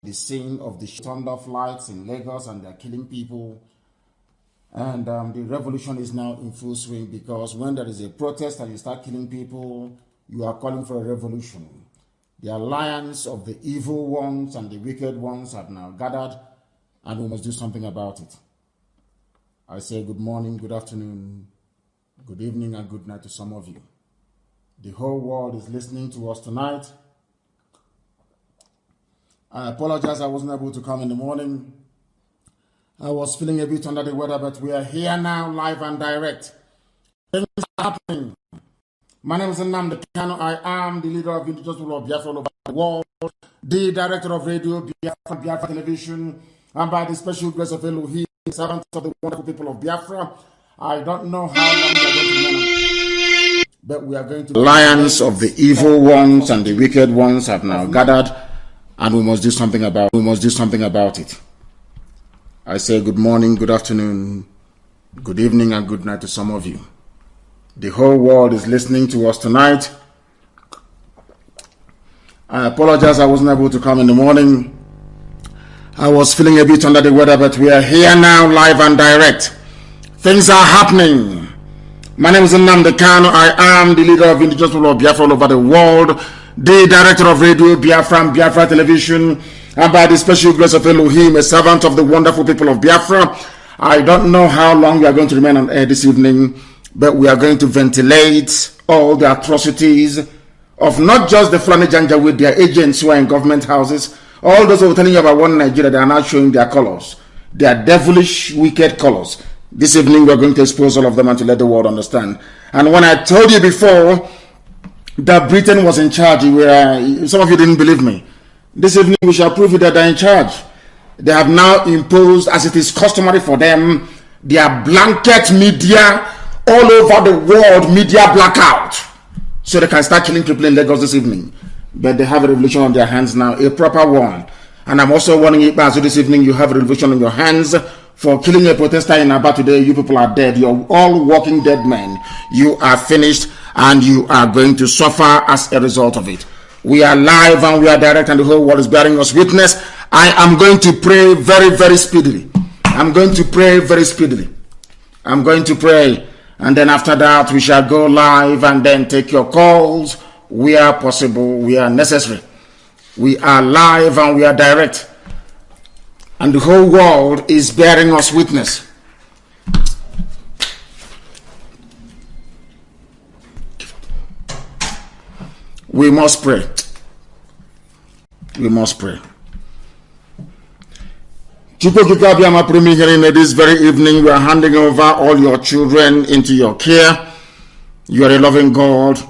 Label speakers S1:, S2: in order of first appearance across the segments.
S1: the scene of the turned off lights in Lagos and they're killing people. And the revolution is now in full swing, because when there is a protest and you start killing people, you are calling for a revolution. The alliance of the evil ones and the wicked ones have now gathered, and we must do something about it. I say good morning, good afternoon, good evening, and good night to some of you. The whole world is listening to us tonight. I apologize I wasn't able to come in the morning. I was feeling a bit under the weather, but we are here now, live and direct. Things are happening. My name is Nnamdi KANU. I am the leader of indigenous people of Biafra all over the world, the director of radio, Biafra Television, and by the special grace of Elohim, servant of the wonderful people of Biafra. I don't know how long we are going to remain, but we are going to... Alliance of the evil ones and the wicked ones have now gathered, and we must do something about it. I say good morning, good afternoon, good evening, and good night to some of you. The whole world is listening to us tonight. I apologize I wasn't able to come in the morning. I was feeling a bit under the weather, but we are here now, live and direct. Things are happening. My name is Nnamdi KANU. I am the leader of indigenous people of Biafra all over the world, the director of radio, Biafra Television, and by the special grace of Elohim, a servant of the wonderful people of Biafra. I don't know how long we are going to remain on air this evening, but we are going to ventilate all the atrocities of not just the Fulani Janja with their agents who are in government houses. All those who are telling you about one Nigeria, they are now showing their colors. Their devilish, wicked colors. This evening we are going to expose all of them and to let the world understand. And when I told you before that Britain was in charge, some of you didn't believe me. This evening we shall prove it that they're in charge. They have now imposed, as it is customary for them, their blanket media all over the world, media blackout, so they can start killing people in Lagos this evening. But they have a revolution on their hands now, a proper one. And I'm also warning you, so this evening you have a revolution on your hands for killing a protester in Aba today. You people are dead. You're all walking dead men. You are finished, and you are going to suffer as a result of it. We are live and we are direct, and the whole world is bearing us witness. I am going to pray very, very speedily. I'm going to pray very speedily. I'm going to pray, and then after that we shall go live and then take your calls where possible, where necessary. We are live and we are direct, and the whole world is bearing us witness. We must pray. We must pray. This very evening, we are handing over all your children into your care. You are a loving God.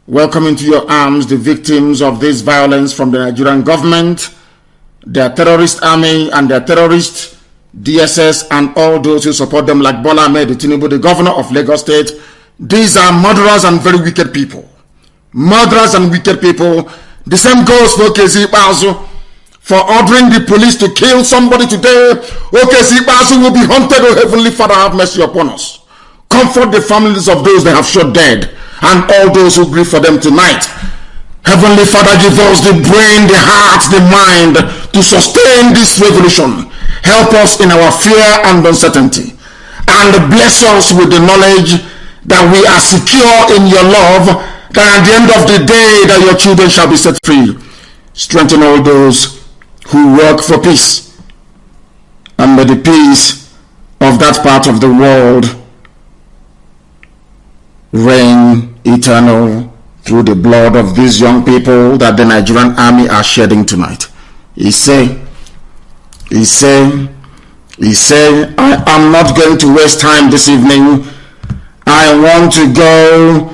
S1: Welcome into your arms the victims of this violence from the Nigerian government, their terrorist army and their terrorist DSS, and all those who support them, like Bola Ahmed Tinubu, the governor of Lagos State. These are murderers and very wicked people. Murderers and wicked people. The same goes for Okezi Ikpeazu, for ordering the police to kill somebody today. Okezi Ikpeazu will be haunted. Oh, Heavenly Father, have mercy upon us. Comfort the families of those they have shot dead, and all those who grieve for them tonight. Heavenly Father, give us the brain, the heart, the mind to sustain this revolution. Help us in our fear and uncertainty, and bless us with the knowledge that we are secure in your love, that at the end of the day that your children shall be set free. Strengthen all those who work for peace, and may the peace of that part of the world reign eternal through the blood of these young people that the Nigerian army are shedding tonight. He say, I am not going to waste time this evening. I want to go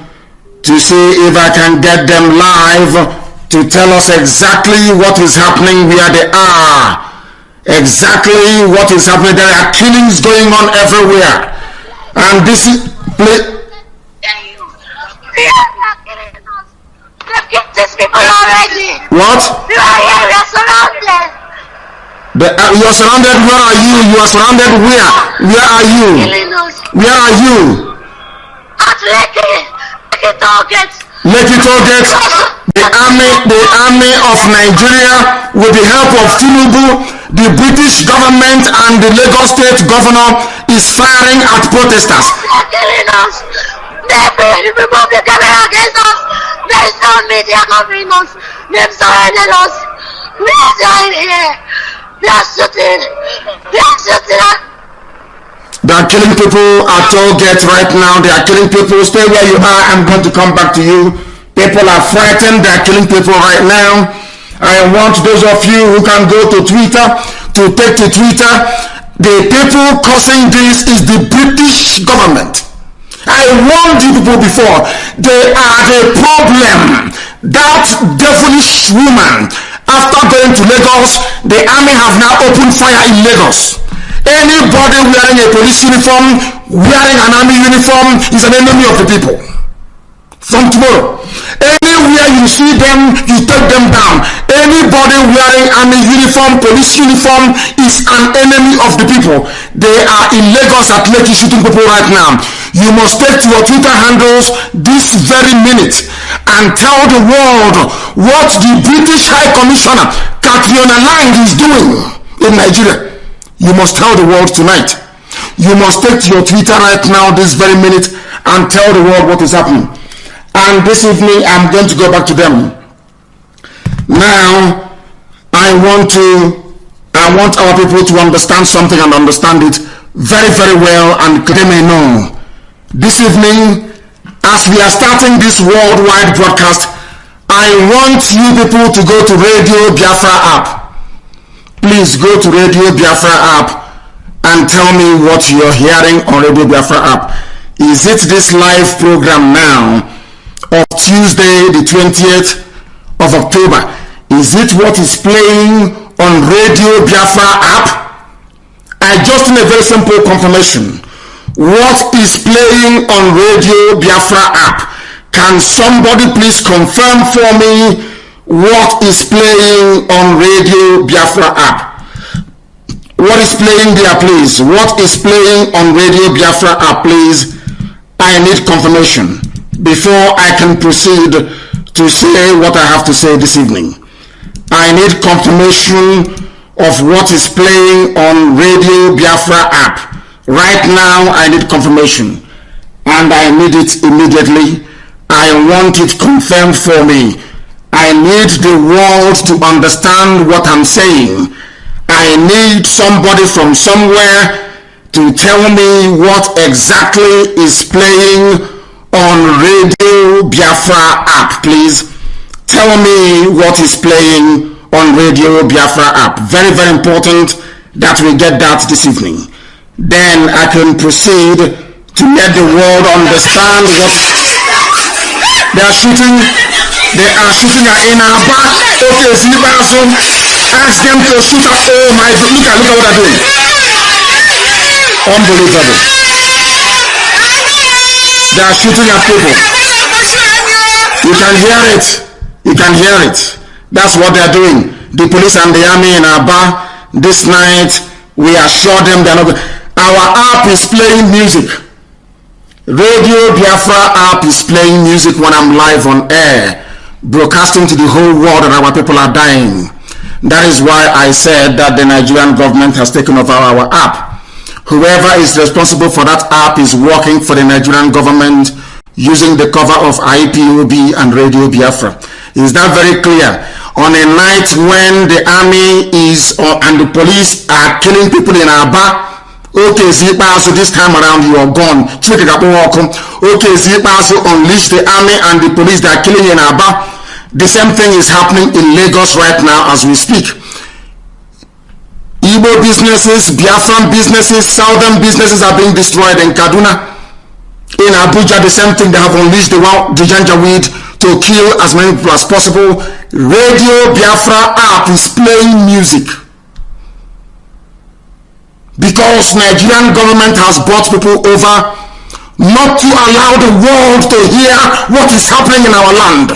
S1: to see if I can get them live to tell us exactly what is happening where they are. Exactly what is happening. There are killings going on everywhere. And this is... What?
S2: We are surrounded.
S1: You are surrounded. Where are you? You are surrounded where? Where are you? Where are you?
S2: At Lekki. Lekki Toll Gate.
S1: Lekki Toll Gate. the army of Nigeria, with the help of Tinubu, the British government and the Lagos State governor is firing at protesters.
S2: They're killing us. They remove the camera against us. There is no media covering us. They've surrounded us. We are dying here. They are shooting. They are shooting us.
S1: They are killing people at all gate right now. They are killing people. Stay where you are. I'm going to come back to you. People are frightened. They are killing people right now. I want those of you who can go to Twitter to take to Twitter. The people causing this is the British government. I warned you people before. They are the problem. That devilish woman, after going to Lagos, the army have now opened fire in Lagos. Anybody wearing a police uniform, wearing an army uniform, is an enemy of the people. From tomorrow, anywhere you see them, you take them down. Anybody wearing army uniform, police uniform, is an enemy of the people. They are in Lagos at Lekki shooting people right now. You must take to your Twitter handles this very minute and tell the world what the British High Commissioner Catriona Lang is doing in Nigeria. You must tell the world tonight. You must take to your Twitter right now this very minute and tell the world what is happening. And this evening I'm going to go back to them. Now I want our people to understand something and understand it very, very well, and they may know. This evening, as we are starting this worldwide broadcast, I want you people to go to Radio Biafra app. Please go to Radio Biafra app and tell me what you're hearing on Radio Biafra app. Is it this live program now of Tuesday the 20th of October? Is it what is playing on Radio Biafra app? I just need a very simple confirmation. What is playing on Radio Biafra app? Can somebody please confirm for me what is playing on Radio Biafra app? What is playing there, please? What is playing on Radio Biafra app, please? I need confirmation before I can proceed to say what I have to say this evening. I need confirmation of what is playing on Radio Biafra app. Right now, I need confirmation, and I need it immediately. I want it confirmed for me. I need the world to understand what I'm saying. I need somebody from somewhere to tell me what exactly is playing on Radio Biafra app, please. Tell me what is playing on Radio Biafra app. Very, very important that we get that this evening. Then I can proceed to let the world understand what they are shooting. They are shooting at in our back. Okay, so ask them to shoot at. Oh my God! Look at what they're doing. Unbelievable. They are shooting at people. You can hear it. You can hear it. That's what they are doing. The police and the army in Aba this night. We assure them they are not. Our app is playing music. Radio Biafra app is playing music when I'm live on air, broadcasting to the whole world that our people are dying. That is why I said that the Nigerian government has taken over our app. Whoever is responsible for that app is working for the Nigerian government using the cover of IPOB and Radio Biafra. Is that very clear? On a night when the army is and the police are killing people in Aba, okay, Zipa, so this time around you are gone. Okay, Zipa, so unleash the army and the police that are killing in Aba. The same thing is happening in Lagos right now as we speak. Igbo businesses, Biafran businesses, southern businesses are being destroyed in Kaduna. In Abuja, the same thing. They have unleashed the Janjaweed to kill as many people as possible. Radio Biafra app is playing music because Nigerian government has brought people over not to allow the world to hear what is happening in our land.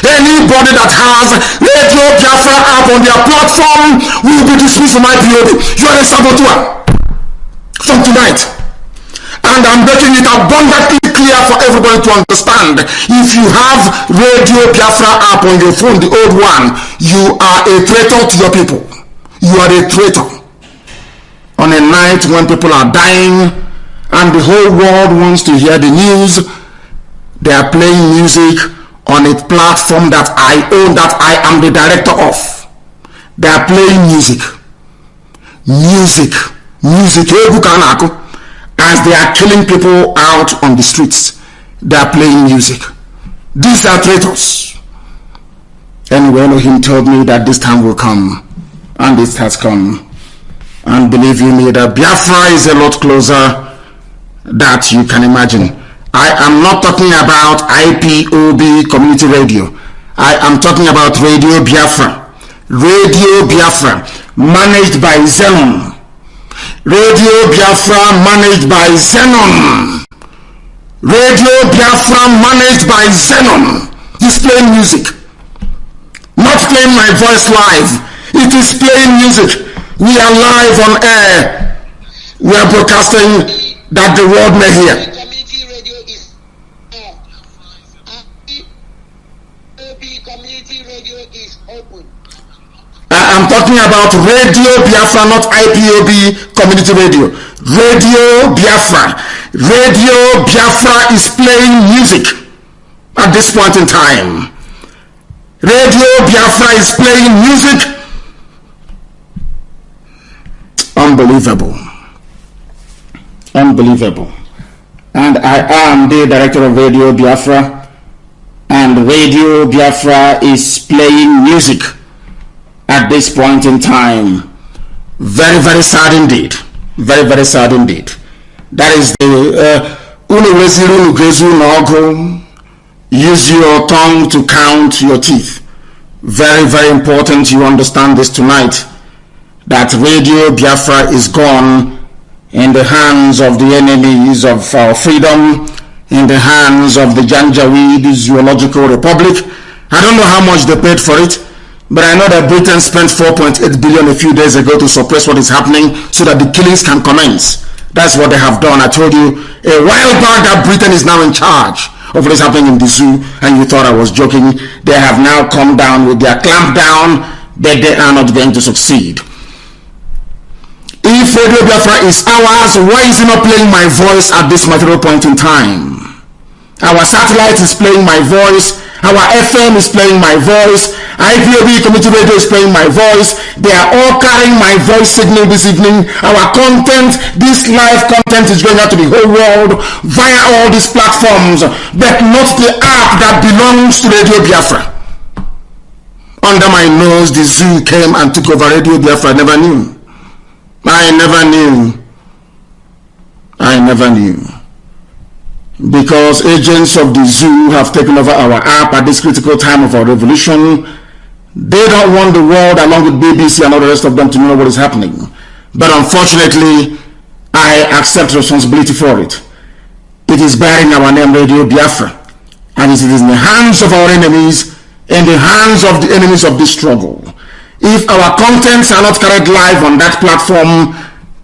S1: Anybody that has Radio Biafra app on their platform will be dismissed from IPOB. You are a saboteur from tonight. And I'm making it abundantly clear for everybody to understand. If you have Radio Biafra app on your phone, the old one, you are a traitor to your people. You are a traitor. On a night when people are dying and the whole world wants to hear the news, they are playing music on a platform that I own, that I am the director of. They are playing music. As they are killing people out on the streets. They are playing music. These are traitors. Anyway, Elohim told me that this time will come. And it has come. And believe you me, that Biafra is a lot closer than you can imagine. I am not talking about IPOB community radio. I am talking about Radio Biafra. Radio Biafra, managed by Zenon. Radio Biafra, managed by Zenon. Radio Biafra, managed by Zenon. He's playing music. Not playing my voice live. It is playing music. We are live on air. We are broadcasting that the world may hear. I'm talking about Radio Biafra, not IPOB community radio. Radio Biafra. Radio Biafra is playing music at this point in time. Radio Biafra is playing music. Unbelievable. Unbelievable. And I am the director of Radio Biafra. And Radio Biafra is playing music at this point in time. Very, very sad indeed. Very, very sad indeed. That is the use your tongue to count your teeth. Very, very important you understand this tonight, that Radio Biafra is gone in the hands of the enemies of our freedom, in the hands of the Janjaweed Zoological Republic. I don't know how much they paid for it, but I know that Britain spent 4.8 billion a few days ago to suppress what is happening so that the killings can commence. That's what they have done. I told you a while back that Britain is now in charge of what is happening in the zoo, and you thought I was joking. They have now come down with their clampdown, but they are not going to succeed. If Radio Biafra is ours, why is it not playing my voice at this material point in time? Our satellite is playing my voice. Our FM is playing my voice. IPOB community radio is playing my voice. They are all carrying my voice signal this evening. Our content, this live content is going out to the whole world via all these platforms, but not the app that belongs to Radio Biafra. Under my nose, the zoo came and took over Radio Biafra. I never knew. Because agents of the zoo have taken over our app at this critical time of our revolution. They don't want the world, along with BBC and all the rest of them, to know what is happening. But unfortunately, I accept responsibility for it. It is bearing our name, Radio Biafra. And it is in the hands of our enemies, in the hands of the enemies of this struggle. If our contents are not carried live on that platform,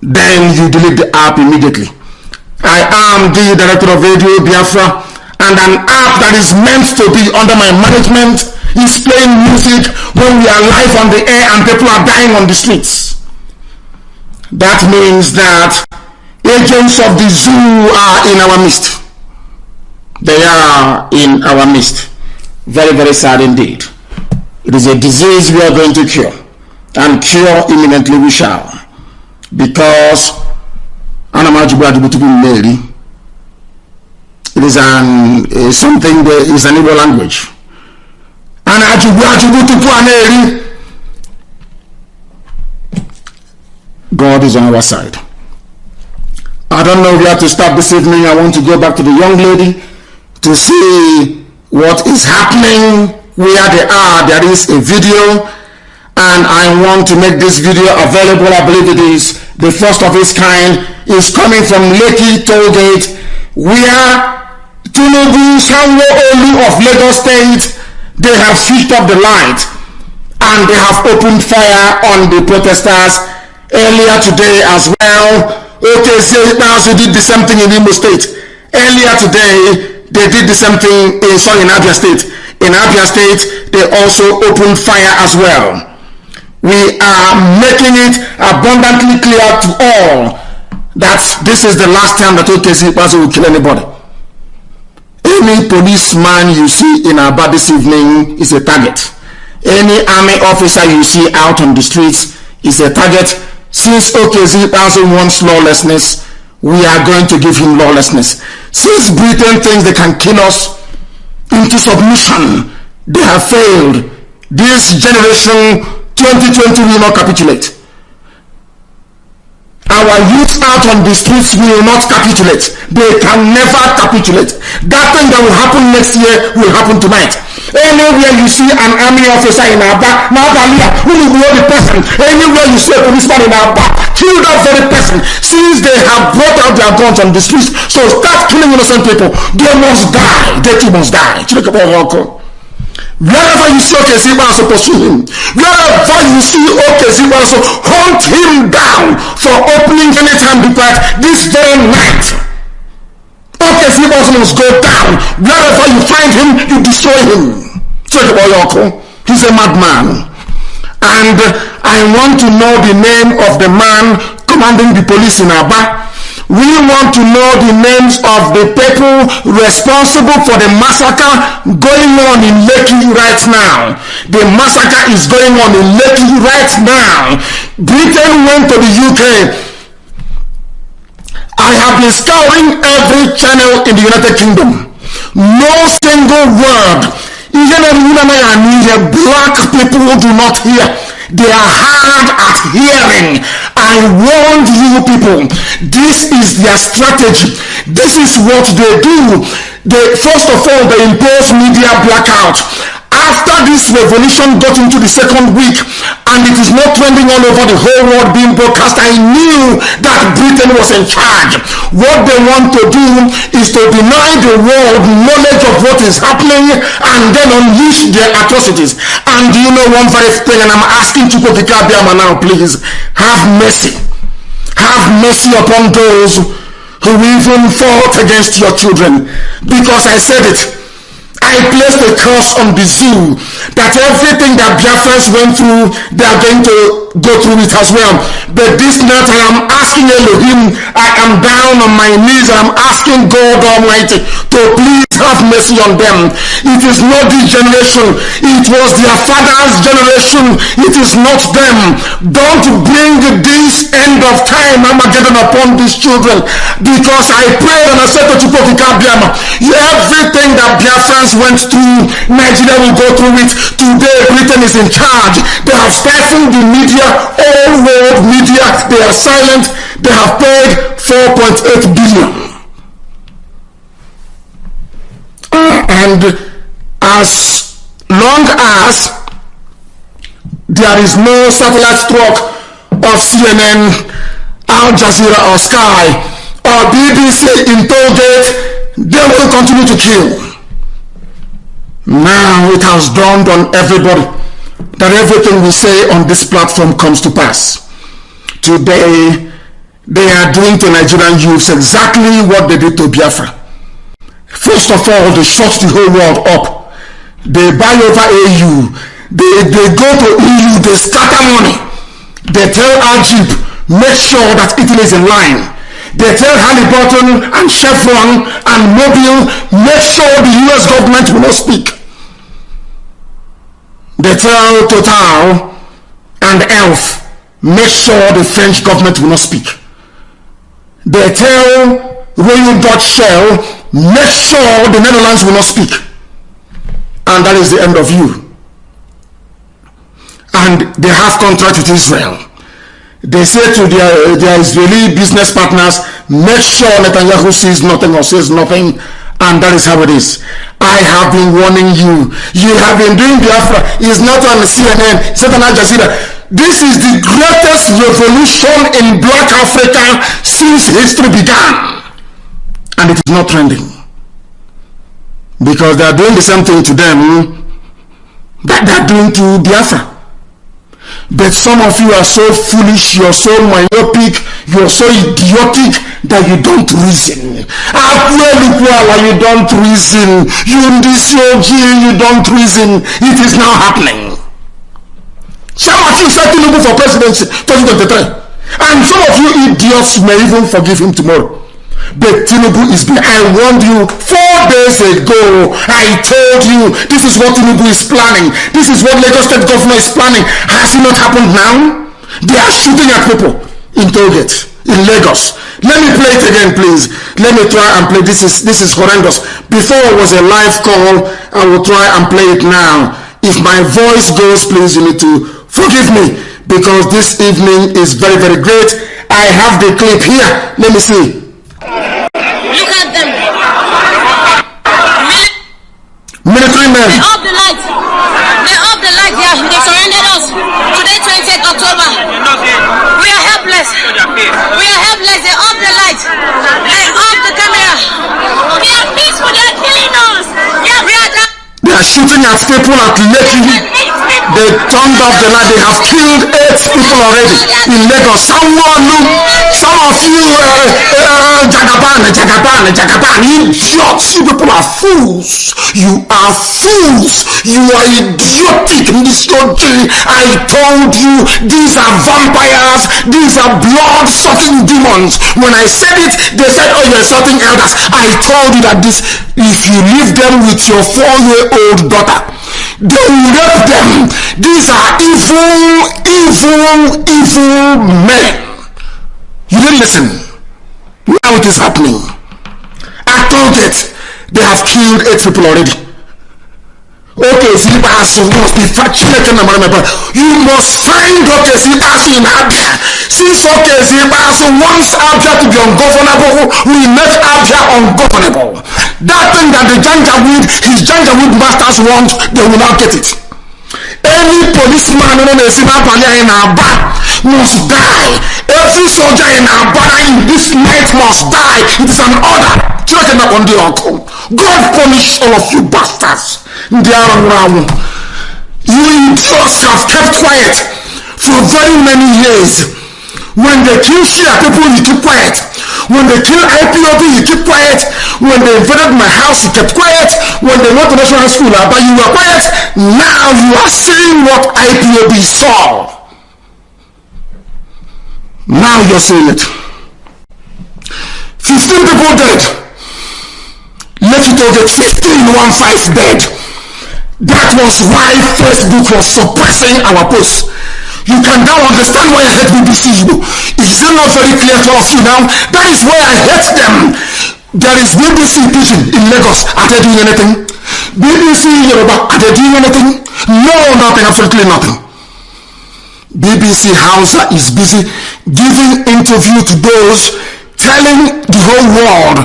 S1: then you delete the app immediately. I am the director of Radio Biafra, and an app that is meant to be under my management is playing music when we are live on the air and people are dying on the streets. That means that agents of the zoo are in our midst. They are in our midst. Very, very sad indeed. It is a disease we are going to cure, and cure imminently we shall, because it is something that is an Igbo language. God is on our side. I don't know where to start this evening. I want to go back to the young lady to see what is happening where they are. There is a video, and I want to make this video available. I believe it is the first of its kind. Is coming from Lekki Tollgate, where Tinubu Sanwo-Olu of Lagos State, they have switched off the light and they have opened fire on the protesters earlier today as well. Okay, say now they did the same thing in Imo State. Earlier today, they did the same thing in Abia State. In Abia State, they also opened fire as well. We are making it abundantly clear to all that this is the last time that OKC will kill anybody. Any policeman you see in Aba this evening is a target. Any army officer you see out on the streets is a target. Since OKC wants lawlessness, we are going to give him lawlessness. Since Britain thinks they can kill us into submission, they have failed. This generation 2020 will not capitulate. Our youth out on the streets will not capitulate. They can never capitulate. That thing that will happen next year will happen tonight. Anywhere you see an army officer in Aba, who will know the person. Anywhere you see a policeman in Aba, kill that very person. Since they have brought out their guns on the streets, so start killing innocent people. They must die. They too must die. Wherever you see OKC, so pursue him. Wherever you see OKC, so hunt him down for opening anytime depart this very night. OKC must go down. Wherever you find him, you destroy him. He's a madman. And I want to know the name of the man commanding the police in Aba. We want to know the names of the people responsible for the massacre going on in Lekki right now. The massacre is going on in Lekki right now. Britain went to the UK. I have been scouring every channel in the United Kingdom. No single word. Black people do not hear. They are hard at hearing. I warned you people. This is their strategy. This is what they do. First of all, they impose media blackout. After this revolution got into the second week and it is not trending all over the whole world being broadcast, I knew that Britain was in charge. What they want to do is to deny the world knowledge of what is happening and then unleash their atrocities. And you know one very thing, and I'm asking Chukwuka Biama now, please, have mercy. Have mercy upon those who even fought against your children. Because I said it. I placed a curse on the zoo that everything that Biafrans went through, they are going to go through it as well. But this night I am asking Elohim, I am down on my knees, I am asking God Almighty to please have mercy on them. It is not this generation, it was their father's generation, it is not them. Don't bring this end of time Armageddon upon these children, because I prayed and I said to Chukwuka Biama, everything that Biafrans went through, Nigeria will go through it. Today Britain is in charge. They have stifled the media, all world media, they are silent. They have paid 4.8 billion. And as long as there is no satellite stroke of CNN, Al Jazeera or Sky or BBC in Tollgate, they will continue to kill. Now it has dawned on everybody that everything we say on this platform comes to pass. Today, they are doing to Nigerian youths exactly what they did to Biafra. First of all, they shut the whole world up. They buy over AU. They go to EU, they scatter money. They tell Ajib, make sure that Italy is in line. They tell Halliburton and Chevron and Mobil, make sure the US government will not speak. They tell Total and Elf, make sure the French government will not speak. They tell Royal Dutch Shell, make sure the Netherlands will not speak. And that is the end of you. And they have contract with Israel. They say to their Israeli business partners, make sure Netanyahu sees nothing or says nothing, and that is how it is. I have been warning you. You have been doing Biafra. It's not on CNN, it's not on Al Jazeera. This is the greatest revolution in Black Africa since history began. And it is not trending. Because they are doing the same thing to them that they are doing to Biafra. But some of you are so foolish, you're so myopic, You're so idiotic that you don't reason. You don't reason. You don't reason. It is now happening. Some of you said Tinubu for presidency 2023. And some of you idiots may even forgive him tomorrow. But Tinubu is being. I warned you 4 days ago. I told you this is what Tinubu is planning. This is what Lagos State governor is planning. Has it not happened now? They are shooting at people in Tollgate, in Lagos. Let me play it again, please. Let me try and play. This is horrendous. Before it was a live call. I will try and play it now. If my voice goes, please, you need to forgive me, because this evening is very, very great. I have the clip here. Let me see.
S3: Look at them.
S1: Military men.
S3: They off the light. They off the light. They surrendered us. Today, 20th October. We are helpless. We are helpless. They off the light. They off the camera. They are peaceful. They are killing us.
S1: They are shooting at people at Lekki. They turned off the light. They have killed 8 people already in Lagos. Some of you, Jagaban, idiots. You people are fools. You are fools. You are idiotic in this country. I told you, these are vampires. These are blood-sucking demons. When I said it, they said, oh, you're insulting elders. I told you that this, if you leave them with your 4-year-old daughter, they will rape them. These are evil men. You didn't listen. Now it is happening. I told it. They have killed 8 people already. Okay, you must find in Abia. Since wants Abia to be ungovernable, we make Abia ungovernable. That thing that the his Janjaweed masters want, they will not get it. Any policeman in Aba must die. Every soldier in Aba in this night must die. It is an order. God punish all of you bastards. You idiots have kept quiet for very many years. When they kill Shia people, you keep quiet. When they kill IPOB, you keep quiet. When they invaded my house, you kept quiet. When they went to national school, but you were quiet. Now you are seeing what IPOB saw. Now you're seeing it. 15 people dead. Let it get 15 dead. That was why Facebook was suppressing our posts. You can now understand why I hate BBC. Is it not very clear to all of you now? That is why I hate them. There is BBC Pigeon in Lagos. Are they doing anything? BBC Yoruba, are they doing anything? No, nothing, absolutely nothing. BBC Hausa is busy giving interview to those telling the whole world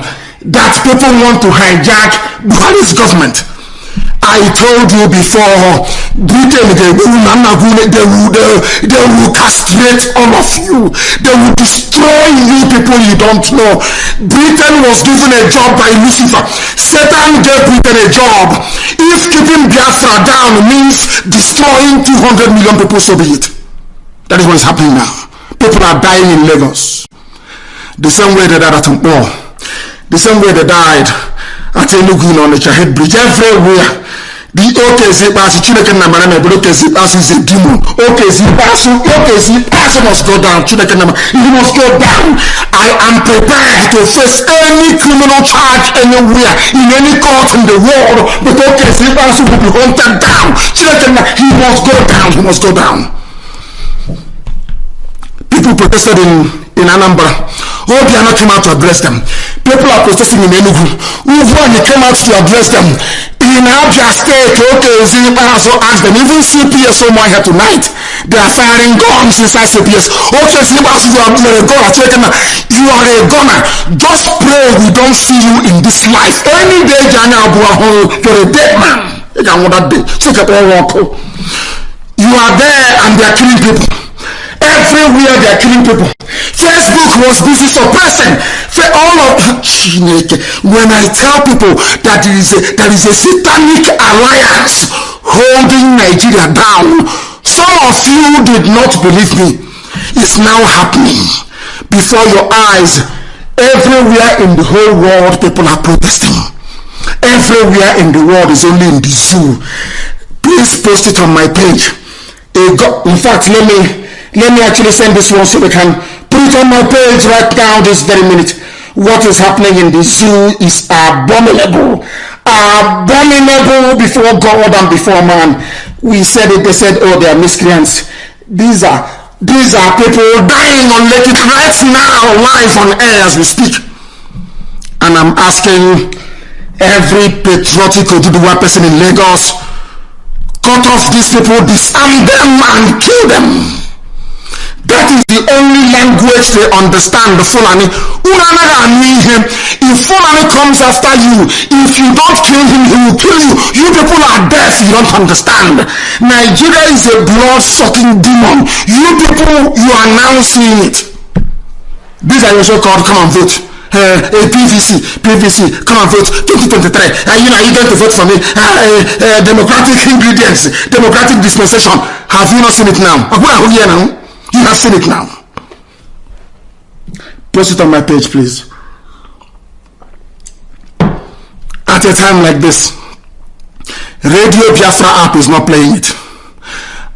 S1: that people want to hijack Buhari's government. I told you before, Britain, they will castrate all of you. They will destroy you people you don't know. Britain was given a job by Lucifer. Satan gave Britain a job. If keeping Biafra down means destroying 200 million people, so be it. That is what is happening now. People are dying in Lagos. The same way they died at Mpo. The same way they died at Enugu on the Chahed Bridge. Everywhere. The OKZ Chineke Namarame, but OKZ is a demon. OKZ must go down. Chineke Namarame, he must go down. I am prepared to face any criminal charge anywhere, in any court in the world, but OKZ will be hunted down. Chineke Namarame, he must go down. He must go down. People protested in Anambra. Obiano came out to address them. People are protesting in Enugu. Uvwani came out to address them. In Abia State, OKZ also asked them. Even CPS so here tonight, they are firing guns inside CPS. OKZ also, you are a gunner. You are a gunner. Just pray we don't see you in this life. Any day, you're a dead man. You are there and they are killing people. Everywhere they are killing people. Facebook was busy suppressing all of when I tell people that there is a satanic alliance holding Nigeria down. Some of you did not believe me. It's now happening before your eyes. Everywhere in the whole world, people are protesting. Everywhere in the world is only in the zoo. Please post it on my page. In fact, let me actually send this one so we can put it on my page right now this very minute. What is happening in the zoo is abominable. Abominable before God and before man. We said it, they said, oh, they are miscreants. These are people dying on Lake right now, live on air as we speak. And I'm asking every patriotic Oduduwa person in Lagos, cut off these people, disarm them and kill them. That is the only language they understand, the Fulani. If Fulani comes after you, if you don't kill him, he will kill you. You people are deaf, you don't understand. Nigeria is a blood-sucking demon. You people, you are now seeing it. These are also called, come and vote. PVC, come and vote 2023. Are you going to vote for me? Democratic ingredients, democratic dispensation. Have you not seen it now? You have seen it now. Post it on my page, please. At a time like this, Radio Biafra app is not playing it.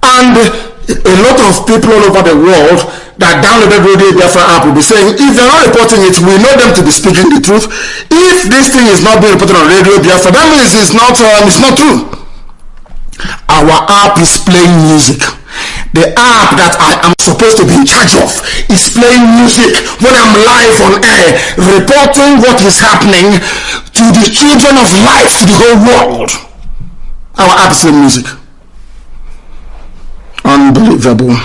S1: And a lot of people all over the world that downloaded Radio Biafra app will be saying, if they're not reporting it, we know them to be speaking the truth. If this thing is not being reported on Radio Biafra, that means it's not true. Our app is playing music. The app that I am supposed to be in charge of is playing music when I'm live on air, reporting what is happening to the children of life, to the whole world. Our app is playing music. Unbelievable.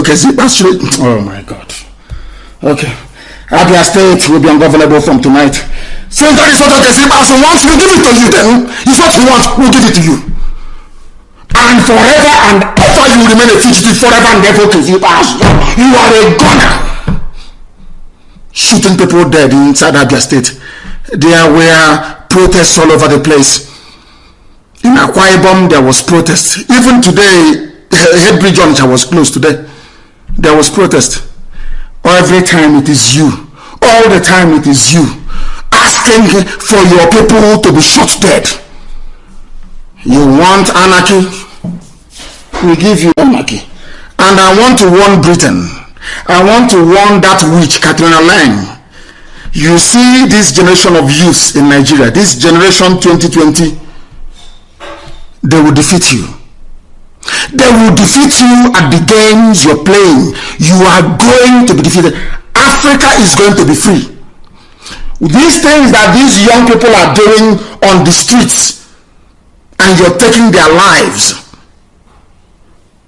S1: Okay, see, actually, oh my God. Okay. Abia State will be ungovernable from tonight. Since that is what Okesibasu wants, we'll give it to you then. If what you want, we'll give it to you. And forever and ever you remain a fugitive, forever and ever Okesibasu. You are a gunner. Shooting people dead inside Abia State. There were protests all over the place. In Akwa Ibom, there was protest. Even today, Head Bridge Onitsha was closed today. There was protest. Every time it is you. All the time it is you. Asking for your people to be shot dead. You want anarchy? We give you anarchy. And I want to warn Britain. I want to warn that witch, Katrina Lang. You see this generation of youths in Nigeria, this generation 2020, they will defeat you. They will defeat you at the games you're playing. You are going to be defeated. Africa is going to be free. These things that these young people are doing on the streets, and you're taking their lives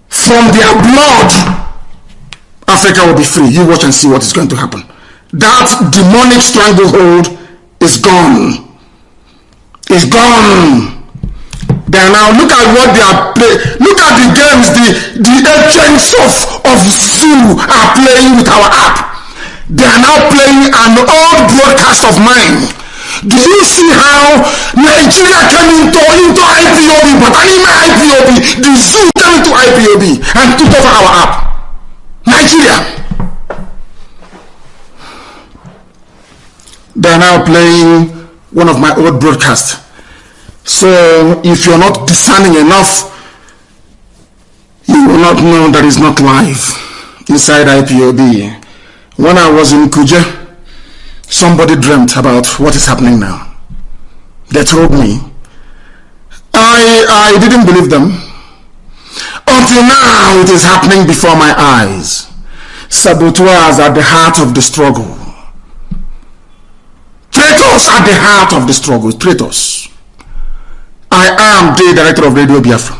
S1: from their blood, Africa will be free. You watch and see what is going to happen. That demonic stranglehold is gone. It's gone. Then now look at what they are playing. Look at the games the agents of Zoo are playing with our app. They are now playing an old broadcast of mine. Do you see how Nigeria came into IPOB, but anime IPOB, the Zoo came into IPOB and took over our app? Nigeria. They are now playing one of my old broadcasts. So if you're not discerning enough, you will not know that it's not live inside IPOB. When I was in Kuje, somebody dreamt about what is happening now. They told me. I didn't believe them. Until now, it is happening before my eyes. Saboteurs at the heart of the struggle. Traitors at the heart of the struggle. Traitors. I am the director of Radio Biafra,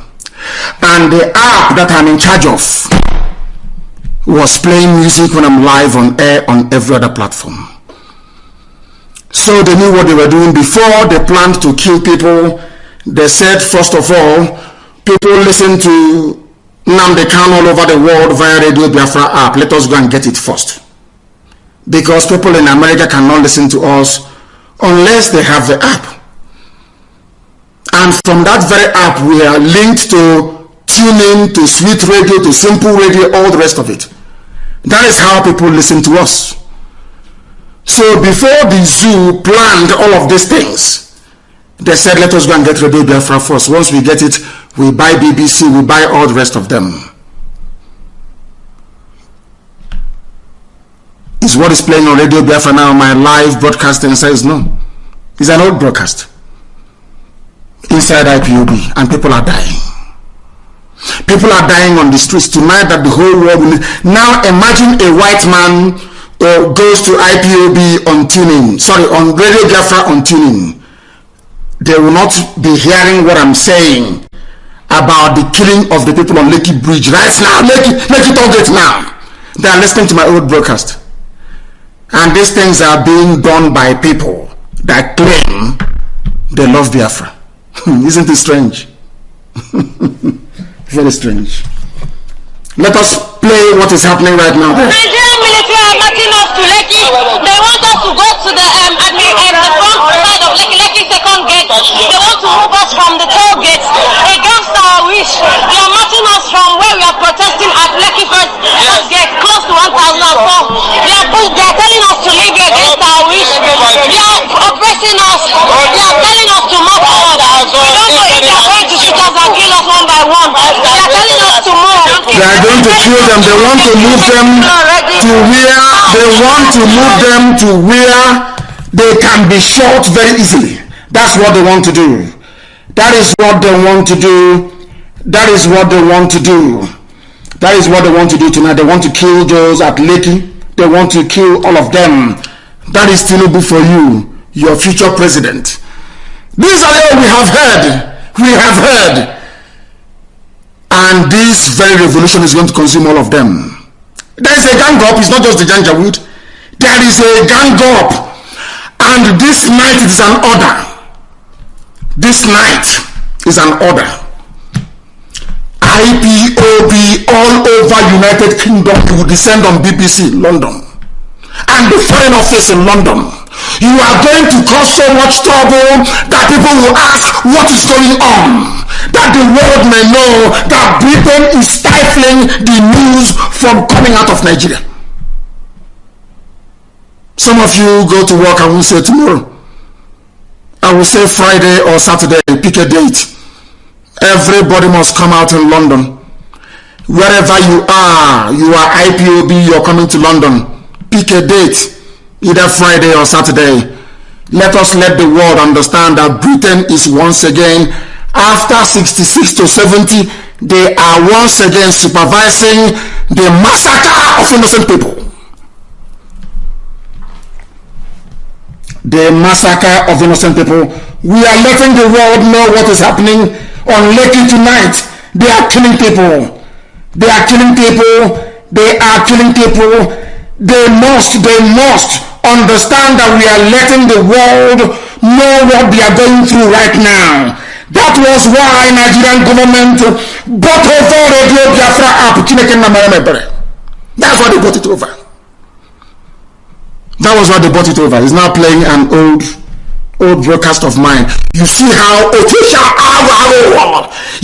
S1: and the app that I'm in charge of was playing music when I'm live on air on every other platform. So they knew what they were doing. Before they planned to kill people, they said, first of all, people listen to Nnamdi KANU all over the world via Radio Biafra app. Let us go and get it first. Because people in America cannot listen to us unless they have the app. And from that very app, we are linked to TuneIn, to Sweet Radio, to Simple Radio, all the rest of it. That is how people listen to us. So before the zoo planned all of these things, they said, let us go and get Radio Biafra first. Once we get it, we buy BBC, we buy all the rest of them. Is what is playing on Radio Biafra now, my live broadcasting says no. It's an old broadcast. Inside IPOB, and people are dying. People are dying on the streets tonight that the whole world will... Now imagine a white man goes to IPOB on tuning, on Radio Biafra on tuning. They will not be hearing what I'm saying about the killing of the people on Lekki Bridge right now. Lekki Tollgate now. They are listening to my old broadcast. And these things are being done by people that claim they love Biafra. Isn't it strange? Very strange. Let us play what is happening right now.
S3: Nigerian military are marching us to Lekki. They want us to go to the front side of Lekki, Lekki second gate. They want to move us from the toll gates against our wish. They are marching us from where we are protesting at Lekki first gate, close to 1004. They are telling us to leave against our wish. They are oppressing us. They are telling us to move forward. We don't know if they are going to shoot us and kill us one by one. They are telling us to move.
S1: They are going to kill them. They want to move them to where they can be shot very easily. That's what they want to do. That is what they want to do. That is what they want to do. That is what they want to do tonight. They want to kill those at Lekki. They want to kill all of them. That is Tinubu for you, your future president. These are all we have heard. We have heard. And this very revolution is going to consume all of them. There is a gang up. It's not just the Janjaweed. There is a gang up. And this night it is an order. This night is an order. IPOB all over United Kingdom will descend on BBC London and the Foreign Office in London. You are going to cause so much trouble that people will ask what is going on, that the world may know that Britain is stifling the news from coming out of Nigeria. Some of you go to work, I will say tomorrow, I will say Friday or Saturday, pick a date. Everybody must come out in London. Wherever you are IPOB, you're coming to London. Pick a date, either Friday or Saturday. Let us let the world understand that Britain is once again, after 66 to 70, they are once again supervising the massacre of innocent people. The massacre of innocent people. We are letting the world know what is happening on Lekki tonight. They are killing people. They are killing people. They are killing people. They must understand that we are letting the world know what they are going through right now. That was why Nigerian government bought over Radio Biafra app. That's why they bought it over. That was why they bought it over. It's now playing an old broadcast of mine. You see how official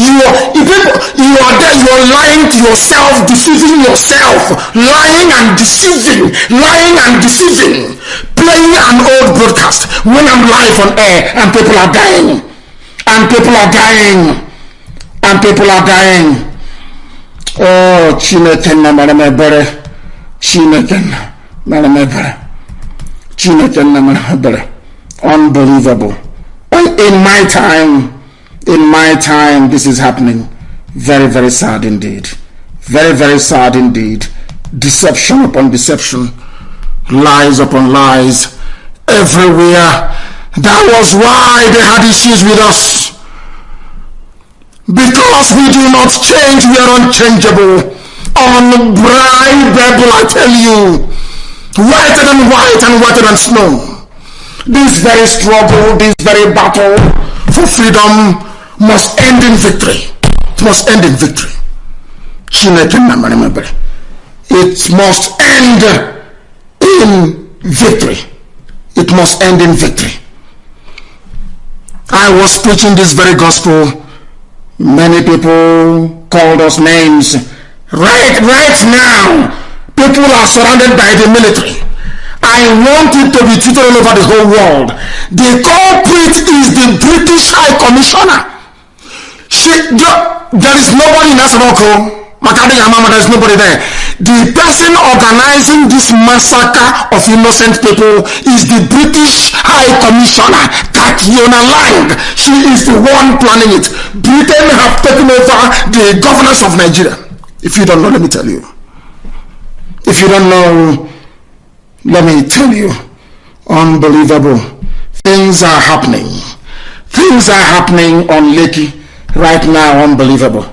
S1: you are there, you are lying to yourself, deceiving yourself, lying and deceiving, playing an old broadcast when I'm live on air and people are dying. Oh, Chineke na maramebere. Unbelievable. In my time, this is happening. Very, very sad indeed. Very, very sad indeed. Deception upon deception. Lies upon lies. Everywhere. That was why they had issues with us. Because we do not change, we are unchangeable. Unbribable, I tell you. Whiter than white and whiter than snow. This very struggle, this very battle for freedom must end in victory. It must end in victory. It must end in victory. It must end in victory. I was preaching this very gospel. Many people called us names. Right now, People are surrounded by the military. I want it to be tweeted all over the whole world. The culprit is the British High Commissioner. There is nobody in Asaroko. There is nobody there. The person organizing this massacre of innocent people is the British High Commissioner, Tatiana Lang. She is the one planning it. Britain have taken over the governance of Nigeria. If you don't know, let me tell you. If you don't know, let me tell you. Unbelievable. Things are happening. Things are happening on Lekki right now. Unbelievable.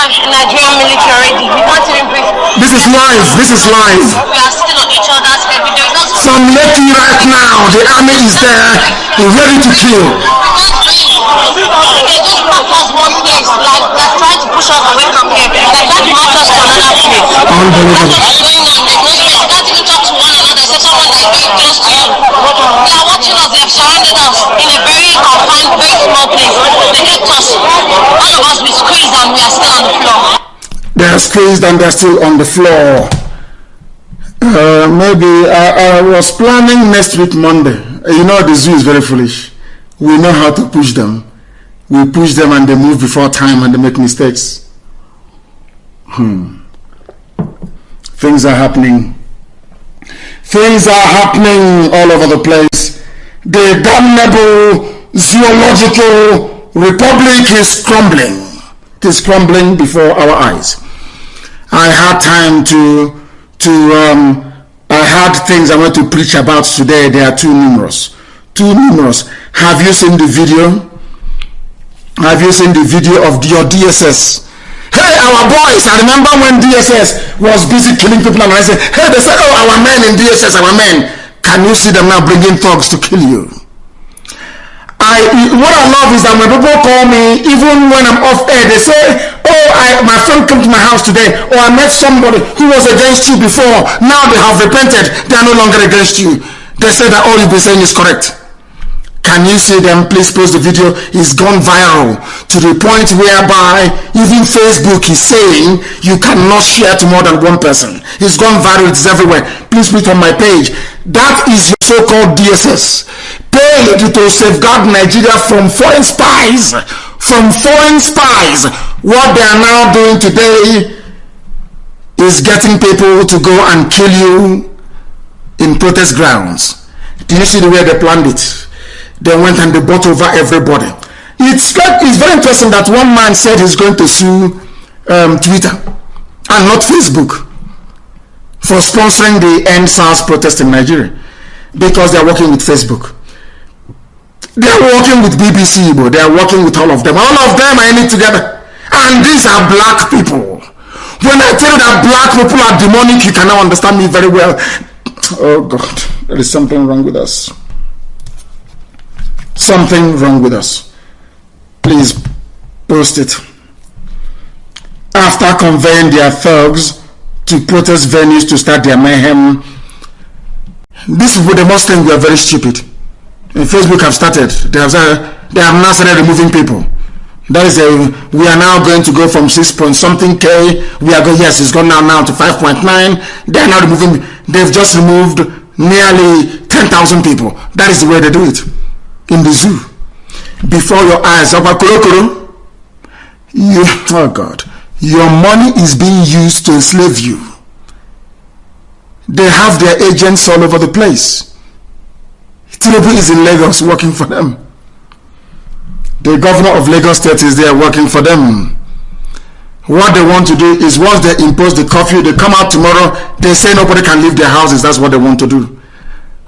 S3: Nigerian military already. We want to embrace.
S1: This is live. This is live.
S3: We are sitting on each other's head.
S1: From Lekki right now, the army is there, ready to kill.
S3: They just brought us one place, like they're trying to push us away from here. They're trying to march us to another place.
S1: Unbelievable.
S3: That's what's going on. There's no space. You can't even talk to one another except someone that is very close to you. They are watching us. They have surrounded us in a very confined, very small place. They kept us. All of us, we squeezed and we are still on the floor.
S1: They are squeezed and they're still on the floor. Maybe I was planning next week Monday. You know, the zoo is very foolish. We know how to push them. We push them and they move before time and they make mistakes. Things are happening. Things are happening all over the place. The damnable zoological republic is crumbling. It is crumbling before our eyes. I had time I had things I want to preach about today. They are too numerous. Too numerous. Have you seen the video? Have you seen the video of your DSS? Hey, our boys, I remember when DSS was busy killing people and I said, hey, they said, oh, our men in DSS, our men. Can you see them now bringing thugs to kill you? What I love is that when people call me, even when I'm off air, they say, oh, my friend came to my house today, or I met somebody who was against you before. Now they have repented. They are no longer against you. They say that all you've been saying is correct. Can you see them? Please post the video. It's gone viral to the point whereby even Facebook is saying you cannot share to more than one person. It's gone viral. It's everywhere. Please put it on my page. That is your so-called DSS. Paid to safeguard Nigeria from foreign spies. From foreign spies. What they are now doing today is getting people to go and kill you in protest grounds. Did you see the way they planned it? They went and they bought over everybody. It's very interesting that one man said he's going to sue Twitter and not Facebook for sponsoring the End SARS protest in Nigeria because they are working with Facebook. They are working with BBC, but they are working with all of them. All of them are in it together. And these are black people. When I tell you that black people are demonic, you can now understand me very well. Oh God, there is something wrong with us. Something wrong with us. Please post it. After conveying their thugs to protest venues to start their mayhem, these people, they must think we are very stupid. And Facebook have started. They have now started removing people. That is we are now going to go from 6-point-something K. We are going, yes, it's gone now to 5.9. They are now removing. They've just removed nearly 10,000 people. That is the way they do it. In the zoo, before your eyes, oh God, your money is being used to enslave you. They have their agents all over the place. Tinubu is in Lagos working for them. The governor of Lagos State is there working for them. What they want to do is once they impose the curfew, they come out tomorrow, they say nobody can leave their houses. That's what they want to do.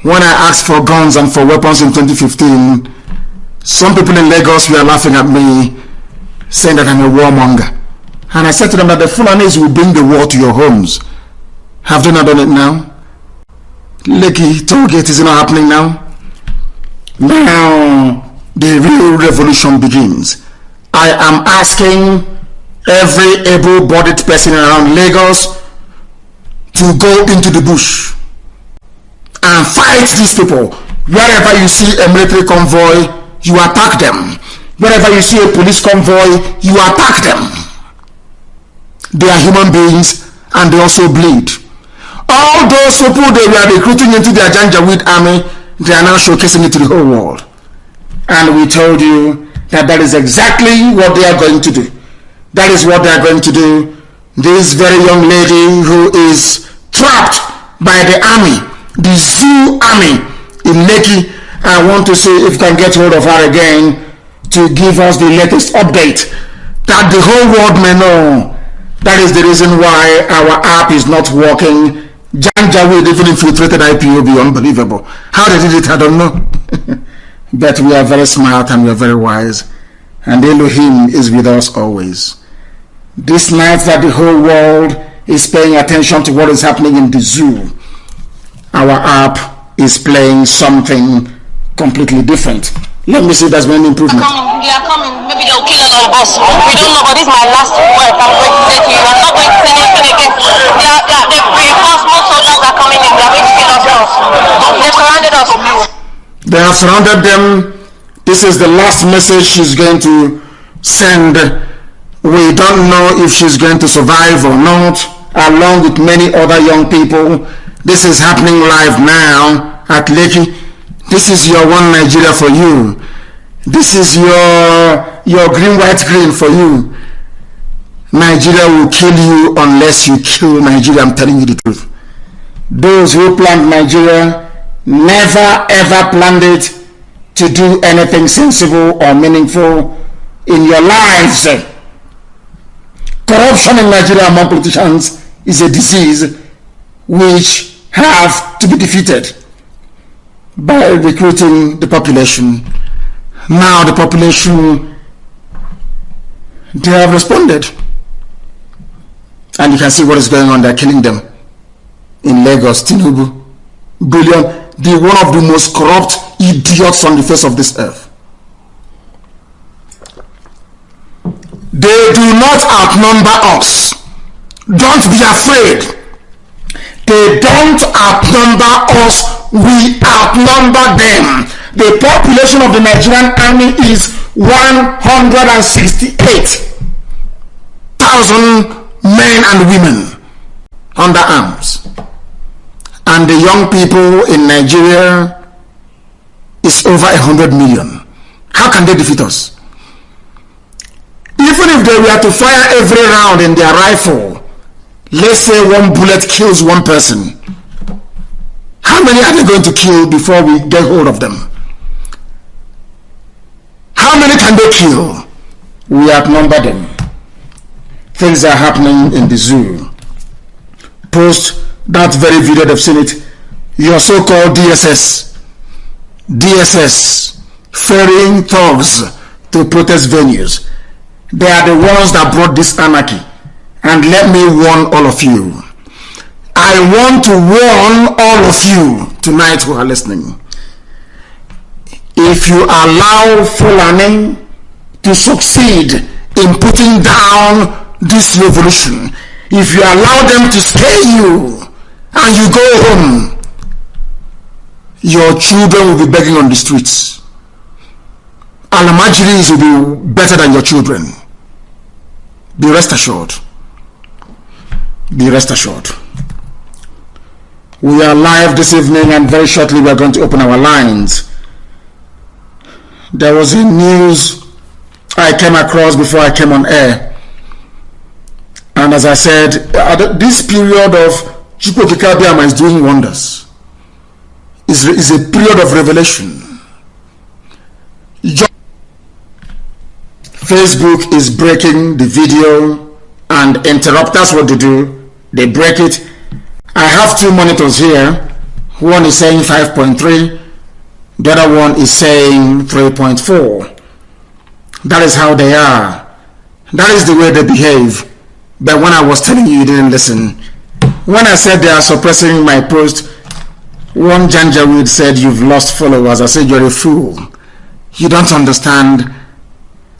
S1: When I asked for guns and for weapons in 2015, some people in Lagos were laughing at me, saying that I'm a warmonger. And I said to them that the Fulanis will bring the war to your homes. Have they not done it now? Lekki Tollgate, is it not happening now? Now, the real revolution begins. I am asking every able-bodied person around Lagos to go into the bush and fight these people. Wherever you see a military convoy, you attack them. Wherever you see a police convoy, you attack them. They are human beings and they also bleed. All those people they were recruiting into their Janjaweed army, they are now showcasing it to the whole world. And we told you that that is exactly what they are going to do. That is what they are going to do. This very young lady who is trapped by the army, the zoo army in Lekki, I want to see if we can get hold of her again to give us the latest update that the whole world may know. That is the reason why our app is not working. Janjaweed even infiltrated IPOB, unbelievable. How they did it, I don't know. But we are very smart and we are very wise. And Elohim is with us always. This night that the whole world is paying attention to what is happening in the zoo, our app is playing something completely different. Let me see if there's been an improvement.
S3: They are coming. Maybe they'll kill all of us. We don't know, but this is my last word I'm going to say to you. I'm not going to say anything again. The reinforcement soldiers are coming in. They are going to kill us all. They've surrounded us.
S1: They have surrounded them. This is the last message she's going to send. We don't know if she's going to survive or not, along with many other young people. This is happening live now at Lekki. This is your one Nigeria for you. This is your green, white, green for you. Nigeria will kill you unless you kill Nigeria. I'm telling you the truth. Those who planned Nigeria never ever planned it to do anything sensible or meaningful in your lives. Corruption in Nigeria among politicians is a disease which have to be defeated by recruiting the population. Now the population, they have responded. And you can see what is going on. They're killing them. In Lagos, Tinubu, brilliant, one of the most corrupt idiots on the face of this earth. They do not outnumber us. Don't be afraid. They don't outnumber us. We outnumber them. The population of the Nigerian army is 168,000 men and women under arms. And the young people in Nigeria is over 100 million. How can they defeat us? Even if they were to fire every round in their rifle, let's say one bullet kills one person, how many are they going to kill before we get hold of them? How many can they kill? We outnumber them. Things are happening in the zoo. Post that very video, they've seen it. Your so-called DSS, ferrying thugs to protest venues. They are the ones that brought this anarchy. And let me warn all of you. I want to warn all of you tonight who are listening. If you allow Fulani to succeed in putting down this revolution, if you allow them to scare you and you go home, your children will be begging on the streets. Alamajiris will be better than your children. Be rest assured. Be rest assured. We are live this evening and very shortly we are going to open our lines. There was a news I came across before I came on air. And as I said, this period of Chukwu Kikabiama is doing wonders. Is a period of revelation. Facebook is breaking the video and interrupt. That's what they do. They break it. I have two monitors here. One is saying 5.3. The other one is saying 3.4. That is how they are. That is the way they behave. But when I was telling you, you didn't listen. When I said they are suppressing my post, one Janjaweed said, "You've lost followers." I said, "You're a fool. You don't understand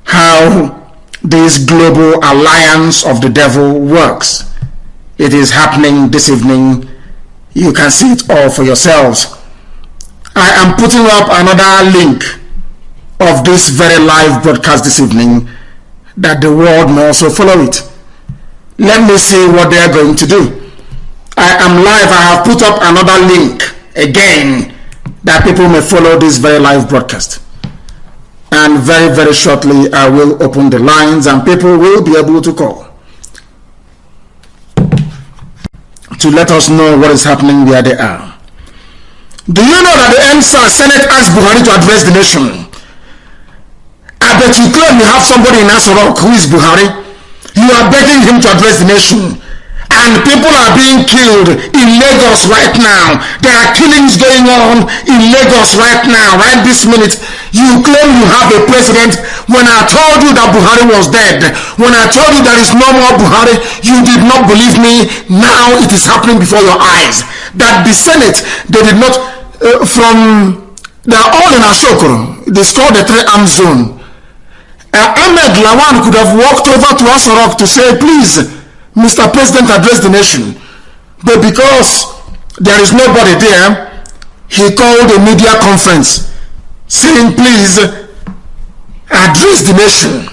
S1: how this global alliance of the devil works. It is happening this evening. You can see it all for yourselves." I am putting up another link of this very live broadcast this evening that the world may also follow it. Let me see what they are going to do. I am live. I have put up another link again that people may follow this very live broadcast. And very, very shortly, I will open the lines and people will be able to call to let us know what is happening where they are. Do you know that the MSA Senate asked Buhari to address the nation? I bet you claim you have somebody in Asorok who is Buhari. You are begging him to address the nation. And people are being killed in Lagos right now. There are killings going on in Lagos right now, right this minute. You claim you have a president when I told you that Buhari was dead. When I told you there is no more Buhari, you did not believe me. Now it is happening before your eyes. That the Senate, they did not, they are all in Ashokoro. It's called the three-arm zone. Ahmed Lawan could have walked over to Asorok to say, please, Mr. President, address the nation. But because there is nobody there, he called a media conference saying, please, address the nation.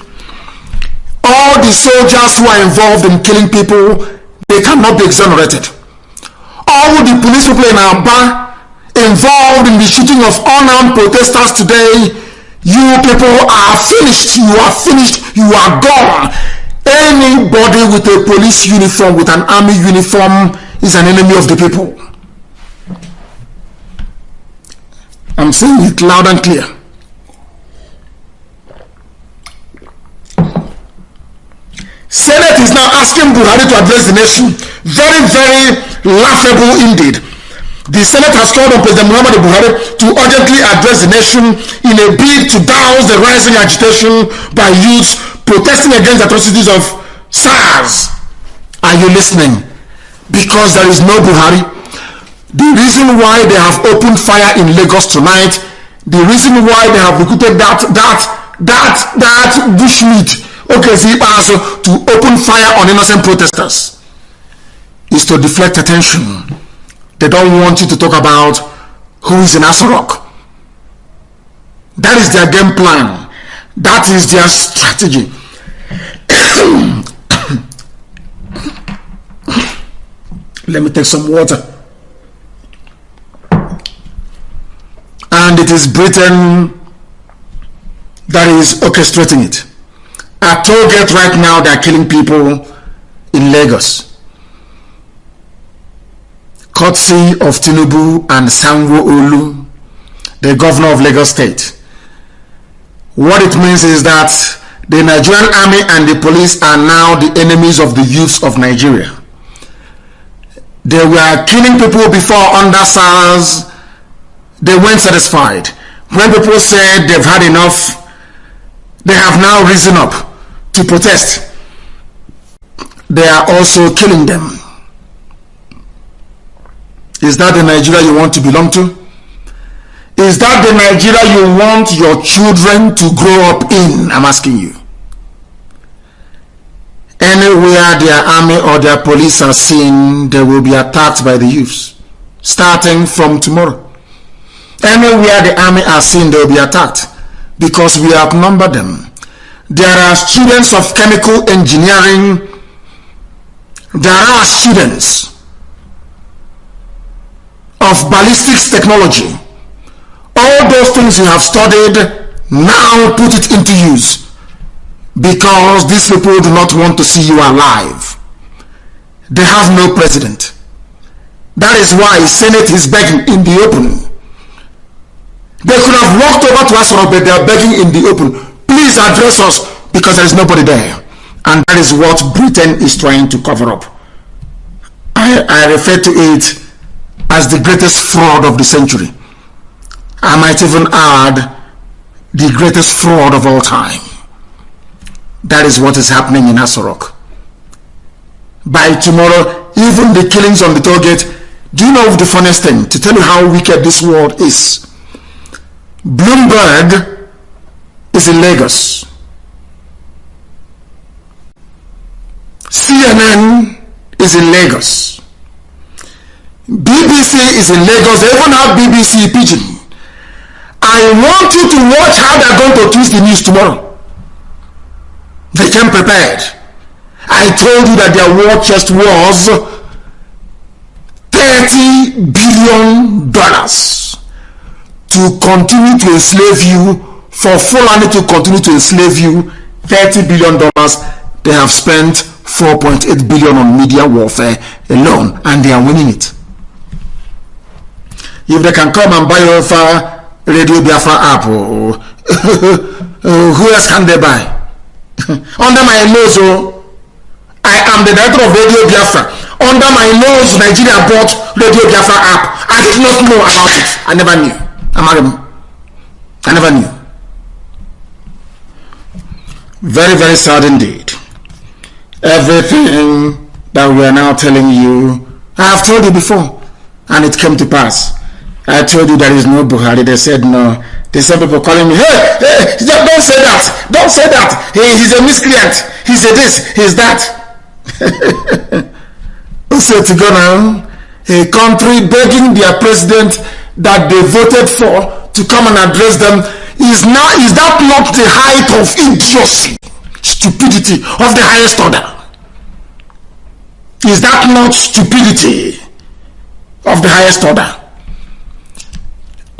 S1: All the soldiers who are involved in killing people, they cannot be exonerated. All the police people in Aba involved in the shooting of unarmed protesters today, you people are finished. You are finished. You are gone. Anybody with a police uniform, with an army uniform, is an enemy of the people. I'm saying it loud and clear. Senate is now asking Buhari to address the nation. Very, very laughable indeed. The Senate has called on President Muhammadu Buhari to urgently address the nation in a bid to douse the rising agitation by youths protesting against the atrocities of SARS. Are you listening? Because there is no Buhari. The reason why they have opened fire in Lagos tonight, the reason why they have recruited that bushmeat, okay, to open fire on innocent protesters, is to deflect attention. They don't want you to talk about who is in Asorok. That is their game plan. That is their strategy. Let me take some water. And it is Britain that is orchestrating it. At toll gate right now, they are killing people in Lagos. Courtesy of Tinubu and Sanwo-Olu, the governor of Lagos State. What it means is that the Nigerian army and the police are now the enemies of the youths of Nigeria. They were killing people before under SARS. They weren't satisfied. When people said they've had enough, they have now risen up to protest. They are also killing them. Is that the Nigeria you want to belong to? Is that the Nigeria you want your children to grow up in? I'm asking you. Anywhere their army or their police are seen, they will be attacked by the youths, starting from tomorrow. Anywhere the army are seen, they will be attacked because we outnumber them. There are students of chemical engineering. There are students of ballistics technology. All those things you have studied, now put it into use, because these people do not want to see you alive. They have no president. That is why Senate is begging in the open. They could have walked over to us, but they are begging in the open. Please address us, because there is nobody there. And that is what Britain is trying to cover up. I refer to it as the greatest fraud of the century. I might even add the greatest fraud of all time. That is what is happening in Asorok. By tomorrow, even the killings on the toll gate. Do you know the funniest thing? To tell you how wicked this world is. Bloomberg is in Lagos. CNN is in Lagos. BBC is in Lagos. They even have BBC Pidgin. I want you to watch how they're going to twist the news tomorrow. They came prepared. I told you that their war chest was billion to continue to enslave you, for Fulani to continue to enslave you. $30 billion. They have spent 4.8 billion on media warfare alone, and they are winning it. If they can come and buy over Radio Biafra app, who else can they buy? Under my nose, I am the director of Radio Biafra. Under my nose, Nigeria bought Radio Biafra app. I did not know about it. I never knew. I never knew. Very, very sad indeed. Everything that we are now telling you, I have told you before, and it came to pass. I told you there is no Buhari. They said no. They said people calling me, hey, don't say that. Don't say that. He's a miscreant. He's a this, he's that. So to go now, a country begging their president that they voted for to come and address them, is that not the height of idiocy, stupidity of the highest order? Is that not stupidity of the highest order?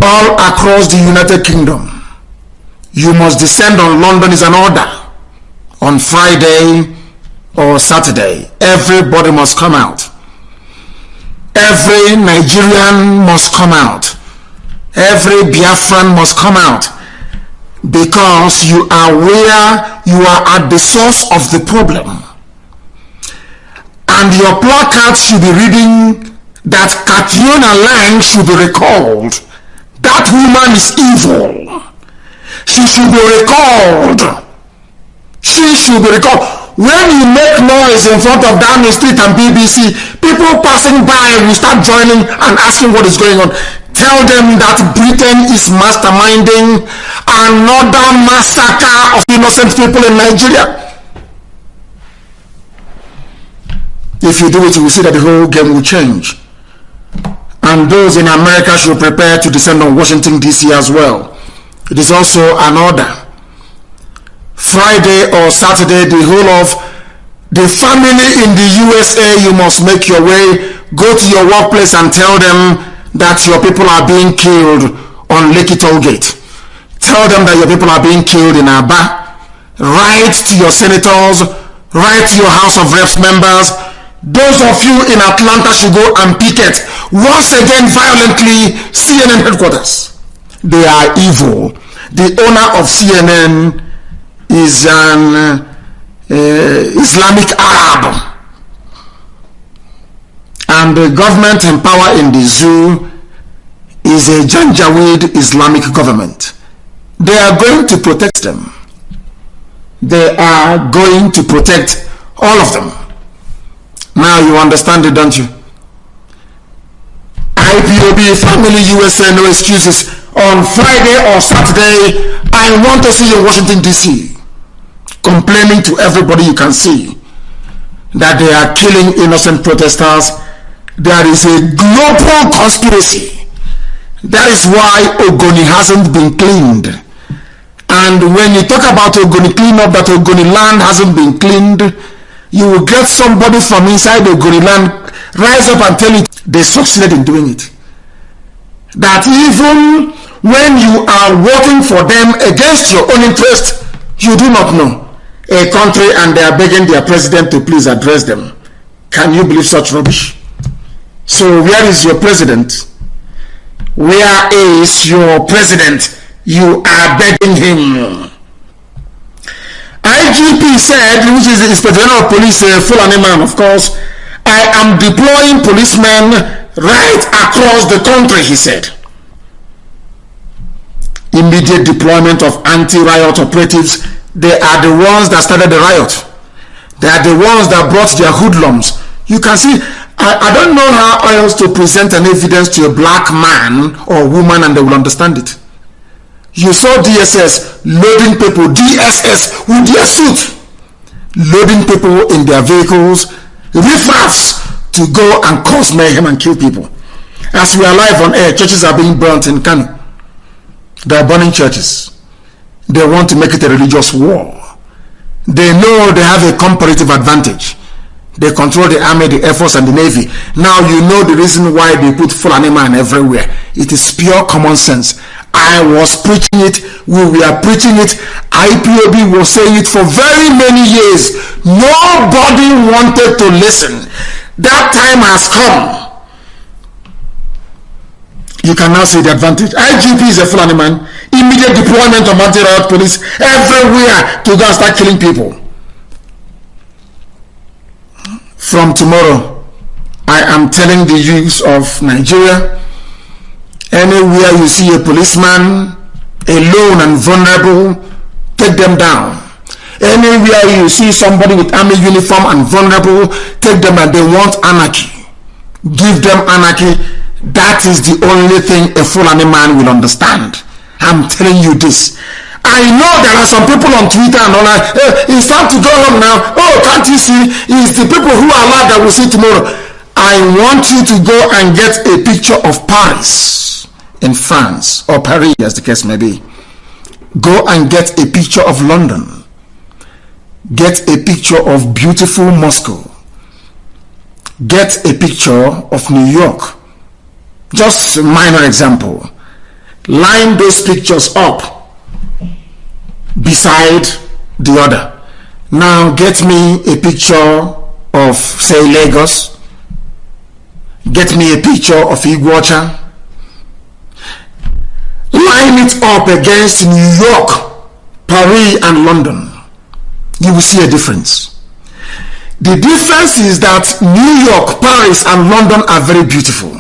S1: All across the United Kingdom, you must descend on London is an order. On Friday or Saturday, everybody must come out. Every Nigerian must come out. Every Biafran must come out, because you are where you are at the source of the problem. And your placard should be reading that Catriona Lang should be recalled. That woman is evil. She should be recalled. She should be recalled. When you make noise in front of Downing Street and BBC, people passing by will start joining and asking what is going on. Tell them that Britain is masterminding another massacre of innocent people in Nigeria. If you do it, you will see that the whole game will change. And those in America should prepare to descend on Washington, D.C. as well. It is also an order. Friday or Saturday, the whole of the family in the USA, you must make your way, go to your workplace and tell them that your people are being killed on Lekki Toll Gate. Tell them that your people are being killed in Aba. Write to your senators, write to your House of Reps members. Those of you in Atlanta should go and picket once again violently CNN headquarters. They are evil. The owner of CNN is an Islamic Arab, and the government in power in the zoo is a Janjaweed Islamic government. They are going to protect them. They are going to protect all of them. Now you understand it, don't you? IPOB, Family USA, no excuses. On Friday or Saturday, I want to see you in Washington, D.C. complaining to everybody you can see that they are killing innocent protesters. There is a global conspiracy. That is why Ogoni hasn't been cleaned. And when you talk about Ogoni cleanup, that Ogoni land hasn't been cleaned, you will get somebody from inside Ogoni land rise up and tell you they succeeded in doing it. That even when you are working for them against your own interest, you do not know a country and they are begging their president to please address them. Can you believe such rubbish? So where is your president? Where is your president? You are begging him. IGP said, which is the Inspector General of Police, Fulani man, of course, I am deploying policemen right across the country, he said. Immediate deployment of anti-riot operatives. They are the ones that started the riot. They are the ones that brought their hoodlums. You can see, I don't know how else to present an evidence to a black man or woman and they will understand it. You saw DSS loading people, DSS with their suit, loading people in their vehicles, riffraffs to go and cause mayhem and kill people. As we are live on air, churches are being burnt in Kanu. They are burning churches. They want to make it a religious war. They know they have a comparative advantage. They control the army, the air force, and the navy. Now you know the reason why they put Fulani man everywhere. It is pure common sense. I was preaching it. We were preaching it. IPOB was saying it for very many years. Nobody wanted to listen. That time has come. You can now see the advantage. IGP is a Fulani man. Immediate deployment of anti-riot police everywhere to go and start killing people. From tomorrow, I am telling the youths of Nigeria, anywhere you see a policeman alone and vulnerable, take them down. Anywhere you see somebody with army uniform and vulnerable, take them and they want anarchy. Give them anarchy. That is the only thing a Fulani man will understand. I'm telling you this. I know there are some people on Twitter and all that. It's time to go home now. Oh, can't you see? It's the people who are alive that will see tomorrow. I want you to go and get a picture of Paris in France, or Paris as the case may be. Go and get a picture of London. Get a picture of beautiful Moscow. Get a picture of New York. Just a minor example. Line those pictures up beside the other. Now get me a picture of, say, Lagos. Get me a picture of Iguacha. Line it up against New York, Paris, and London. You will see a difference. The difference is that New York, Paris, and London are very beautiful.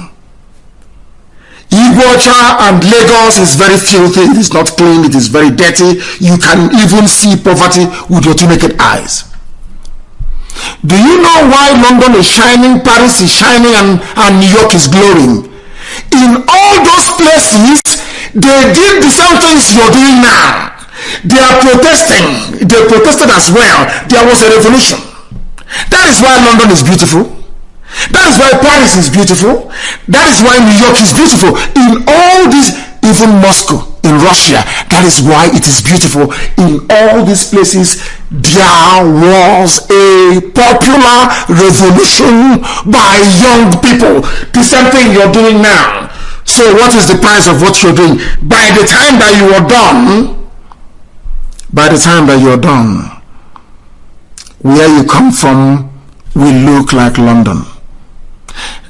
S1: Iguacha and Lagos is very filthy, it is not clean, it is very dirty. You can even see poverty with your two naked eyes. Do you know why London is shining, Paris is shining, and New York is glowing? In all those places, they did the same things you're doing now. They are protesting. They protested as well. There was a revolution. That is why London is beautiful. That is why Paris is beautiful. That is why New York is beautiful. In all these, even Moscow in Russia, that is why it is beautiful. In all these places, there was a popular revolution by young people. The same thing you're doing now. So what is the price of what you're doing? By the time that you are done, where you come from will look like London.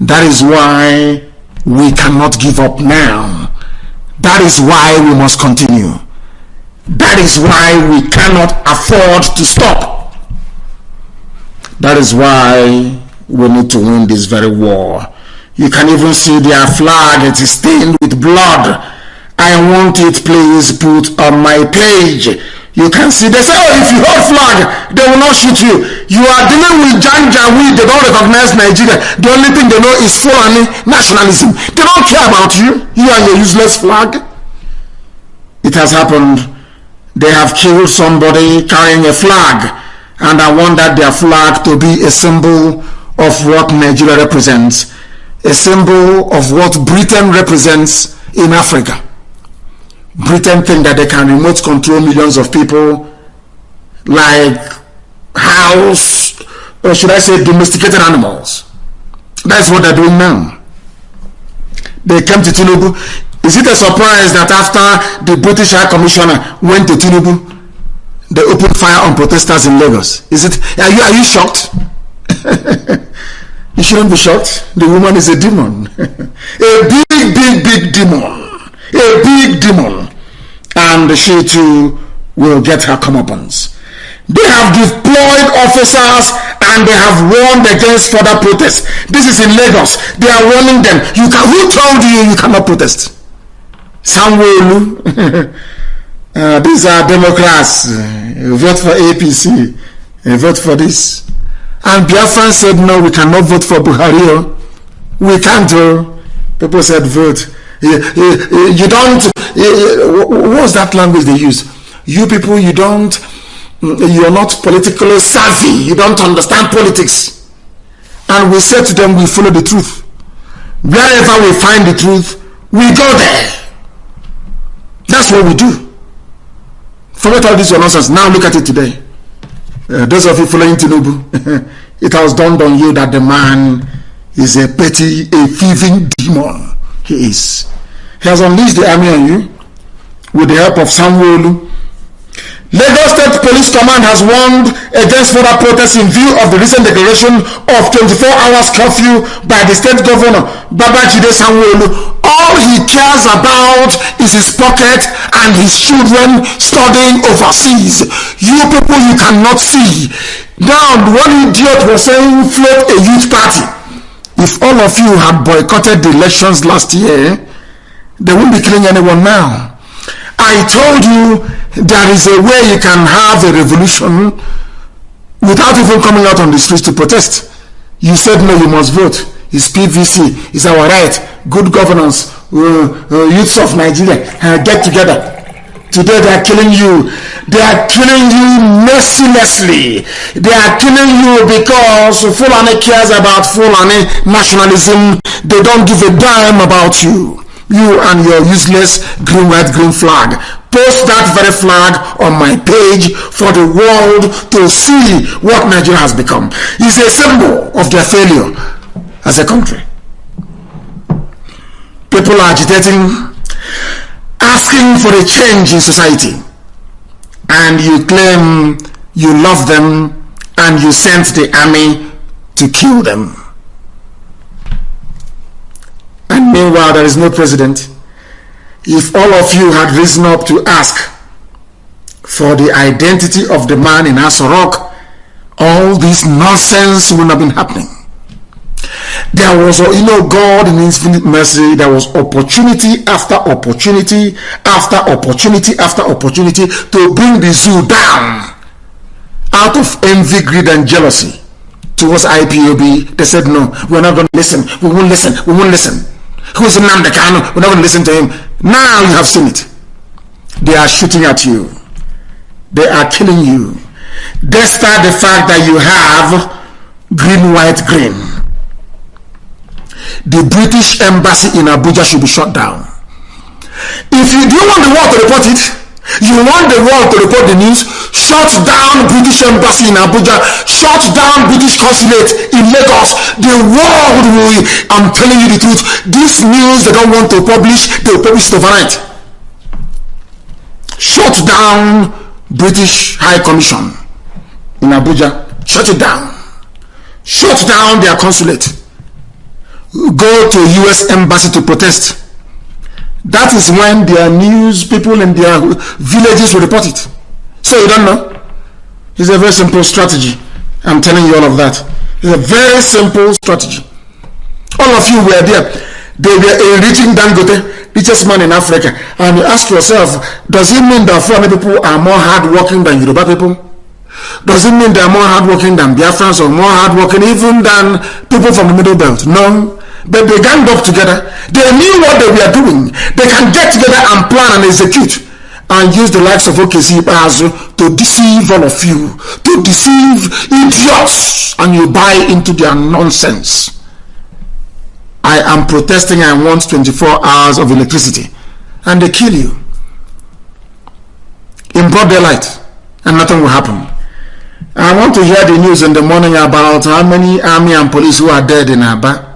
S1: That is why we cannot give up now. That is why we must continue. That is why we cannot afford to stop. That is why we need to win this very war. You can even see their flag. It is stained with blood. I want it please put on my page. You can see, they say, oh, if you hold flag, they will not shoot you. You are dealing with Janjaweed, they don't recognize Nigeria. The only thing they know is Fulani nationalism. They don't care about you and your useless flag. It has happened. They have killed somebody carrying a flag, and I want that their flag to be a symbol of what Nigeria represents, a symbol of what Britain represents in Africa. Britain think that they can remote control millions of people like house, or should I say domesticated animals. That's what they're doing now. They came to Tinubu. Is it a surprise that after the British High Commissioner went to Tinubu, they opened fire on protesters in Lagos? Is it? Are you shocked? You shouldn't be shocked. The woman is a demon. A big demon. A big demon. And she too will get her comeuppance. They have deployed officers and they have warned against further protests. This is in Lagos. They are warning them. Who told you cannot protest? Sanwo-Olu. These are Democrats. Vote for APC. Vote for this. And Biafra said, no, we cannot vote for Buhari. We can't. People said, vote. You don't. What was that language they use? You people, you are not politically savvy. You don't understand politics. And we said to them, we follow the truth. Wherever we find the truth, we go there. That's what we do. Forget all this nonsense. Now look at it today. Those of you following Tinubu, it has dawned on you that the man is a petty, a thieving demon. He is. He has unleashed the army on you with the help of Samuel. Lagos State Police Command has warned against further protests in view of the recent declaration of 24 hours curfew by the state governor, Babajide Sanwo-Olu. All he cares about is his pocket and his children studying overseas. You people, you cannot see. Now, one idiot was saying float a youth party. If all of you had boycotted the elections last year, they won't be killing anyone now. I told you there is a way you can have a revolution without even coming out on the streets to protest. You said no, you must vote. It's PVC. It's our right. Good governance. Youths of Nigeria, get together. Today they are killing you. They are killing you mercilessly. They are killing you because Fulani cares about Fulani nationalism. They don't give a damn about you. You and your useless green, white, green flag. Post that very flag on my page for the world to see what Nigeria has become. It's a symbol of their failure as a country. People are agitating, asking for a change in society. And you claim you love them and you sent the army to kill them. And meanwhile, there is no president. If all of you had risen up to ask for the identity of the man in Aso Rock, all this nonsense wouldn't have been happening. There was, God in infinite mercy, there was opportunity after opportunity after opportunity after opportunity to bring the zoo down out of envy, greed, and jealousy towards IPOB. They said, no, we're not going to listen. We won't listen. We won't listen. Who's Nnamdi KANU? We're not going to listen to him. Now you have seen it. They are shooting at you. They are killing you. Despite the fact that you have green, white, green. The British embassy in Abuja should be shut down. If you do want the world to report it, you want the world to report the news, shut down British embassy in Abuja, shut down British consulate in Lagos. The world will, I'm telling you the truth, this news they don't want to publish, they will publish it overnight. Shut down British High Commission in Abuja. Shut it down. Shut down their consulate. Go to US embassy to protest. That is when their news people in their villages will report it. So you don't know? It's a very simple strategy. I'm telling you all of that. It's a very simple strategy. All of you were there. They were enriching Dangote, richest man in Africa. And you ask yourself, does it mean that Fulani people are more hardworking than Yoruba people? Does it mean they are more hardworking than Biafrans or more hardworking even than people from the Middle Belt? No. But they ganged up together. They knew what they were doing. They can get together and plan and execute and use the likes of OKC to deceive all of you, to deceive idiots, and you buy into their nonsense. I am protesting. I want 24 hours of electricity, and they kill you in broad daylight, and nothing will happen. I want to hear the news in the morning about how many army and police who are dead in Aba.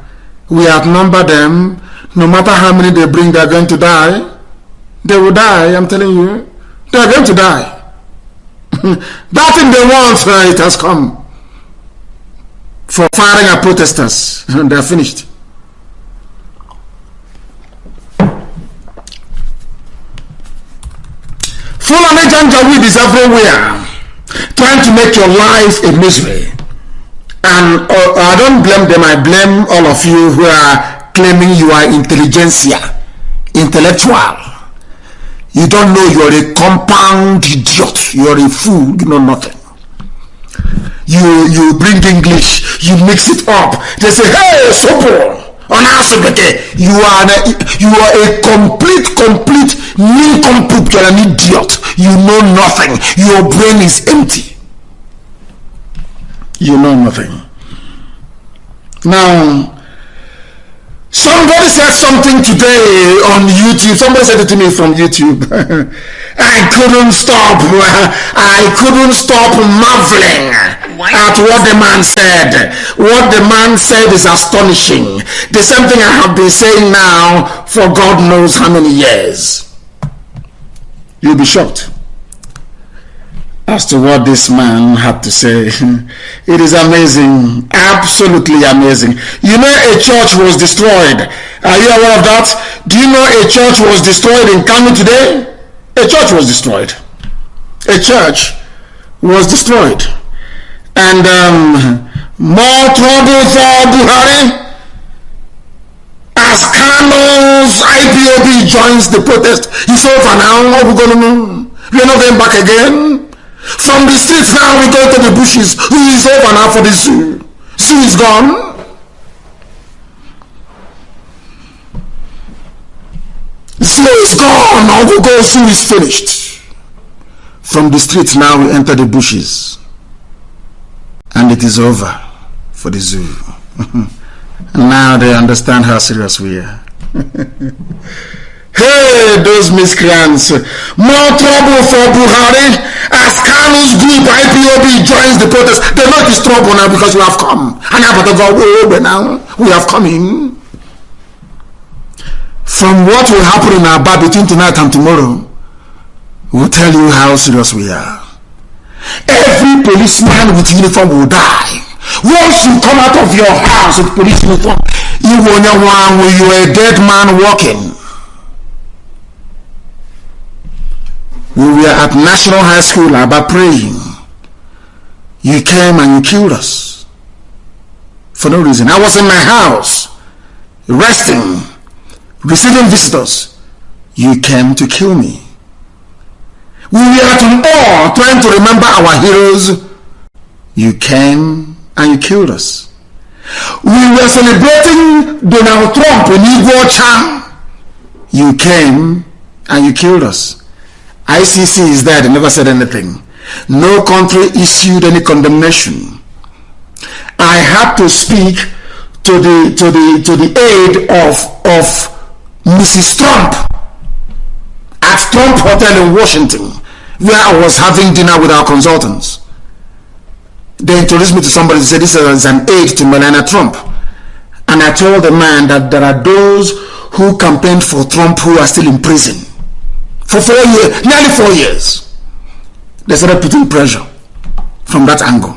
S1: We outnumber them. No matter how many they bring, they are going to die. They will die, I'm telling you. They are going to die. That thing they want, it has come. For firing at protesters. And they are finished. Fulani Janjaweed is everywhere, trying to make your life a misery. And I don't blame them, I blame all of you who are claiming you are intelligentsia, intellectual. You don't know, you're a compound idiot, you're a fool, you know nothing. You bring English, you mix it up. They say, hey, Sopo, you are a complete nincompoop, you're an idiot. You know nothing. Your brain is empty. You know nothing. Now, Somebody said something today on YouTube. Somebody said it to me from YouTube. I couldn't stop marveling at what the man said. What the man said is astonishing. The same thing I have been saying now for God knows how many years. You'll be shocked as to what this man had to say. It is amazing, absolutely amazing. You know, a church was destroyed. Are you aware of that? Do you know a church was destroyed in Kanu today? A church was destroyed. A church was destroyed. And more trouble for Buhari as Kanu's IPOB joins the protest. It's over now. What are we going to do? We're not going back again. From the streets now we go to the bushes. It's over now for the zoo. Zoo is gone. Zoo is gone. Now we go, zoo is finished. From the streets now we enter the bushes. And it is over for the zoo. And now they understand how serious we are. Hey, those miscreants. More trouble for Buhari as Kanu's group IPOB joins the protest. They know it is trouble now because we have come. And now we have come in. From what will happen in our bar between tonight and tomorrow, we'll tell you how serious we are. Every policeman with uniform will die. Once you come out of your house with police uniform, you are a dead man walking. We were at National High School about praying. You came and you killed us for no reason. I was in my house resting, receiving visitors. You came to kill me. We were at war trying to remember our heroes. You came and you killed us. We were celebrating Donald Trump in Igbo Chan. You came and you killed us. ICC is there, they never said anything. No country issued any condemnation. I had to speak to the aid of Mrs. Trump at Trump Hotel in Washington, where I was having dinner with our consultants. They introduced me to somebody who said this is an aide to Melania Trump. And I told the man that there are those who campaigned for Trump who are still in prison. For 4 years, nearly 4 years. They started putting pressure from that angle.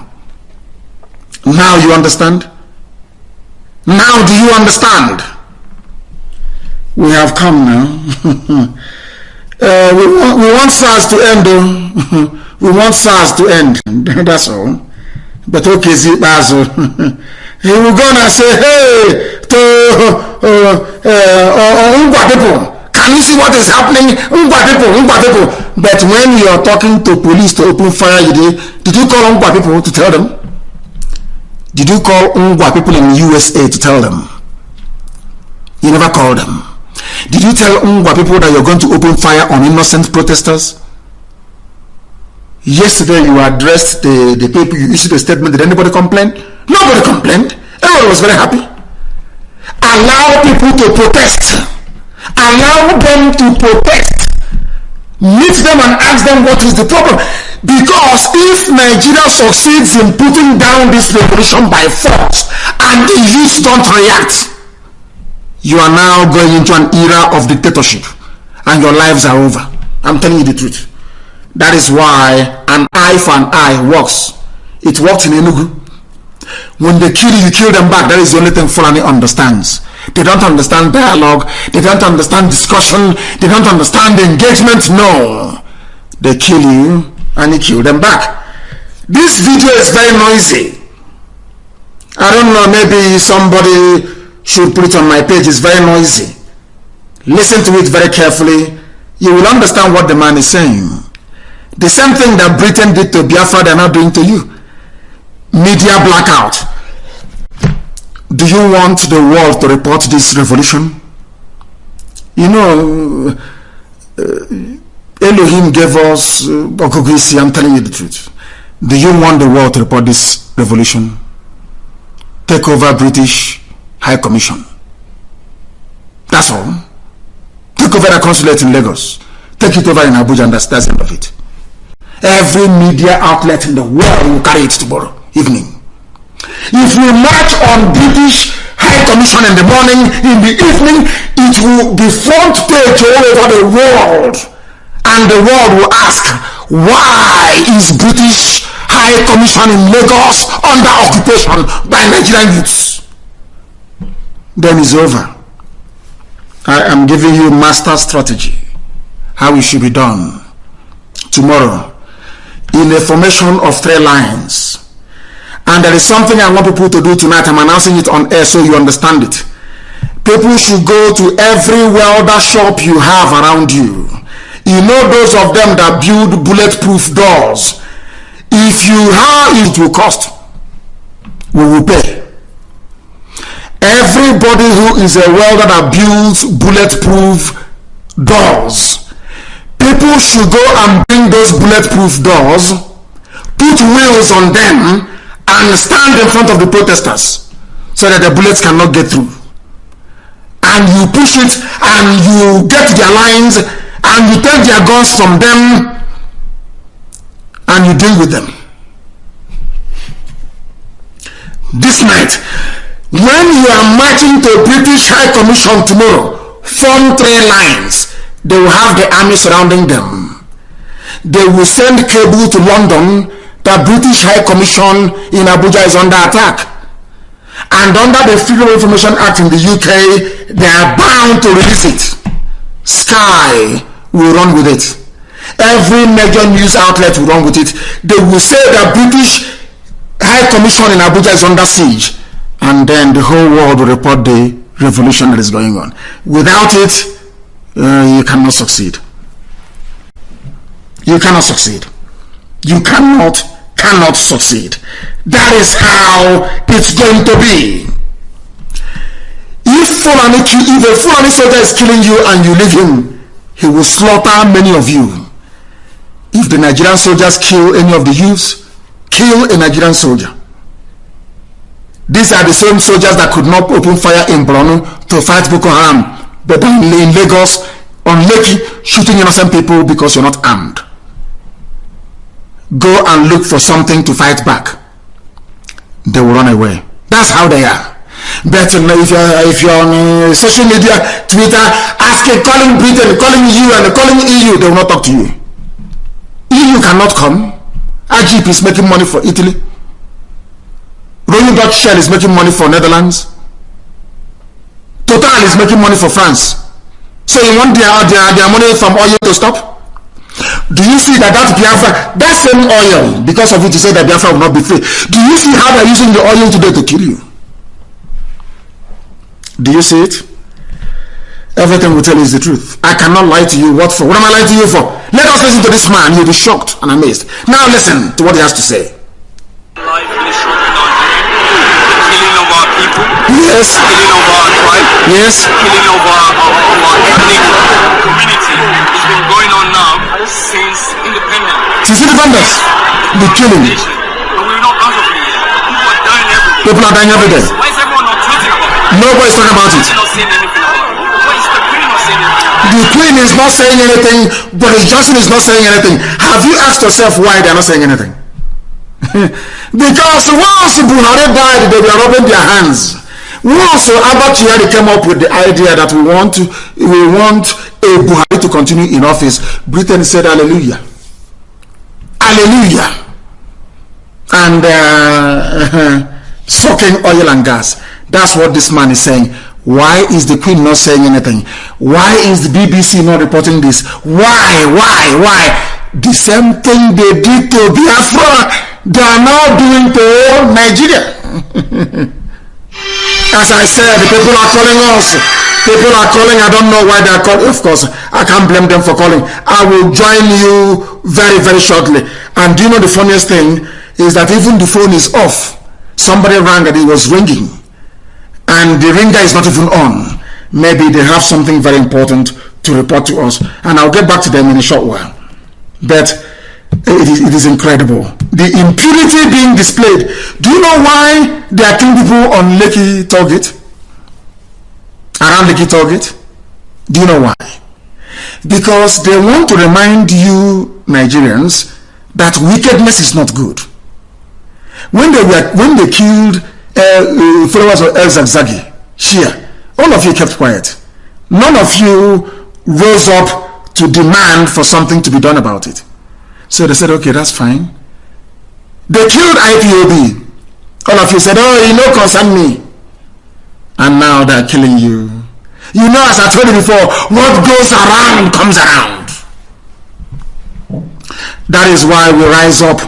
S1: Now you understand? Now do you understand? We have come now. We want SARS to end though. We want SARS to end. That's all. But okay, Zibazo. He will go and say, hey, to Ungwa people. Can you see what is happening? Ungwa people. But when you are talking to police to open fire, did you call Ungwa people to tell them? Did you call Ungwa people in USA to tell them? You never called them. Did you tell Ungwa people that you're going to open fire on innocent protesters? Yesterday you addressed the people, you issued a statement. Did anybody complain? Nobody complained. Everyone was very happy. Allow people to protest. Allow them to protest. Meet them and ask them what is the problem. Because if Nigeria succeeds in putting down this revolution by force and the youth don't react, you are now going into an era of dictatorship and your lives are over. I'm telling you the truth. That is why an eye for an eye works. It worked in Enugu. When they kill you, you kill them back. That is the only thing Fulani understands. They don't understand dialogue. They don't understand discussion. They don't understand engagement. No. They kill you and you kill them back. This video is very noisy. I don't know, maybe somebody should put it on my page. It's very noisy. Listen to it very carefully. You will understand what the man is saying. The same thing that Britain did to Biafra, they're not doing to you. Media blackout. Do you want the world to report this revolution? You know, Elohim gave us Okogisi. I'm telling you the truth. Do you want the world to report this revolution? Take over British High Commission. get a consulate in Lagos. Take it over in Abuja, and that's the end of it. Every media outlet in the world will carry it tomorrow evening. If we march on British High Commission in the morning, in the evening, it will be front page all over the world. And the world will ask, why is British High Commission in Lagos under occupation by Nigerian youths? Then it's over. I am giving you master strategy, how it should be done. Tomorrow, in a formation of 3 lines. And there is something I want people to do tonight. I'm announcing it on air so you understand it. People should go to every welder shop you have around you. You know those of them that build bulletproof doors. If you have, it will cost. We will pay. Everybody who is a welder that builds bulletproof doors, people should go and bring those bulletproof doors, put wheels on them, and stand in front of the protesters so that the bullets cannot get through. And you push it, and you get their lines, and you take their guns from them, and you deal with them. This night, when you are marching to British High Commission tomorrow, form 3 lines. They will have the army surrounding them. They will send cable to London that British High Commission in Abuja is under attack. And under the Freedom of Information Act in the UK, they are bound to release it. Sky will run with it. Every major news outlet will run with it. They will say that British High Commission in Abuja is under siege. And then the whole world will report the revolution that is going on. Without it, you cannot succeed. You cannot succeed. You cannot succeed. That is how it's going to be. If a Fulani soldier is killing you and you leave him, he will slaughter many of you. If the Nigerian soldiers kill any of the youths, kill a Nigerian soldier. These are the same soldiers that could not open fire in Borno to fight Boko Haram, but in Lagos, on Lekki, shooting innocent people because you're not armed. Go and look for something to fight back. They will run away. That's how they are. But if you're on social media, Twitter, asking, calling Britain, calling you and calling EU, they will not talk to you. EU cannot come. Egypt is making money for Italy. Royal Dutch Shell is making money for Netherlands. Total is making money for France. So you want their money from oil to stop? Do you see that Biafra, that same oil, because of it you say that Biafra will not be free. Do you see how they're using the oil today to kill you? Do you see it? Everything we tell you is the truth. I cannot lie to you. What for? What am I lying to you for? Let us listen to this man. You'll be shocked and amazed. Now listen to what he has to say.
S4: Killing of our people,
S1: yes,
S4: killing of our tribe,
S1: yes,
S4: killing of our ethnic community has been going on now since independence.
S1: Since independence, the killing.
S4: But we're not out of it yet.
S1: People are dying every day.
S4: Why is everyone not talking about it?
S1: Nobody's talking about it.
S4: Not saying anything about it. Why is the Queen not saying anything?
S1: The Queen is not saying anything. Boris Johnson is not saying anything. Have you asked yourself why they're not saying anything? Because once Buhari died, they were rubbing their hands. Once Albert Yari came up with the idea that we want a Buhari to continue in office, Britain said hallelujah. Hallelujah. And sucking oil and gas. That's what this man is saying. Why is the Queen not saying anything? Why is the BBC not reporting this? Why? The same thing they did to Biafra, they are now doing to Nigeria. As I said, the people are calling us. People are calling. I don't know why they are calling. Of course, I can't blame them for calling. I will join you very, very shortly. And do you know the funniest thing is that even the phone is off. Somebody rang and it was ringing. And the ringer is not even on. Maybe they have something very important to report to us. And I'll get back to them in a short while. But it is incredible. The impunity being displayed. Do you know why they are killing people on Lekki Target? Around Lekki Target? Do you know why? Because they want to remind you, Nigerians, that wickedness is not good. When they killed followers of El Zagzagi, Shia, all of you kept quiet. None of you rose up to demand for something to be done about it. So they said, okay, that's fine. They killed IPOB. All of you said, oh, you know, concern me. And now they're killing you. You know, as I told you before, what goes around comes around. That is why we rise up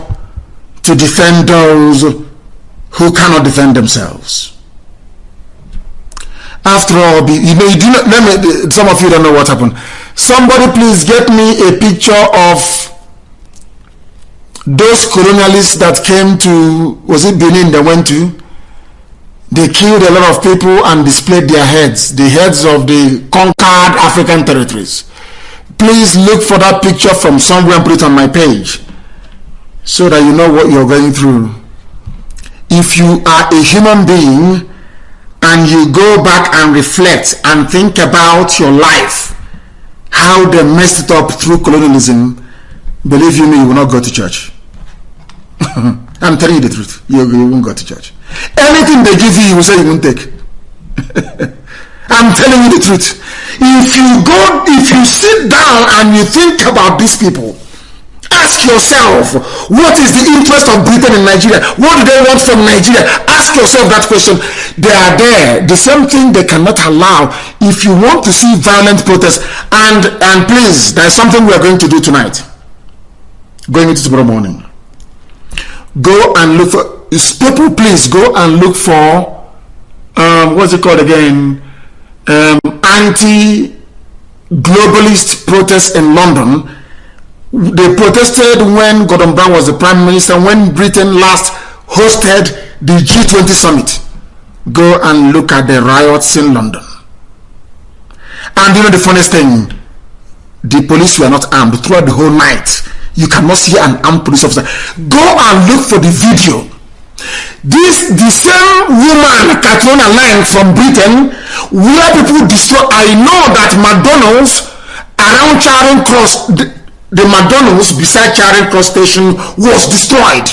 S1: to defend those who cannot defend themselves. After all, some of you don't know what happened. Somebody please get me a picture of those colonialists that came to, was it Benin they went to? They killed a lot of people and displayed their heads, the heads of the conquered African territories. Please look for that picture from somewhere and put it on my page so that you know what you're going through. If you are a human being and you go back and reflect and think about your life, how they messed it up through colonialism, believe you me, you will not go to church. I'm telling you the truth. You won't go to church. Anything they give you, you will say you won't take. I'm telling you the truth. If you sit down and you think about these people, ask yourself, what is the interest of Britain in Nigeria? What do they want from Nigeria? Ask yourself that question. They are there. The same thing they cannot allow. If you want to see violent protests, and please, there is something we are going to do tonight. Going into tomorrow morning. Go and look for people. Please go and look for what's it called again? Anti-globalist protests in London. They protested when Gordon Brown was the Prime Minister, when Britain last hosted the G20 summit. Go and look at the riots in London. And you know the funniest thing, the police were not armed throughout the whole night. You cannot see an armed police officer. Go and look for the video. The same woman, Katrina Lang from Britain, where people destroy. I know that McDonald's around Charing Cross, the McDonald's beside Charing Cross station was destroyed.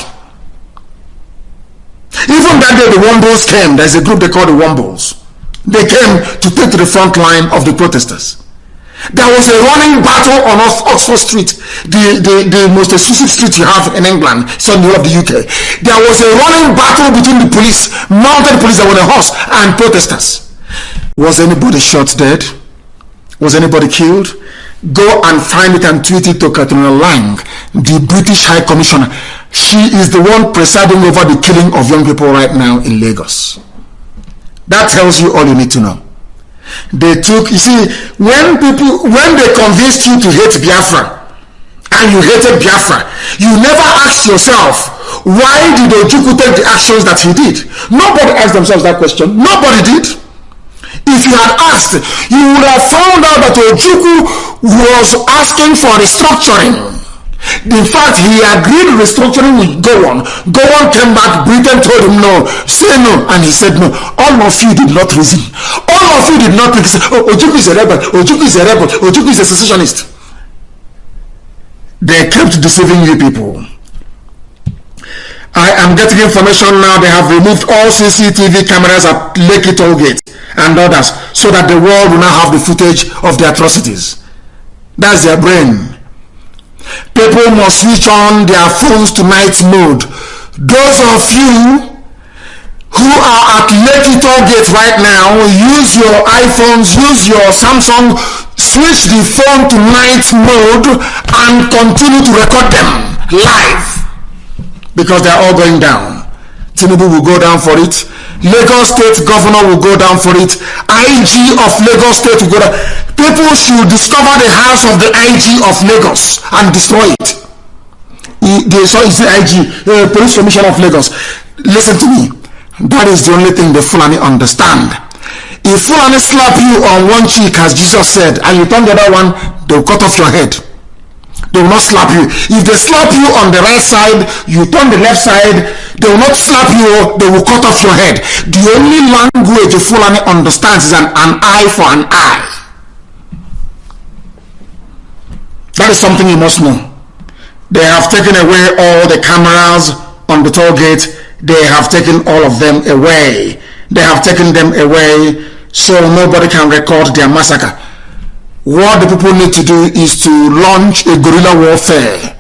S1: Even that day the Wombles came. There's a group they call the Wombles. They came to take to the front line of the protesters. There was a running battle on Oxford Street, the most exclusive street you have in England, it's on the whole of the UK. There was a running battle between the police, mounted police that were on a horse, and protesters. Was anybody shot dead? Was anybody killed? Go and find it and tweet it to Katrina Lang, the British High Commissioner. She is the one presiding over the killing of young people right now in Lagos. That tells you all you need to know. They took, you see, when they convinced you to hate Biafra, and you hated Biafra, you never asked yourself, why did Ojukwu take the actions that he did? Nobody asked themselves that question. Nobody did. If you had asked, you would have found out that Ojukwu was asking for restructuring. In fact, he agreed restructuring would go on. Go on came back, Britain told him no, say no, and he said no. All of you did not reason. All of you did not think, oh, Ojukwu is a rebel, Ojukwu is a rebel, Ojukwu is a secessionist. They kept deceiving you people. I am getting information now, they have removed all CCTV cameras at Lekki Tollgate and others, so that the world will now have the footage of the atrocities. That's their brain. People must switch on their phones to night mode. Those of you who are at Lekki Tollgate right now, use your iPhones, use your Samsung, switch the phone to night mode and continue to record them live, because they're all going down. Tinubu will go down for it. Lagos State Governor will go down for it. IG of Lagos State will go down. People should discover the house of the IG of Lagos and destroy it. So it's the IG, Police Commissioner of Lagos. Listen to me. That is the only thing the Fulani understand. If Fulani slap you on one cheek, as Jesus said, and you turn the other one, they'll cut off your head. They will not slap you. If they slap you on the right side, you turn the left side, they will not slap you, they will cut off your head. The only language a Fulani understands is an eye for an eye. That is something you must know. They have taken away all the cameras on the toll gate. They have taken all of them away. They have taken them away so nobody can record their massacre. What the people need to do is to launch a guerrilla warfare.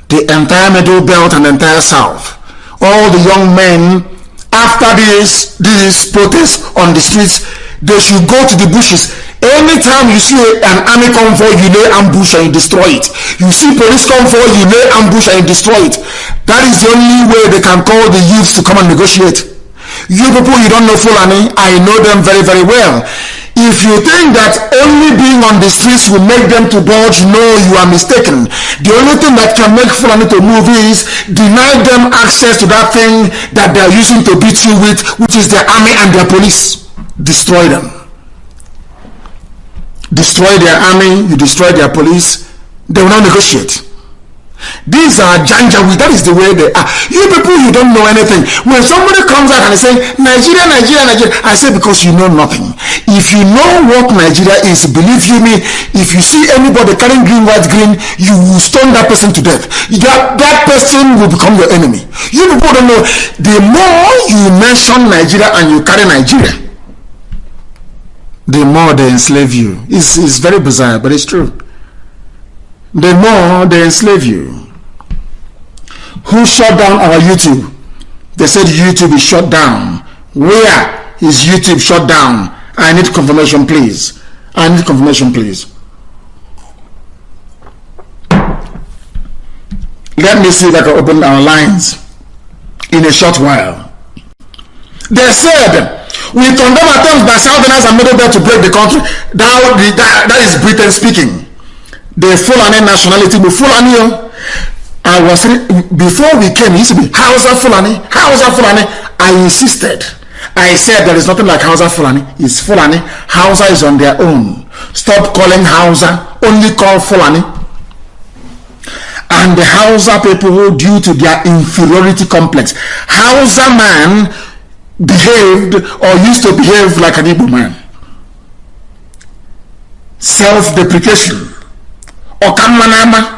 S1: The entire Middle Belt and the entire South. All the young men, after these protests on the streets, they should go to the bushes. Anytime you see an army convoy, you lay ambush and you destroy it. You see police convoy, you lay ambush and you destroy it. That is the only way they can call the youths to come and negotiate. You people, you don't know Fulani. I know them very, very well. If you think that only being on the streets will make them to budge, no, you are mistaken. The only thing that can make Fulani to move is deny them access to that thing that they are using to beat you with, which is their army and their police. Destroy them. Destroy their army, you destroy their police, they will not negotiate. These are Janjaweed, that is the way they are. You people, you don't know anything. When somebody comes out and they say, Nigeria, Nigeria, Nigeria, I say, because you know nothing. If you know what Nigeria is, believe you me, if you see anybody carrying green, white, green, you will stone that person to death. That person will become your enemy. You people don't know. The more you mention Nigeria and you carry Nigeria, the more they enslave you. It's very bizarre, but it's true. The more they enslave you. Who shut down our YouTube? They said YouTube is shut down. Where is YouTube shut down? I need confirmation, please. I need confirmation, please. Let me see if I can open our lines in a short while. They said, we condemn attempts by Southerners and Middle Belt to break the country. That is Britain speaking. The Fulani nationality, the Fulani. I was before we came, it used to be Hausa Fulani, Hausa Fulani. I insisted. I said there is nothing like Hausa Fulani. It's Fulani. Hausa is on their own. Stop calling Hausa. Only call Fulani. And the Hausa people, due to their inferiority complex, Hausa man behaved or used to behave like an Igbo man. Self-deprecation. Okamanama.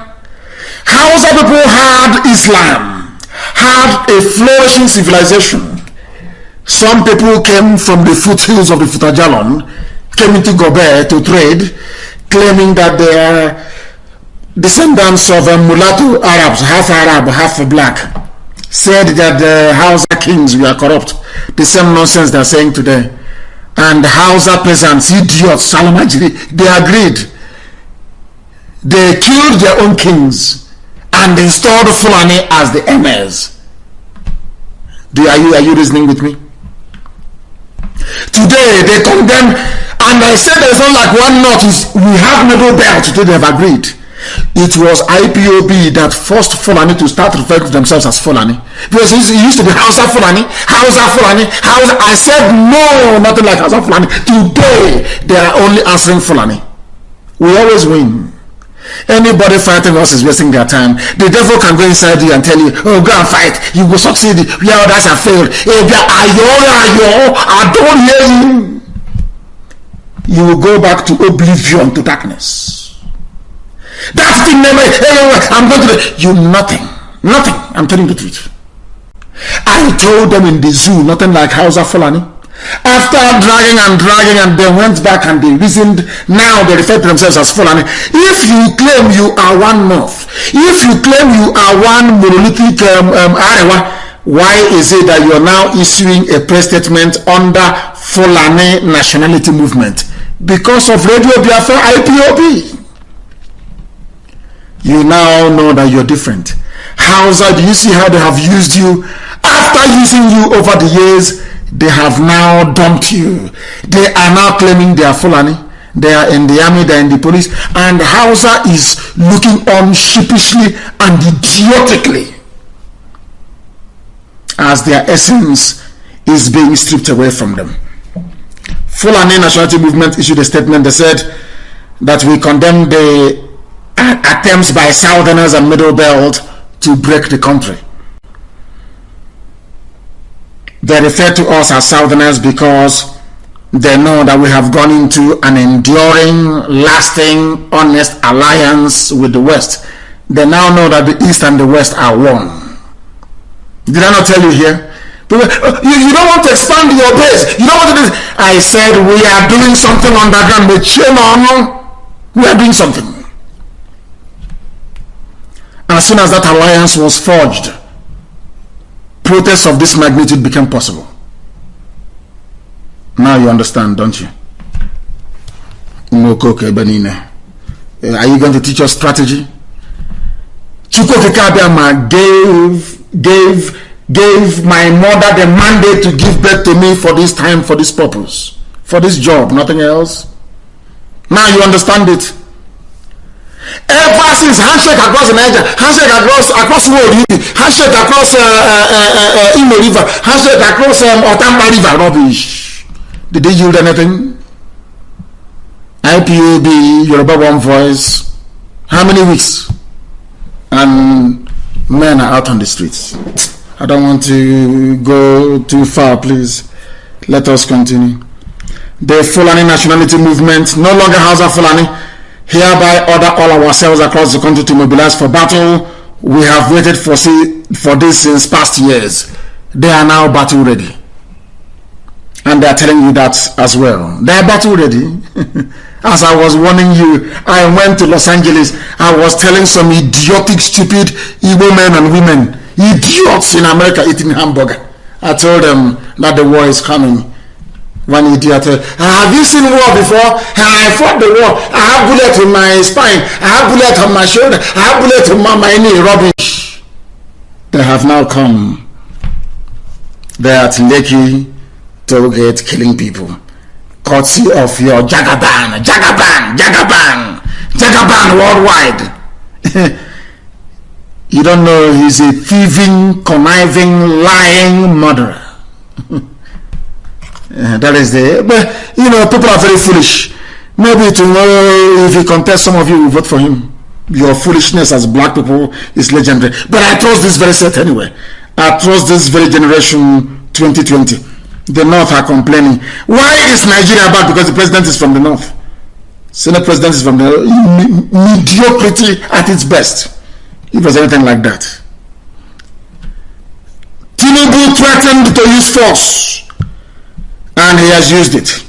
S1: Hausa people had Islam, had a flourishing civilization. Some people came from the foothills of the Futajalon, came into Gobe to trade, claiming that they are descendants of mulatto Arabs, half Arab, half black. Said that the Hausa kings were corrupt. The same nonsense they're saying today. And the Hausa peasants, idiots, Salamajiri, they agreed. They killed their own kings and installed Fulani as the emirs. Are you reasoning with me? Today they condemn, and I said there's not like one north is we have Middle Belt. Today they have agreed. It was IPOB that forced Fulani to start referring to themselves as Fulani. Because it used to be Hausa Fulani, Hausa Fulani, Hausa. I said no, nothing like Hausa Fulani. Today they are only answering Fulani. We always win. Anybody fighting us is wasting their time. The devil can go inside you and tell you, oh, go and fight, you will succeed. Yeah, others have failed. I don't hear you. You will go back to oblivion, to darkness. That's the name. I'm going to you nothing. I'm telling the truth. I told them in the zoo, nothing like Hausa Fulani. After dragging and they went back and they reasoned. Now they refer to themselves as Fulani. If you claim you are one North, if you claim you are one monolithic Arewa, why is it that you are now issuing a press statement under Fulani nationality movement? Because of Radio Biafra IPOB. You now know that you're different. Hausa, do you see how they have used you? After using you over the years, they have now dumped you. They are now claiming they are Fulani. They are in the army, they are in the police. And Hausa is looking on sheepishly and idiotically as their essence is being stripped away from them. Fulani Nationality Movement issued a statement. They said that we condemn the attempts by Southerners and Middle Belt to break the country. They refer to us as Southerners because They know that we have gone into an enduring, lasting, honest alliance with the West. They now know that the East and the West are one. Did I not tell you here? You don't want to expand your base. You don't want to do this. I said we are doing something underground. We are doing something. As soon as that alliance was forged, protests of this magnitude became possible. Now you understand, don't you? Are you going to teach us strategy? Chukwuka Kabiama gave my mother the mandate to give birth to me for this time, for this purpose, for this job, nothing else. Now you understand it. Ever since handshake across the Niger, handshake across world, handshake across Imo River, handshake across Otamba River, rubbish. Did they yield anything? IPOB, Yoruba One Voice, how many weeks? And men are out on the streets. I don't want to go too far, please. Let us continue. The Fulani nationality movement, no longer House of Fulani, hereby order all ourselves across the country to mobilize for battle. We have waited for this since past years. They are now battle ready. And they are telling you that as well. They are battle ready. As I was warning you, I went to Los Angeles. I was telling some idiotic, stupid Igbo men and women, idiots in America eating hamburger. I told them that the war is coming. One idiot, have you seen war before? I fought the war. I have bullet in my spine. I have bullet on my shoulder. I have bullet on my knee. Rubbish. They have now come. They are at Lekki Tollgate killing people. Courtesy of your Jagaban worldwide. You don't know he's a thieving, conniving, lying murderer. That is but people are very foolish. Maybe tomorrow, if he contests, some of you will vote for him. Your foolishness as black people is legendary. But I trust this very set anyway. I trust this very generation 2020. The North are complaining. Why is Nigeria bad? Because the president is from the North. Senate president is from the mediocrity at its best. It was anything like that. Tinubu threatened to use force, and he has used it.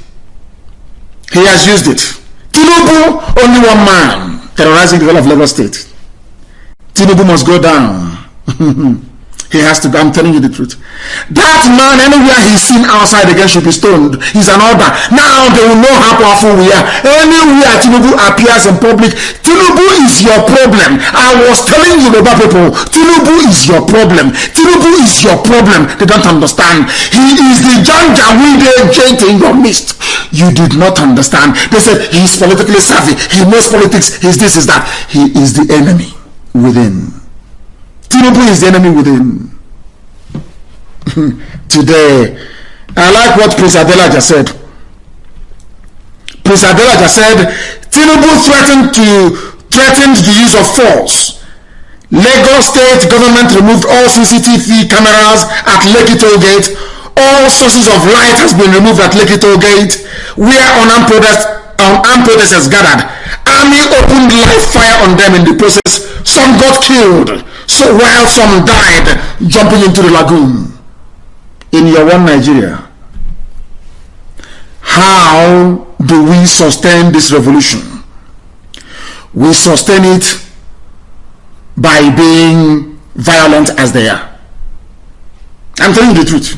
S1: He has used it. Tinubu, only one man terrorizing the whole of Lagos State. Tinubu must go down. He has to go. I'm telling you the truth. That man, anywhere he's seen outside again, should be stoned. He's an order. Now they will know how powerful we are. Anywhere Tinubu appears in public, Tinubu is your problem. I was telling you about people. Tinubu is your problem. Tinubu is your problem. They don't understand. He is the Janjaweed agent in your midst. You did not understand. They said he's politically savvy. He knows politics. He's this, is that. He is the enemy within. Tinubu is the enemy within. Today, I like what Prince Adelaja said. Prince Adelaja said, Tinubu threatened the use of force. Lagos State government removed all CCTV cameras at Lekki Tollgate. All sources of light has been removed at Lekki Tollgate, where unarmed protesters gathered. Army opened live fire on them in the process. Some got killed, so while some died jumping into the lagoon. In your one Nigeria, how do we sustain this revolution? We sustain it by being violent as they are. I'm telling you the truth.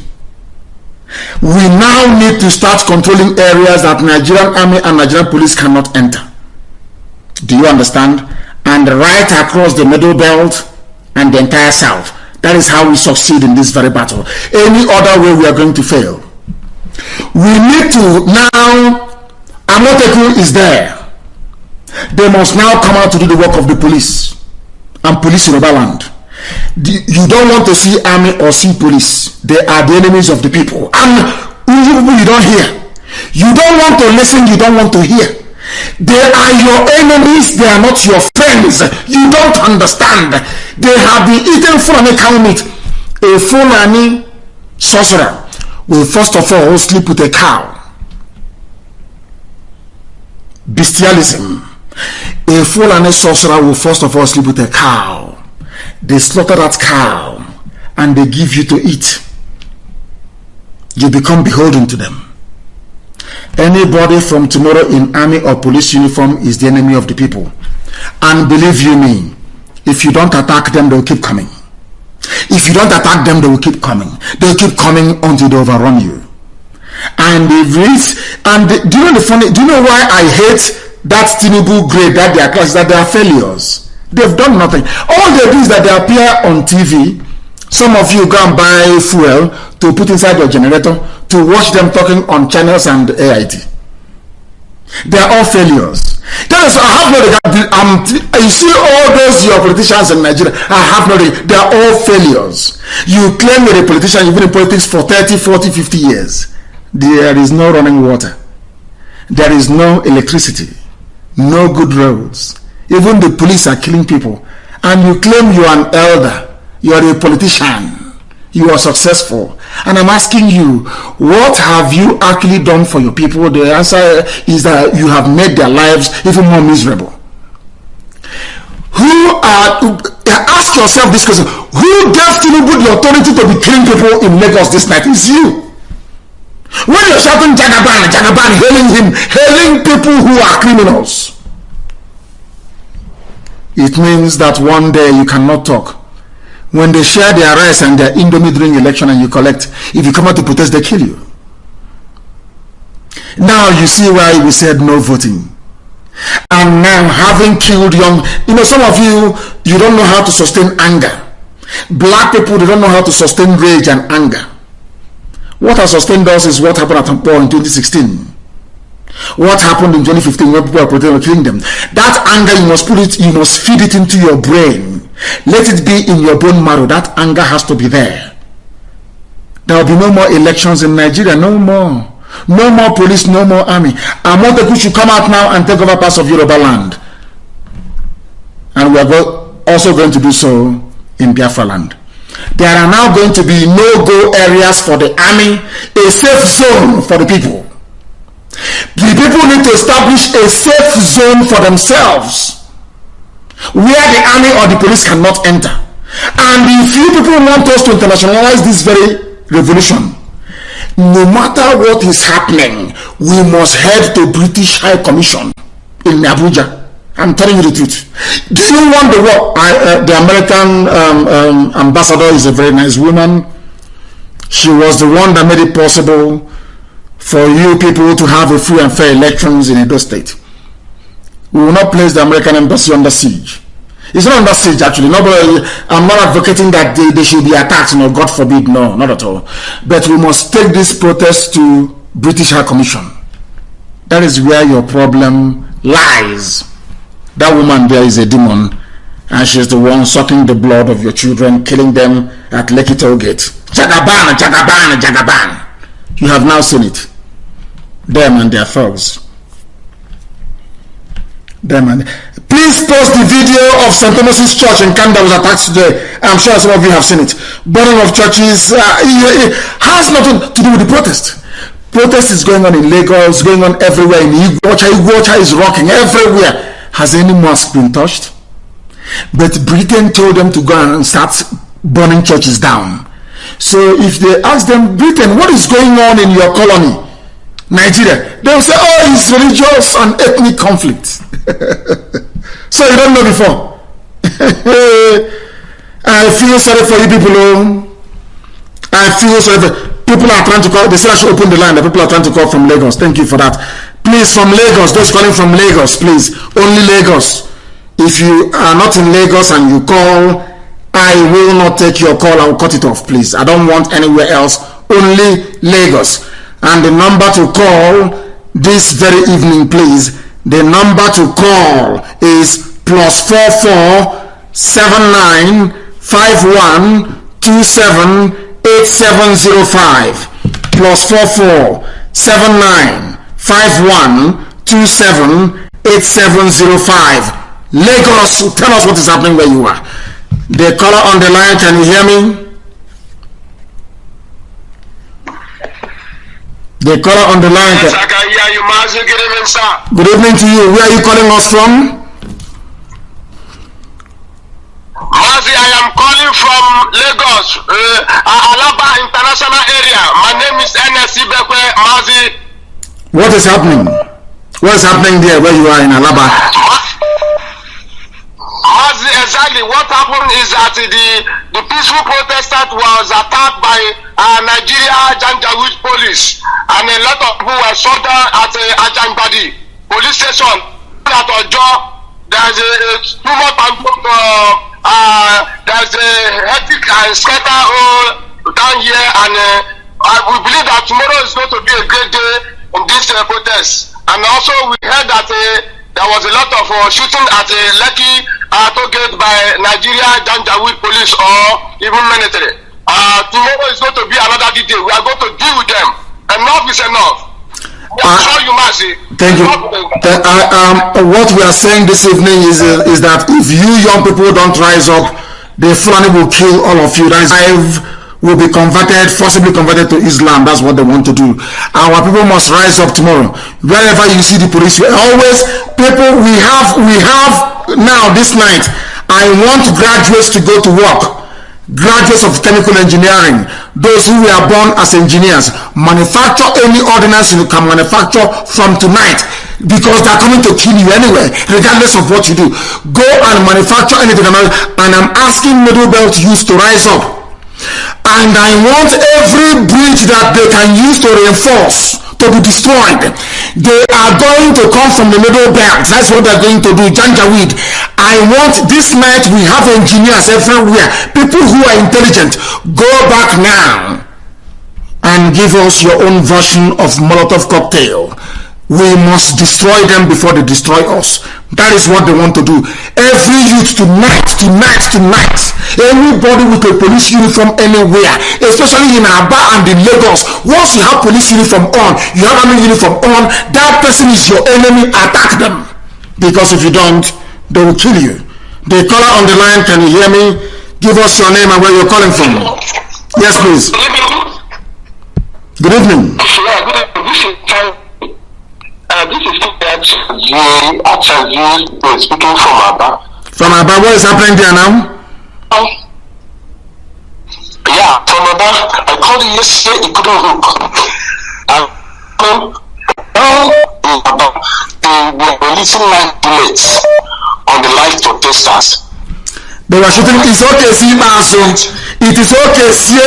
S1: We now need to start controlling areas that Nigerian army and Nigerian police cannot enter. Do you understand? And right across the middle belt and the entire south. That is how we succeed in this very battle. Any other way we are going to fail. We need to now, Amoteku is there. They must now come out to do the work of the police and police in Oberland. You don't want to see army or see police. They are the enemies of the people. And you don't hear. You don't want to listen, you don't want to hear. They are your enemies, they are not your friends. You don't understand. They have been eating Fulani cow meat. A Fulani sorcerer will first of all sleep with a cow. bestialism. A Fulani sorcerer will first of all sleep with a cow. They slaughter that cow and they give you to eat. You become beholden to them. Anybody from tomorrow in army or police uniform is the enemy of the people. And believe you me, if you don't attack them, they will keep coming. If you don't attack them, they will keep coming. They will keep coming until they overrun you. And do you know the funny? Do you know why I hate that Tinubu grade that they are class? That they are failures. They've done nothing. All they do is that they appear on TV. Some of you go and buy fuel to put inside your generator to watch them talking on channels and AIT. They are all failures. That is, I have no regard. You see all those your politicians in Nigeria, I have no regard. They are all failures. You claim you're a politician, you've been in politics for 30, 40, 50 years. There is no running water. There is no electricity. No good roads. Even the police are killing people. And you claim you are an elder. You are a politician. You are successful. And I'm asking you, what have you actually done for your people? The answer is that you have made their lives even more miserable. Ask yourself this question. Who gave Tinubu the authority to be killing people in Lagos this night? It's you. When you're shouting Jagaban, Jagaban, hailing people who are criminals, it means that one day you cannot talk. When they share their rice and their indomie during election and you collect, if you come out to protest, they kill you. Now you see why we said no voting. And now having killed young, some of you don't know how to sustain anger. Black people, they don't know how to sustain rage and anger. What has sustained us is what happened at Tampo in 2016. What happened in 2015 when people are protesting or killing them. That anger, you must feed it into your brain. Let it be in your bone marrow. That anger has to be there. There will be no more elections in Nigeria. No more. No more police, no more army. Amoteku should come out now and take over parts of Yoruba land. And we are also going to do so in Biafra land. There are now going to be no-go areas for the army, a safe zone for the people. The people need to establish a safe zone for themselves where the army or the police cannot enter. And if you people want us to internationalize this very revolution, no matter what is happening, we must head to British High Commission in Abuja. I'm telling you the truth. Do you want the war? The American ambassador is a very nice woman. She was the one that made it possible for you people to have a free and fair elections in Edo State. We will not place the American embassy under siege. It's not under siege actually. I'm not advocating that they should be attacked, God forbid, no, not at all. But we must take this protest to British High Commission. That is where your problem lies. That woman there is a demon, and she's the one sucking the blood of your children, killing them at Lekki Toll Gate. Jagaban, Jagaban, Jagaban. You have now seen it. Them and their thugs. Please post the video of St. Thomas's Church in Canada was attacked today. I'm sure some of you have seen it. Burning of churches. It has nothing to do with the protest. Protest is going on in Lagos, going on everywhere. In Igbocha is rocking everywhere. Has any mosque been touched? But Britain told them to go and start burning churches down. So if they ask them, Britain, what is going on in your colony, Nigeria? They will say, oh, it's religious and ethnic conflict. So you don't know before. I feel sorry for you people. I feel sorry for people are trying to call. They said I should open the line. The people are trying to call from Lagos. Thank you for that. Please, from Lagos, those calling from Lagos, please, only Lagos. If you are not in Lagos and you call, I will not take your call. I will cut it off, please. I don't want anywhere else. Only Lagos. And the number to call this very evening, please. The number to call is +44 79 51 27 8705. +44 79 51 27 8705. Lagos, tell us what is happening where you are. The caller on the line, can you hear me? The caller on the line.
S5: Yes, I can hear you, Mazi. Good evening, sir.
S1: Good evening to you. Where are you calling us from?
S5: Mazi, I am calling from Lagos, Alaba International Area. My name is NSC Bekwe, Mazi.
S1: What is happening? What is happening there where you are in Alaba?
S5: Mazi, exactly what happened is that the peaceful protesters was attacked by Nigeria Janjaweed police, and a lot of people were shot down at Ajangbadi police station. At Ojo, there's a tumult and there's a hectic and scatter all down here, and we believe that tomorrow is going to be a great day in this protest. And also we heard that there was a lot of shooting at Lekki target by Nigeria Janjaweed police or even military. Tomorrow is going to be another day. We are going to deal with them. Enough is enough.
S1: Thank you. What we are saying this evening is that if you young people don't rise up, the Fulani will kill all of you. That is, will be converted, forcibly converted to Islam. That's what they want to do. Our people must rise up tomorrow. Wherever you see the police, always people. We have now this night. I want graduates to go to work. Graduates of chemical engineering, those who were born as engineers, manufacture any ordinance you can manufacture from tonight, because they're coming to kill you anyway, regardless of what you do. Go and manufacture anything. And I'm asking Middle Belt youth to rise up. And I want every bridge that they can use to reinforce to be destroyed. They are going to come from the Middle Belt. That's what they're going to do. Janjaweed. I want this night, we have engineers everywhere, people who are intelligent. Go back now and give us your own version of Molotov cocktail. We must destroy them before they destroy us. That is what they want to do. Every youth tonight. Anybody with a police uniform anywhere, especially in Aba and in Lagos, once you have police uniform on, you have army uniform on, that person is your enemy. Attack them. Because if you don't, they will kill you. The caller on the line, can you hear me? Give us your name and where you're calling from. Yes, please. Good evening.
S5: This is speaking from Aba.
S1: From Aba, what is happening there now?
S5: Yeah, from Aba. I called you yesterday, it couldn't hook. They were releasing 9 bullets on the live protesters.
S1: They were shooting. It's okay, see, it is okay, see,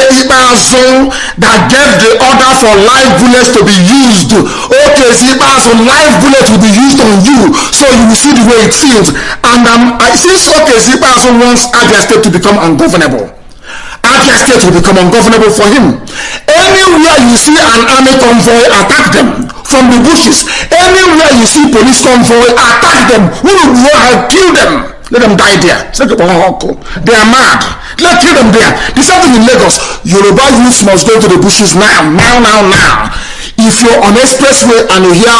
S1: that gave the order for live bullets to be used. Okay, see, live bullets will be used on you, so you will see the way it feels. And since okay, see, wants Abia State to become ungovernable, Abia State will become ungovernable for him. Anywhere you see an army convoy, attack them from the bushes. Anywhere you see police convoy, attack them. We will go and kill them. Let them die there. They are mad. Let's kill them there. The same thing in Lagos. Yoruba youths must go to the bushes now. If you're on expressway and you hear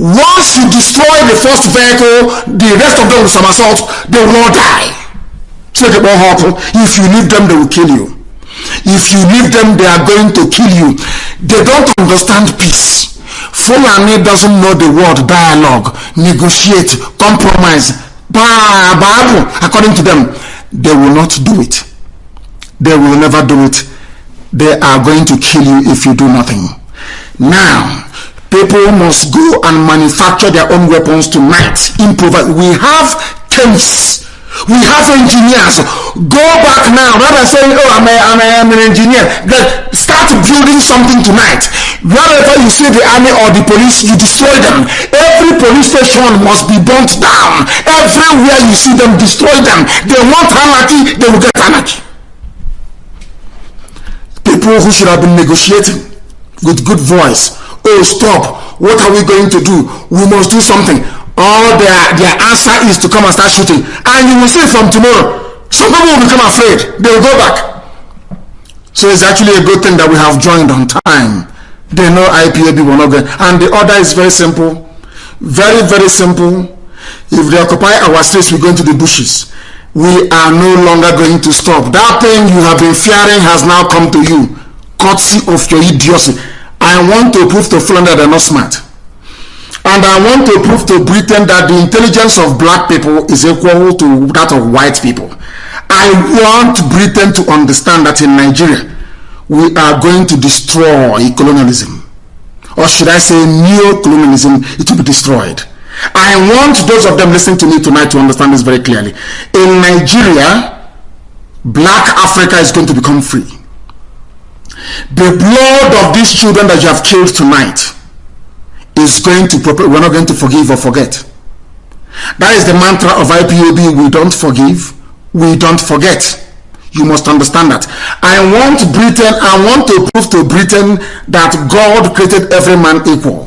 S1: once you destroy the first vehicle, the rest of them will somersault. They will all die. If you leave them, they will kill you. If you leave them, they are going to kill you. They don't understand peace. Fulani doesn't know the word dialogue, negotiate, compromise. According to them, they will not do it. They will never do it. They are going to kill you if you do nothing. Now, people must go and manufacture their own weapons tonight. Improvise. We have chemists. We have engineers. Go back now. Rather than saying, oh, I'm an engineer. Start building something tonight. Wherever you see the army or the police, you destroy them. Every police station must be burnt down. Everywhere you see them, destroy them. They want anarchy, they will get anarchy. People who should have been negotiating with good voice. Oh, stop. What are we going to do? We must do something. All their answer is to come and start shooting. And you will see from tomorrow, some people will become afraid. They will go back. So it's actually a good thing that we have joined on time. They know IPOB will not go. And the order is very simple. Very, very simple. If they occupy our streets, we go into the bushes. We are no longer going to stop. That thing you have been fearing has now come to you. Courtesy of your idiocy. I want to prove to Fulani that they're not smart. And I want to prove to Britain that the intelligence of black people is equal to that of white people. I want Britain to understand that in Nigeria, we are going to destroy colonialism. Or should I say neo-colonialism, it will be destroyed. I want those of them listening to me tonight to understand this very clearly. In Nigeria, black Africa is going to become free. The blood of these children that you have killed tonight is going to, we're not going to forgive or forget. That is the mantra of IPOB. We don't forgive, we don't forget. You must understand that. I want to prove to Britain that God created every man equal,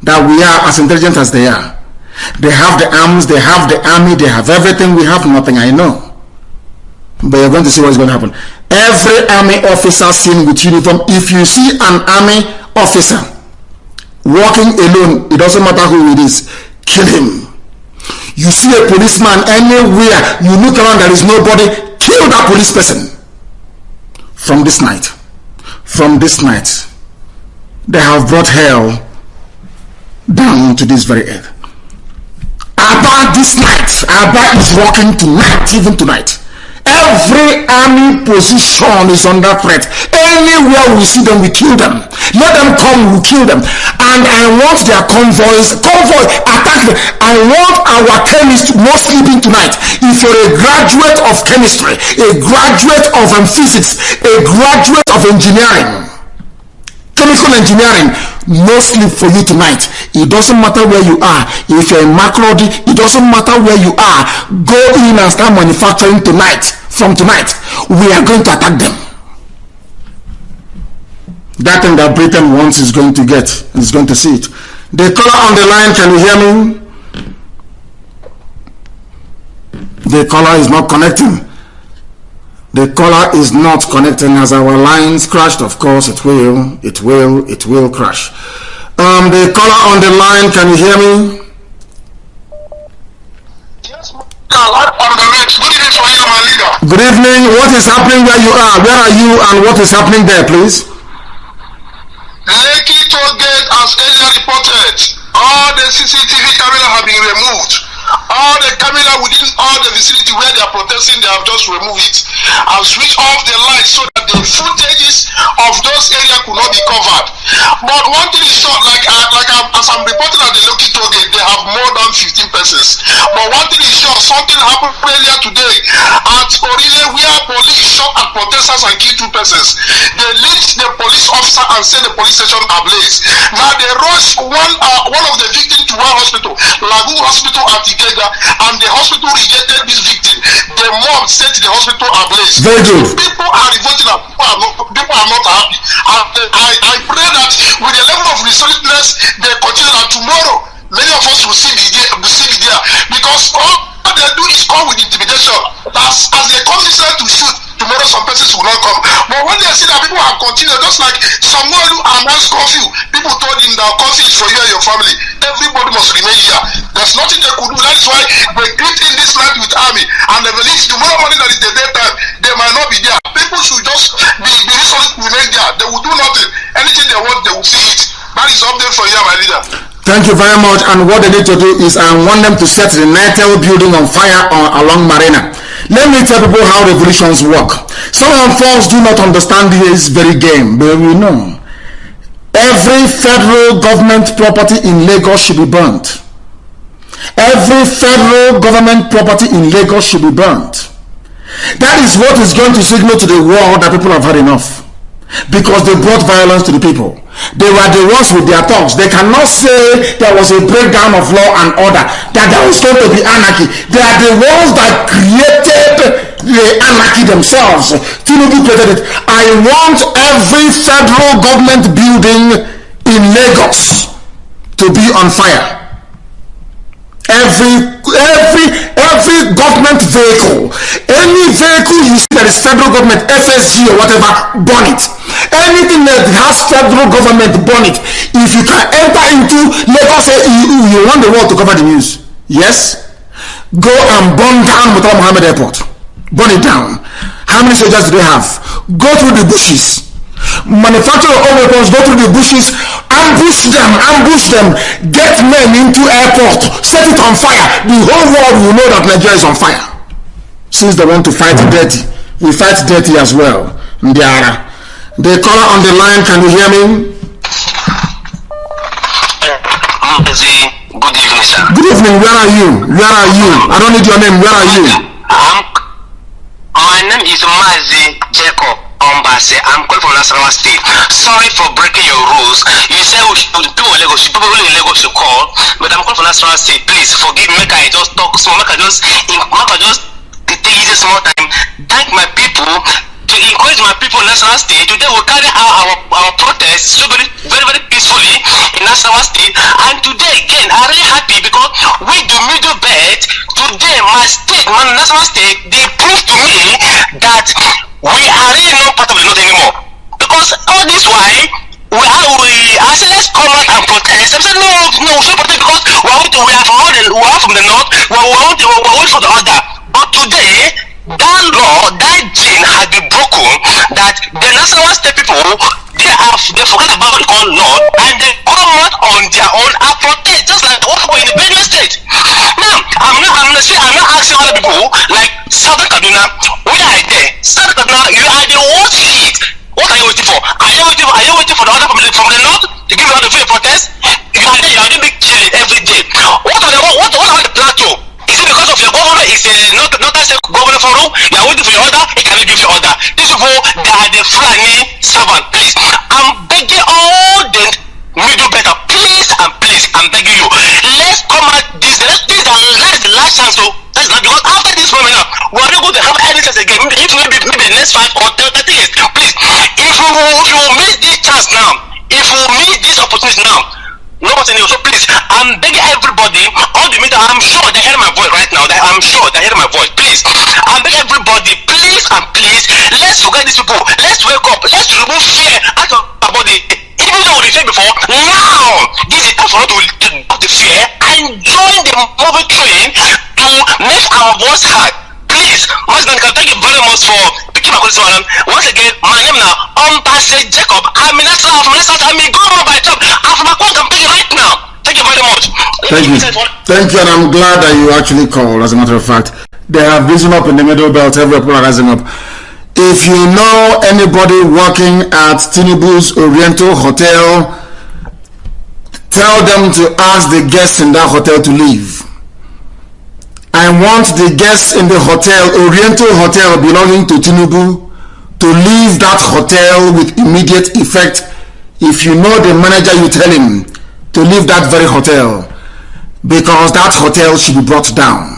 S1: that we are as intelligent as they are. They have the arms, they have the army, they have everything. We have nothing, I know. But you're going to see what is going to happen. Every army officer seen with uniform, if you see an army officer walking alone, it doesn't matter who it is, kill him. You see a policeman anywhere, you look around, there is nobody, kill that police person. From this night, they have brought hell down to this very earth. About this night, Abba is walking tonight, even tonight. Every army position is under threat. Anywhere we see them, we kill them. Let them come, we kill them. And I want their convoy, attack them. I want our chemists not sleeping tonight. If you're a graduate of chemistry, a graduate of physics, a graduate of engineering, chemical engineering, no sleep for you tonight. It doesn't matter where you are. If you're in Makrodi, it doesn't matter where you are. Go in and start manufacturing tonight. From tonight, we are going to attack them. That thing that Britain wants is going to get, is going to see it. The caller on the line, can you hear me? The caller is not connecting. The caller is not connecting. As our lines crashed, of course it will crash. The caller on the line, can you hear me?
S5: Yes, on the line. Good evening for you, my leader.
S1: Good evening. What is happening where you are? Where are you and what is happening there, please?
S5: Lekki toll gate, as earlier reported, all the CCTV cameras have been removed. All the camera within all the vicinity where they are protesting, they have just removed it and switched off the lights so that the footages of those areas could not be covered. But one thing is sure, as I'm reporting at the Lekki toll gate, they have more than 15 persons. But one thing is sure, something happened earlier today at Orile where police shot at protesters and killed 2 persons. They lynched the police officer and set the police station ablaze. Now they rushed one of the victims to one hospital, Lagu Hospital at Ikega, and the hospital rejected this victim. The mom set the hospital ablaze.
S1: Very good.
S5: People are revolting and people are not happy. And I pray that with the level of resolutiveness they continue, that tomorrow many of us will see the there, because all they do is come with intimidation. As they come this night to shoot, tomorrow some persons will not come. But when they see that people have continued, just like someone who announced curfew, people told him that curfew is for you and your family. Everybody must remain here. There's nothing they could do. That is why they greet in this night with army, and they believe tomorrow morning that is the daytime, they might not be there. People should just be resolute to remain there. They will do nothing. Anything they want, they will see it. That is update for you, my leader.
S1: Thank you very much. And what they need to do is I want them to set the Nitel building on fire along Marina. Let me tell people how revolutions work. Some of us do not understand this very game, but we know. Every federal government property in Lagos should be burnt. Every federal government property in Lagos should be burnt. That is what is going to signal to the world that people have had enough. Because they brought violence to the people. They were the ones with their thugs. They cannot say there was a breakdown of law and order, that there was going to be anarchy. They are the ones that created the anarchy themselves. Tinubu created it. I want every federal government building in Lagos to be on fire. Every government vehicle, any vehicle you see that is federal government, FSG or whatever, burn it. Anything that has federal government, burn it. If you can enter into Lagos, you want the world to cover the news. Yes, go and burn down Murtala Mohammed Airport. Burn it down. How many soldiers do they have? Go through the bushes. manufacture your own weapons, go through the bushes, ambush them, get men into airport, set it on fire. The whole world will know that Nigeria is on fire. Since they want to fight dirty, we fight dirty as well. Ndiara. The caller on the line, can you hear me?
S5: Good evening, sir.
S1: Good evening. Where are you? I don't need your name. Where are you?
S5: My name is Mazi Jacob Ombase. I'm calling from Nasarawa State. Sorry for breaking your rules. You said people in Lagos should call, but I'm calling from Nasarawa State. Please forgive me. Make I just talk small. Make I just take easy small time. Thank my people. To encourage my people in National State, today we'll carry out our protest so very peacefully in National State. And today again, I'm really happy because with the middle belt, today my state, my National State, they prove to me that we are really not part of the North anymore. Because all this why I said let's come out and protest. I said no, we should protest because we are from the North, we are for the other. But today, that law, that gene has been broken, that the National State people, they forget about the call law and they come out on their own and protest, just like what happened in the Benue State. Now, I'm not asking other people like Southern Kaduna, where are they? Southern Kaduna, you are the worst shit. What are you waiting for? Are you waiting for the order from the North to give you all the free protest? You are the big killing every day. What are the plateau? Is it because of your government is not a government for you? You are waiting for your order, it cannot give you order. These people, they are the Fulani servant. Please, I'm begging all the middle better, please and please, I'm begging you. Let's come out this the last chance to that's not because after this moment now, we are not going to have any chance again. Maybe the next 5 or 30 years. Please, if you miss this chance now, if you miss this opportunity now, nobody knows. So please, I'm begging everybody, all the media, I'm sure they hear my voice right now. I'm sure they hear my voice. Please, I'm begging everybody, please and please, let's forget these people. Let's wake up. Let's remove fear out of our body. Even though we fear before, now this is time for us to remove the fear and join the moving train to make our voice heard. Please, Mazi Nnamdi KANU, thank you very much for picking my question. Once again, my name now, Ombase Jacob. I'm in Nasarawa, I'm in Goma by top. I'm from Akon, I'm taking right now. Thank you very much.
S1: Thank you, and I'm glad that you actually called. As a matter of fact, they have risen up in the middle belt. Everyone rising up. If you know anybody working at Tinubu's Oriental Hotel, tell them to ask the guests in that hotel to leave. I want the guests in the hotel, Oriental Hotel belonging to Tinubu, to leave that hotel with immediate effect. If you know the manager, you tell him to leave that very hotel, because that hotel should be brought down.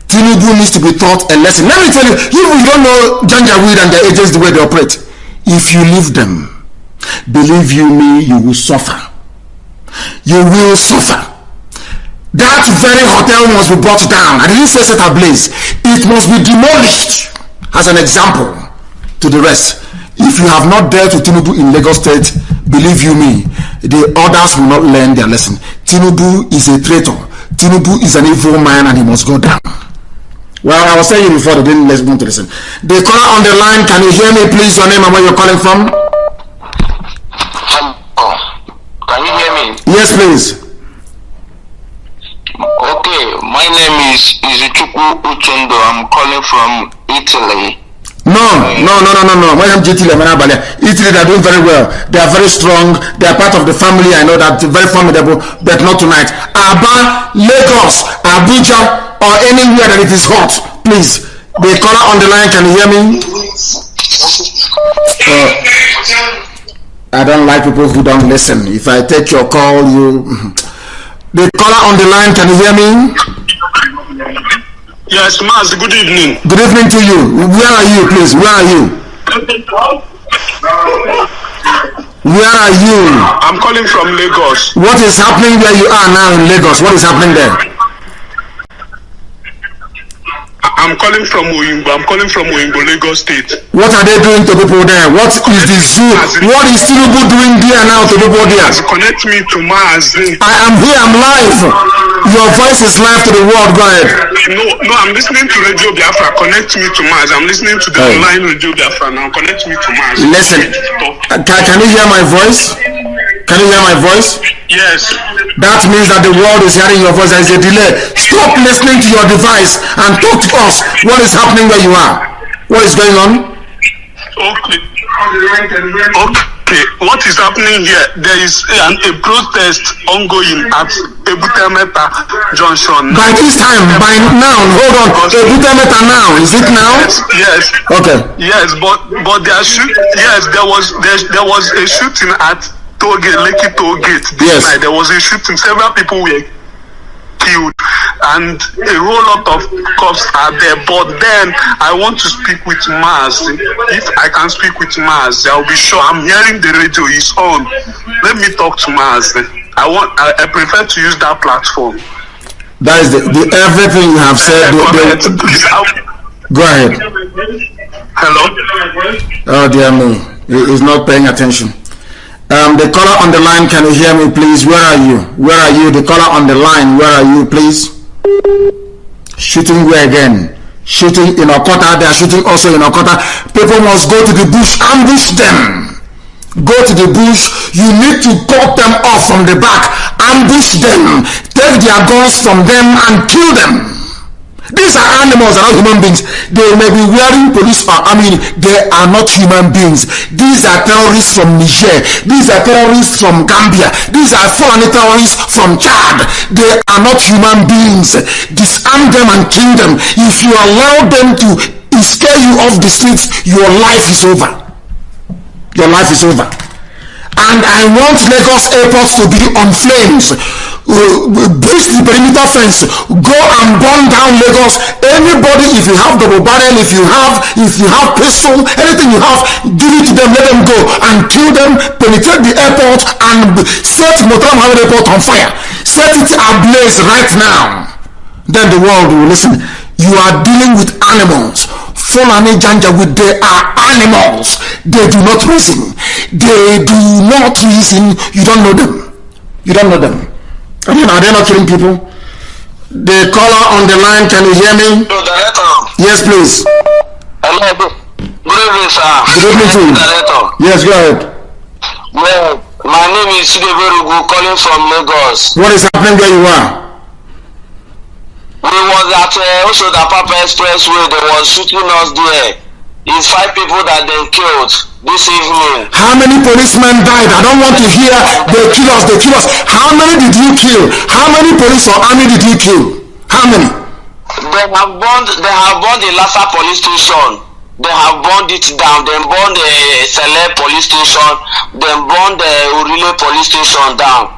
S1: Tinubu needs to be taught a lesson. Let me tell you, you don't know Janjaweed and the agents the way they operate. If you leave them, believe you me, you will suffer. You will suffer. That very hotel must be brought down. I didn't say set ablaze. It must be demolished as an example to the rest. If you have not dealt with Tinubu in Lagos State, believe you me, the others will not learn their lesson. Tinubu is a traitor. Tinubu is an evil man and he must go down. Well, I was saying before, they didn't want to listen. The caller on the line, can you hear me please? Your name and where you're calling from?
S5: Hello. Can you hear me?
S1: Yes, please.
S5: Okay, my name is Izuchukwu Uchundo. I'm calling from Italy.
S1: No. Italy, they're doing very well. They are very strong. They are part of the family. I know that, very formidable, but not tonight. Aba, Lagos, Abuja, or anywhere that it is hot, please. The caller on the line, can you hear me? I don't like people who don't listen. If I take your call, you... The caller on the line, can you hear me?
S6: Yes, Maz, good evening.
S1: Good evening to you. Where are you, please? Where are you? Where are you?
S6: I'm calling from Lagos.
S1: What is happening where you are now in Lagos? What is happening there?
S6: I'm calling from Oyingbo, Lagos State.
S1: What are they doing to people there? What is the zoo? What is Tinubu doing there now to people there?
S6: Connect me to Mazi.
S1: I am here, I'm live. Your voice is live to the world, go ahead.
S6: No, I'm listening to Radio Biafra. Connect me to Maz. I'm listening to the online Radio Biafra now. Connect me to Maz.
S1: Listen, can you hear my voice? Can you hear my voice?
S6: Yes.
S1: That means that the world is hearing your voice. There is a delay. Stop listening to your device and talk to us. What is happening where you are? What is going on?
S6: Okay. What is happening here? There is a protest ongoing at Ebutemeta Junction.
S1: By this time, by now, hold on. Ebutemeta now, is it now?
S6: Yes.
S1: Okay.
S6: Yes, but there was a shooting at Lekki Toll Gate this night. There was a shooting. Several people were killed, and a whole lot of cops are there. But then I want to speak with Maz. If I can speak with Maz, I'll be sure. I'm hearing the radio is on. Let me talk to Maz. I prefer to use that platform.
S1: That is the everything you have said. Go ahead.
S6: Hello.
S1: Oh dear me, he's not paying attention. The caller on the line, can you hear me, please? Where are you? Where are you? The caller on the line, where are you, please? Shooting where again? Shooting in Okota. They are shooting also in Okota. People must go to the bush, ambush them. Go to the bush. You need to cut them off from the back, ambush them, take their guns from them and kill them. These are animals, they are not human beings. They may be wearing police army. They are not human beings. These are terrorists from Niger. These are terrorists from Gambia. These are foreign terrorists from Chad. They are not human beings. Disarm them and kill them. If you allow them to scare you off the streets, your life is over. Your life is over. And I want Lagos airport to be on flames. Breach the perimeter fence. Go and burn down Lagos. Anybody, if you have double barrel, if you have pistol, anything you have, give it to them. Let them go and kill them. Penetrate the airport and set Motam Hamad Airport on fire. Set it ablaze right now. Then the world will listen. You are dealing with animals. Fulani Janjaweed, they are animals. They do not reason. They do not reason. You don't know them. You don't know them. I mean, are they not killing people? The caller on the line, can you hear me?
S5: Hello, Director.
S1: Yes, please.
S5: Hello, good evening, sir.
S1: Good evening to you.
S5: Director.
S1: Yes, go ahead.
S5: Well, my name is Sideberugu, calling from Lagos.
S1: What is happening where you are?
S5: We was at Osoda Papa Expressway. They was shooting us there. It's 5 people that they killed this evening.
S1: How many policemen died? I don't want to hear they kill us, they kill us. How many did you kill? How many police or army did you kill? How many?
S5: They have burned the Lassa police station. They have burned it down. They burned the Sele police station. They burned the Urile police station down.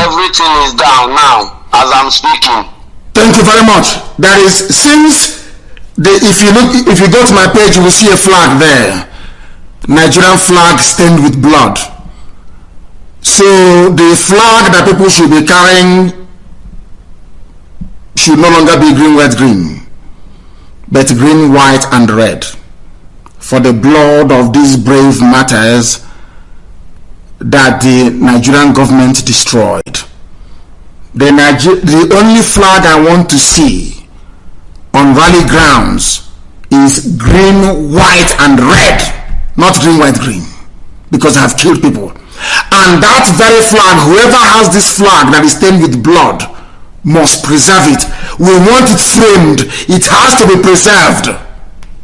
S5: Everything is down now as I'm speaking.
S1: Thank you very much. That is, since if you go to my page, you will see a flag there. Nigerian flag stained with blood. So the flag that people should be carrying should no longer be green, white, green, but green, white, and red. For the blood of these brave martyrs that the Nigerian government destroyed. The only flag I want to see on rally grounds is green, white, and red, not green, white, green, because I have killed people. And that very flag, whoever has this flag that is stained with blood must preserve it. We want it framed. It has to be preserved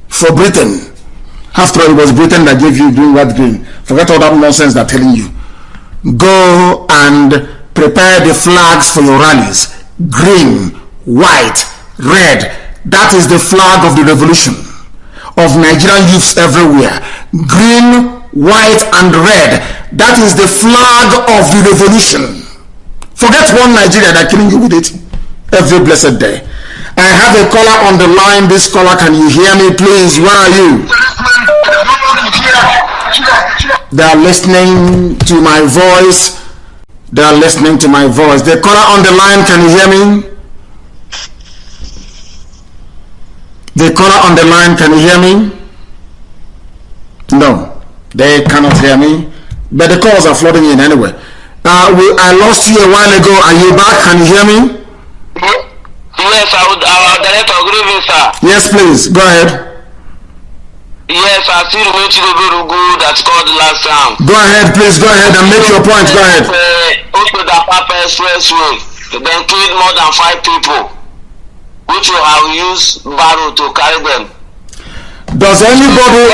S1: for Britain. After all, it was Britain that gave you green, white, green. Forget all that nonsense they're telling you. Go and prepare the flags for your rallies. Green, white, red. That is the flag of the revolution of Nigerian youths everywhere. Green, white, and red. That is the flag of the revolution. Forget one Nigeria, they're killing you with it every blessed day. I have a caller on the line. This caller, can you hear me, please? Where are you? They are listening to my voice. They are listening to my voice. The caller on the line, can you hear me? The caller on the line, can you hear me? No, they cannot hear me. But the calls are flooding in anyway. I lost you a while ago. Are you back? Can you hear me?
S5: Yes, Yes, I would direct a grievance, sir.
S1: Yes, please. Go ahead.
S5: Yes, I still remain to the Burugu that's called the last time.
S1: Go ahead, please. Go ahead and make your point. Go ahead.
S5: Also, the Papa Expressway, then killed more than 5 people, which will have used barrow to carry them.
S1: Does anybody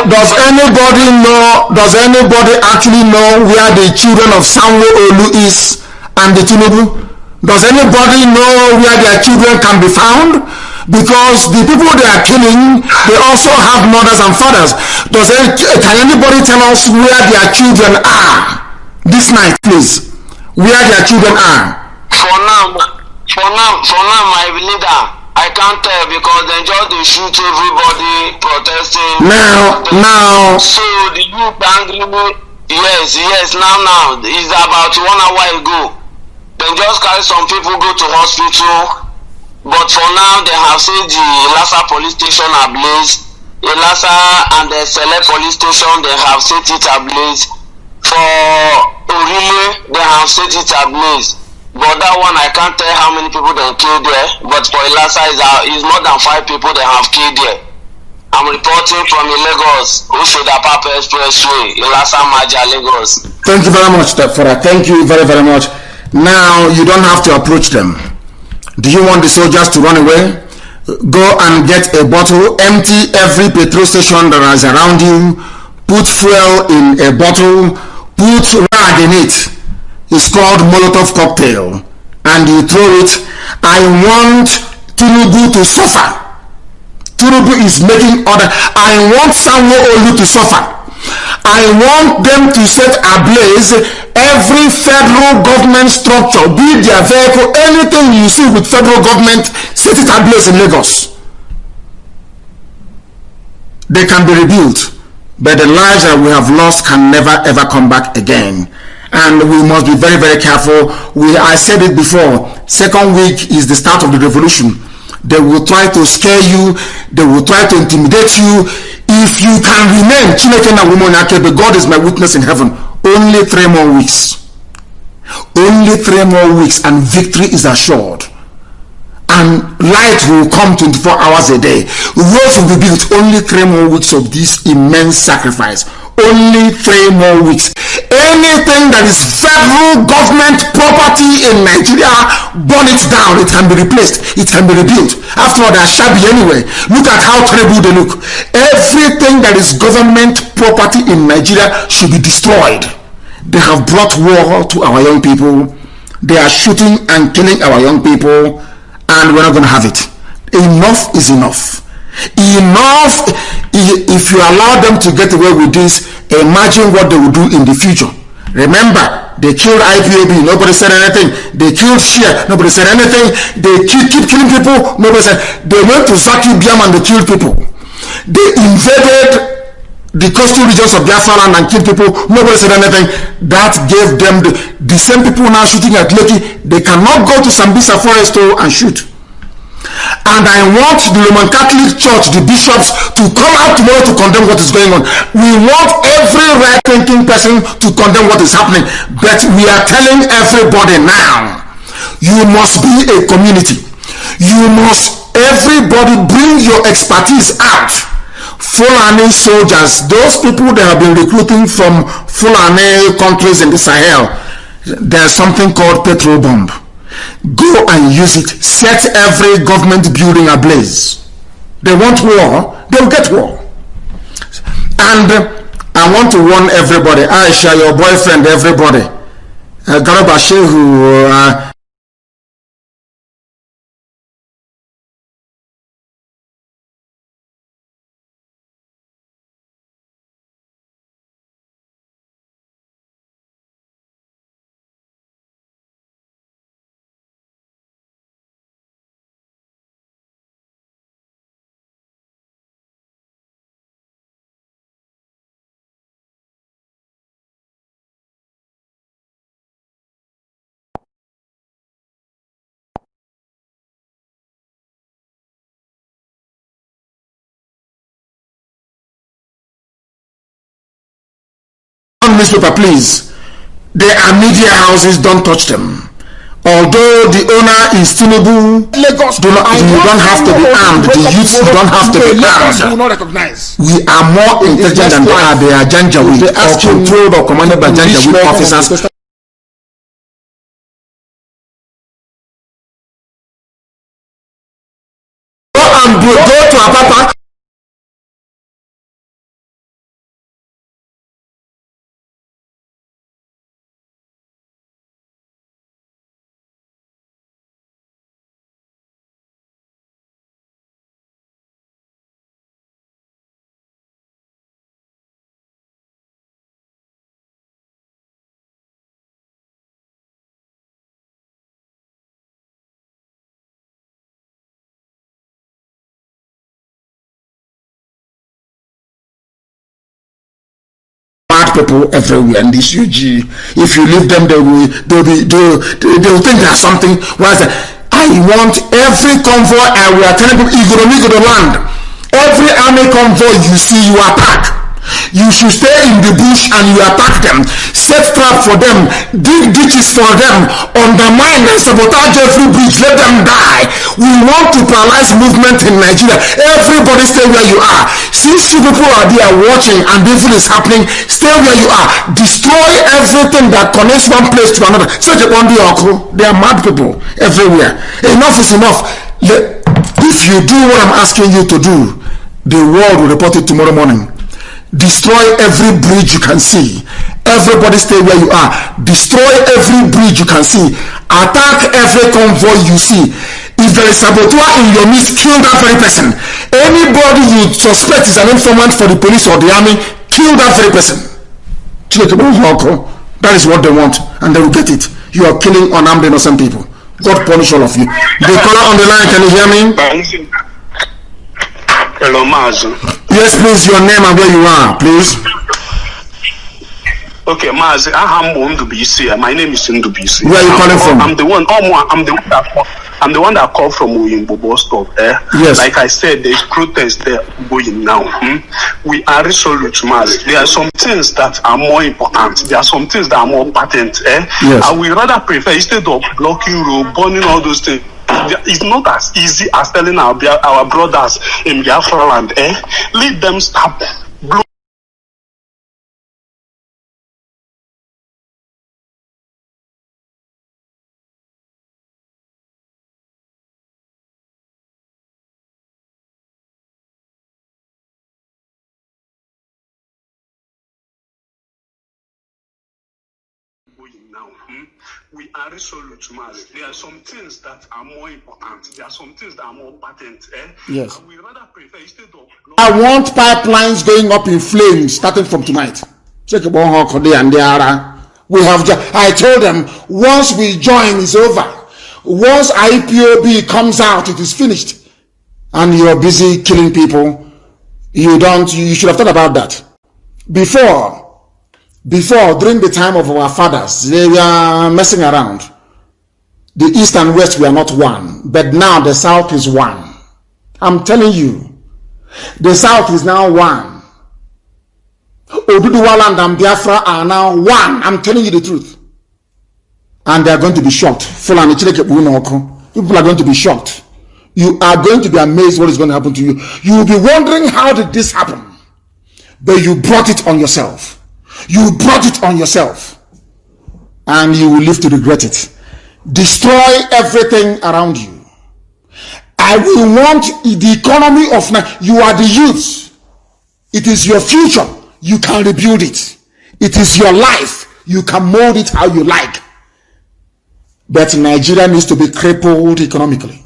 S1: actually know where the children of Sanwo-Olu is and the Tinubu? Does anybody know where their children can be found? Because the people they are killing, they also have mothers and fathers. Can anybody tell us where their children are this night, please? Where their children are?
S5: For now, my leader, I can't tell because they just shoot everybody protesting.
S1: Now.
S5: So the youth angry. Yes. Now it's about 1 hour ago. They just carry some people go to hospital. But for now, they have said the Lhasa police station ablaze. The Lhasa and the Select police station, they have set it ablaze. For Orile, they have set it ablaze. But that one, I can't tell how many people they killed there. But for Lhasa, is more than 5 people they have killed there. I'm reporting from Lagos, Ushodapapa Expressway, Lhasa Maja, Lagos.
S1: Thank you very much, Fora. Thank you very, very much. Now, you don't have to approach them. Do you want the soldiers to run away? Go and get a bottle, empty every petrol station that is around you, put fuel in a bottle, put rag in it. It's called Molotov cocktail. And you throw it. I want Tinubu to suffer. Tinubu is making order. I want Sanwo-Olu to suffer. I want them to set ablaze every federal government structure, be it their vehicle, anything you see with federal government, set it ablaze in Lagos. They can be rebuilt, but the lives that we have lost can never ever come back again. And we must be very, very careful. I said it before, second week is the start of the revolution. They will try to scare you, they will try to intimidate you. If you can remain, but God is my witness in heaven, only 3 more weeks. Only 3 more weeks and victory is assured. And light will come 24 hours a day. Roads will be built. Only 3 more weeks of this immense sacrifice. Only 3 more weeks. Anything that is federal government property in Nigeria, burn it down. It can be replaced. It can be rebuilt. After all, they are shabby anyway. Look at how terrible they look. Everything that is government property in Nigeria should be destroyed. They have brought war to our young people. They are shooting and killing our young people, and we're not going to have it. Enough is enough. Enough. If you allow them to get away with this, imagine what they will do in the future. Remember, they killed IPOB, nobody said anything. They killed Shia, nobody said anything. They keep killing people, nobody said. They went to Zaki Biam and they killed people. They invaded the coastal regions of Biafra land and killed people, nobody said anything. That gave them the same people now shooting at Lekki. They cannot go to Sambisa Forest and shoot. And I want the Roman Catholic Church, the bishops, to come out tomorrow to condemn what is going on. We want every right-thinking person to condemn what is happening. But we are telling everybody now, you must be a community. You must, everybody bring your expertise out. Fulani soldiers, those people that have been recruiting from Fulani countries in the Sahel, there's something called petrol bomb. Go and use it. Set every government building ablaze. They want war, they'll get war. And I want to warn everybody, Aisha, your boyfriend, everybody, Garba Shehu, newspaper, please. There are media houses, don't touch them. Although the owner is Tinubu, Lagos, you don't have to be armed. The youth don't have to be armed.
S2: Will not recognize.
S1: We are more intelligent than they are. They are Janjaweed or controlled or commanded by Janjaweed officers. Go to Apapa. People everywhere in this UG. If you leave them, they'll think there's something. I want every convoy, and we are telling people, you go to land. Every army convoy you see, you attack. You should stay in the bush and you attack them, set trap for them, dig ditches for them, undermine and sabotage every bridge, let them die. We want to paralyze movement in Nigeria. Everybody stay where you are. Since you people are there watching and this is happening, stay where you are. Destroy everything that connects one place to another. Such a wonder, they are mad people everywhere. Enough is enough. If you do what I'm asking you to do, the world will report it tomorrow morning. Destroy every bridge you can see. Everybody stay where you are. Destroy every bridge you can see. Attack every convoy you see. If there is saboteur in your midst, kill that very person. Anybody you suspect is an informant for the police or the army, kill that very person. That is what they want, and they will get it. You are killing unarmed innocent people. God punish all of you. The caller on the line, can you hear me?
S6: Hello, Mazi.
S1: Yes, please, your name and where you are, please.
S6: Okay, Mazi, my name is Ndubisi.
S1: Where are you calling from?
S6: I'm the one that called from Uyimbo bus stop.
S1: Yes.
S6: Like I said, there's protest there going now. We are resolute, Mazi. There are some things that are more important. There are some things that are more patent.
S1: Yes.
S6: I would rather prefer, instead of blocking road, burning all those things. It's not as easy as telling our brothers in Biafra land, let them stop. Now, we are resolute, Mazi. There are some things that are more important. There are some things that are more patent.
S1: Yes.
S6: We rather prefer instead of.
S1: I want pipelines going up in flames starting from tonight. We have. I told them once we join, it's over. Once IPOB comes out, it is finished. And you're busy killing people. You should have thought about that before, during the time of our fathers, they were messing around. The East and West were not one, but now the South is one. I'm telling you, the South is now one. Oduduwa and Biafra are now one. I'm telling you the truth. And they are going to be shocked. People are going to be shocked. You are going to be amazed what is going to happen to you. You will be wondering, how did this happen? But you brought it on yourself. You brought it on yourself, and you will live to regret it. Destroy everything around you. I will want the economy of you are the youth. It is your future. You can rebuild it. It is your life. You can mold it how you like. But Nigeria needs to be crippled economically.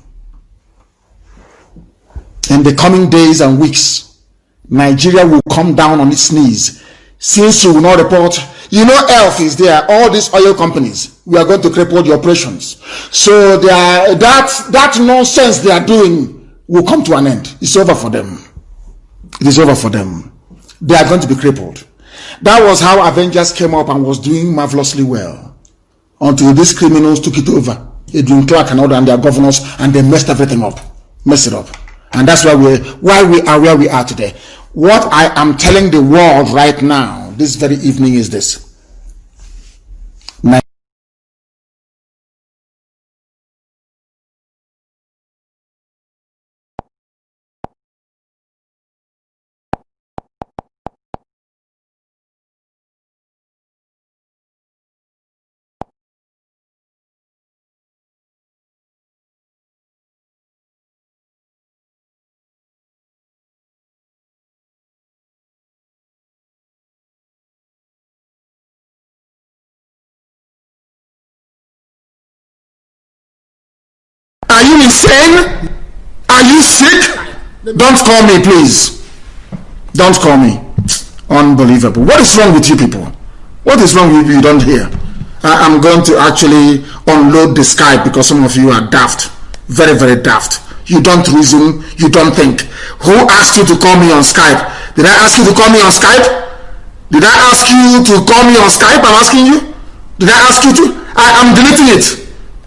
S1: In the coming days and weeks, Nigeria will come down on its knees. Since you will not report, ELF is there, all these oil companies, we are going to cripple the operations. So that nonsense they are doing will come to an end. It's over for them. It is over for them. They are going to be crippled. That was how Avengers came up and was doing marvelously well, until these criminals took it over. Edwin Clark and all and their governors, and they messed everything up. Messed it up. And that's why we are where we are today. What I am telling the world right now, this very evening, is this. insane? Are you sick? Don't call me, please. Don't call me. Unbelievable. What is wrong with you people? What is wrong with you? You don't hear. I'm going to actually unload the Skype because some of you are daft. Very, very daft. You don't reason. You don't think. Who asked you to call me on Skype? Did I ask you to call me on Skype? Did I ask you to call me on Skype? I'm asking you. Did I ask you to? I'm deleting it.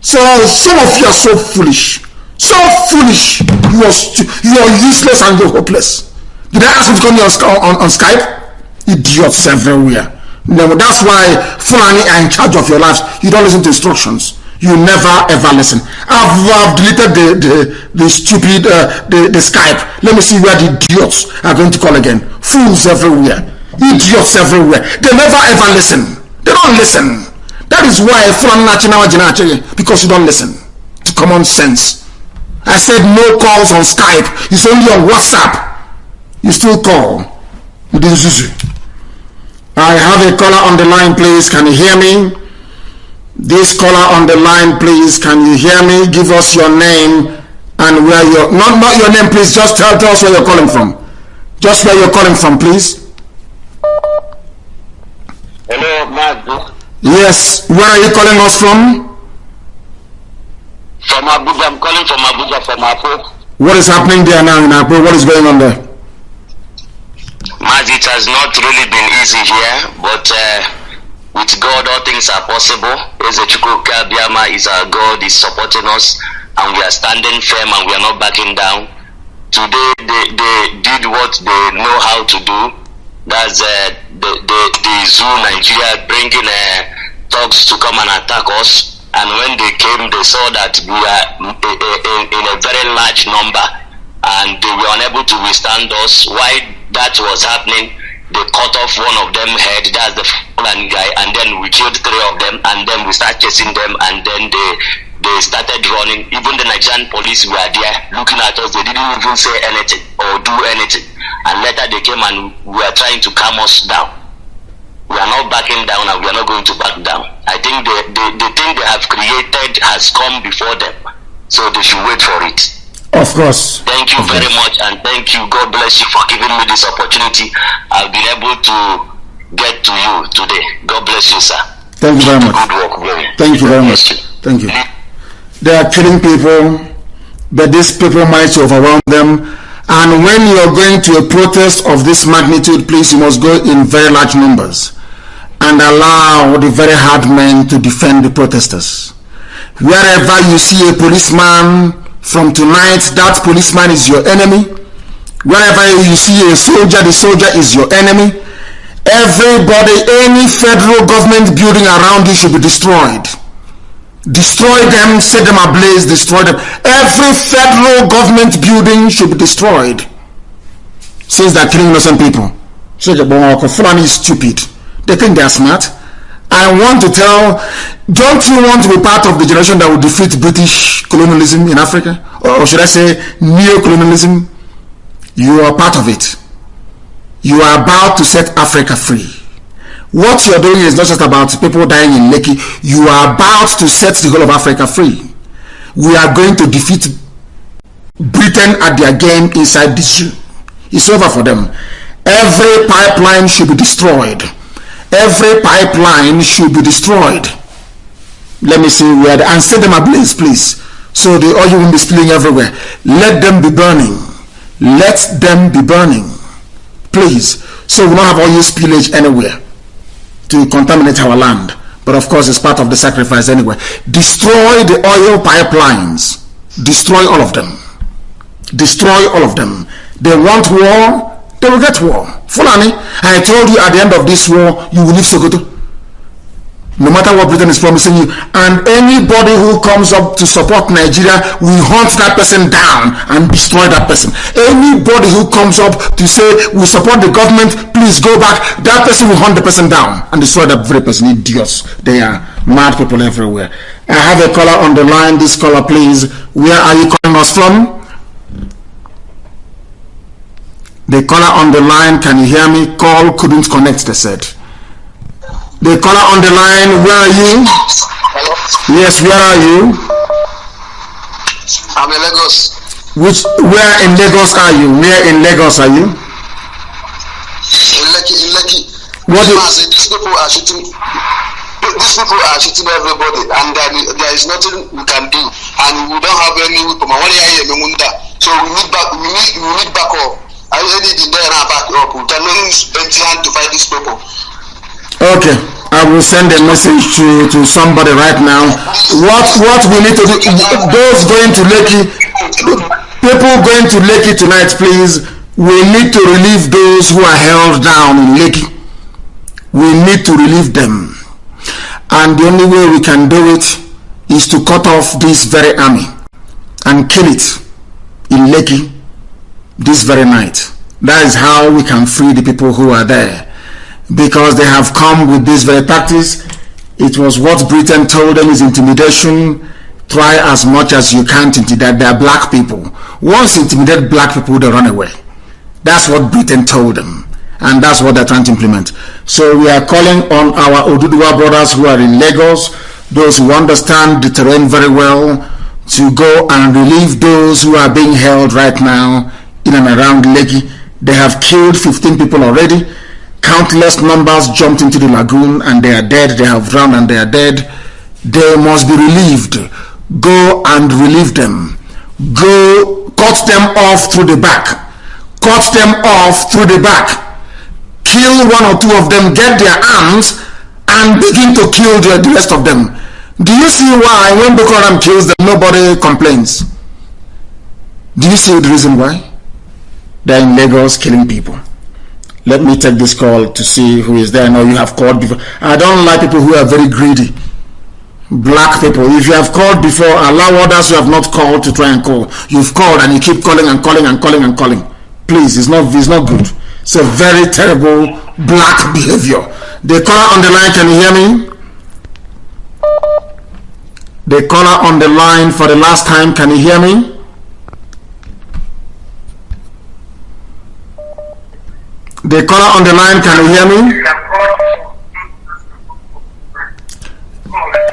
S1: So some of you are so foolish. So foolish. You are useless and you're hopeless. Did I ask you to call me on Skype? Idiots everywhere. No, that's why Fulani are in charge of your lives. You don't listen to instructions. You never ever listen. I've deleted the stupid the Skype. Let me see where the idiots are going to call again. Fools everywhere. Idiots everywhere. They never ever listen. They don't listen. That is why Fulani, because you don't listen to common sense. I said no calls on Skype. It's only on WhatsApp. You still call. I have a caller on the line, please. Can you hear me? This caller on the line, please. Can you hear me? Give us your name and where you're not your name, please. Just tell us where you're calling from. Just where you're calling from, please.
S5: Hello, Mazi.
S1: Yes. Where are you calling us from?
S5: From Abuja. I'm calling from Abuja, from Apo.
S1: What is happening there now in Apo? What is going on there?
S5: Mazi, it has not really been easy here, but with God all things are possible. Ezechukwu Biama is our God, is supporting us, and we are standing firm and we are not backing down. Today they did what they know how to do. That's the zoo Nigeria bringing thugs to come and attack us, and when they came they saw that we are in a very large number and they were unable to withstand us. Why that was happening, they cut off one of them head, that's the Fulani guy, and then we killed 3 of them, and then we started chasing them, and then they started running. Even the Nigerian police were there looking at us. They didn't even say anything or do anything, and later they came and were trying to calm us down. We are not backing down and we are not going to back down. I think the thing they have created has come before them, so they should wait for it.
S1: Of course.
S5: Thank you very much, and thank you. God bless you for giving me this opportunity. I've been able to get to you today. God bless you, sir.
S1: Thank you very much.
S5: Good work, bro.
S1: Thank you very much. Thank you. They are killing people, but these people might overwhelm them. And when you're going to a protest of this magnitude, please, you must go in very large numbers and allow the very hard men to defend the protesters. Wherever you see a policeman, from tonight, that policeman is your enemy. Wherever you see a soldier, the soldier is your enemy. Everybody, any federal government building around you should be destroyed. Destroy them, set them ablaze, destroy them. Every federal government building should be destroyed. Since they're killing innocent people. Fulani is stupid. They think they're smart. I want to tell, don't you want to be part of the generation that will defeat British colonialism in Africa? Or should I say neo-colonialism? You are part of it. You are about to set Africa free. What you're doing is not just about people dying in Lekki. You are about to set the whole of Africa free. We are going to defeat Britain at their game inside the zoo. It's over for them. Every pipeline should be destroyed. Every pipeline should be destroyed. Let me see where and set them ablaze, please. So the oil won't be spilling everywhere. Let them be burning. Let them be burning. Please. So we don't have oil spillage anywhere to contaminate our land. But of course it's part of the sacrifice anyway. Destroy the oil pipelines. Destroy all of them. Destroy all of them. They want war. They will get war. Fulani, I told you at the end of this war, you will leave Sokoto. No matter what Britain is promising you. And anybody who comes up to support Nigeria, we hunt that person down and destroy that person. Anybody who comes up to say, we support the government, please go back, that person will hunt the person down and destroy that very person. Idiots. They are mad people everywhere. I have a caller on the line. This caller, please. Where are you calling us from? The caller on the line, can you hear me? Call couldn't connect, they said. The caller on the line, where are you?
S5: Hello?
S1: Yes, where are you?
S5: I'm in Lagos.
S1: Where in Lagos are you? Where in Lagos are you?
S5: In Lekki.
S1: What
S5: these people are shooting. These people are shooting everybody, and there is nothing we can do, and we don't have any weapon. So we need backup. I need in there and back up. We cannot use empty hand to fight these people.
S1: Okay, I will send a message to somebody right now. What we need to do, those going to Lekki, people going to Lekki tonight, please, we need to relieve those who are held down in Lekki. We need to relieve them. And the only way we can do it is to cut off this very army and kill it in Lekki this very night. That is how we can free the people who are there. Because they have come with this very tactics. It was what Britain told them is intimidation. Try as much as you can to intimidate. They are black people. Once you intimidate black people, they run away. That's what Britain told them. And that's what they're trying to implement. So we are calling on our Oduduwa brothers who are in Lagos, those who understand the terrain very well, to go and relieve those who are being held right now in and around Lekki. They have killed 15 people already. Countless numbers jumped into the lagoon and they are dead. They have drowned and they are dead. They must be relieved. Go and relieve them. Go cut them off through the back. Cut them off through the back. Kill one or two of them, get their arms, and begin to kill the rest of them. Do you see why when Boko Haram kills them, nobody complains? Do you see the reason why? They're in Lagos killing people. Let me take this call to see who is there. I know you have called before. I don't like people who are very greedy. Black people. If you have called before, allow others who have not called to try and call. You've called and you keep calling and calling and calling and calling. Please, it's not good. It's a very terrible black behavior. The caller on the line, can you hear me? The caller on the line for the last time, can you hear me? The caller on the line, can you hear me?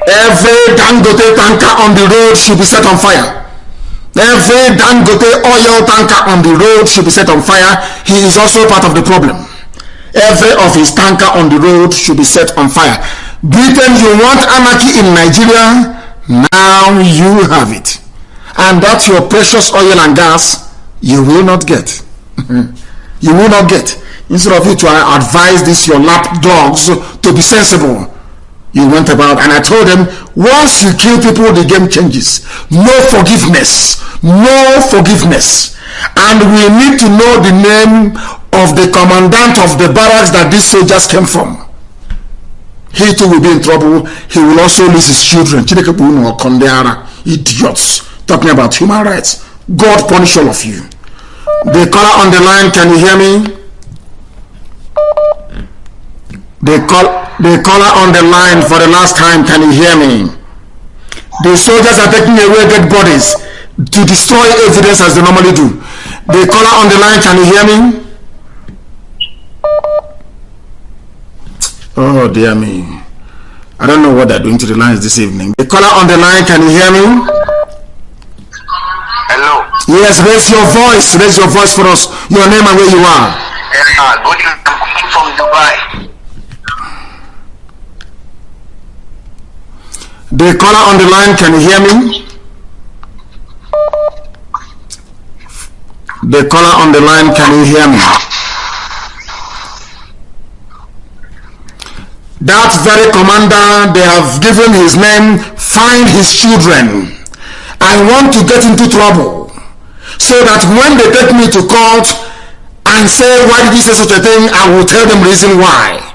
S1: Every Dangote tanker on the road should be set on fire. Every Dangote oil tanker on the road should be set on fire. He is also part of the problem. Every of his tanker on the road should be set on fire. Britain, you want anarchy in Nigeria? Now you have it. And that's your precious oil and gas you will not get. You will not get. Instead of you to advise this your lap dogs to be sensible, you went about, and I told them, once you kill people, the game changes. No forgiveness. No forgiveness. And we need to know the name of the commandant of the barracks that these soldiers came from. He too will be in trouble. He will also lose his children. Idiots. Talking about human rights. God punish all of you. The caller on the line, can you hear me? The caller on the line for the last time, can you hear me? The soldiers are taking away dead bodies to destroy evidence as they normally do. The caller on the line, can you hear me? Oh dear me. I don't know what they're doing to the lines this evening. The caller on the line, can you hear me?
S5: Hello.
S1: Yes, raise your voice. Raise your voice for us. Your name and where you are.
S5: I'm from Dubai.
S1: The caller on the line, can you hear me? The caller on the line, can you hear me? That very commander, they have given his name, find his children. I want to get into trouble so that when they take me to court and say, why did you say such a thing, I will tell them reason why.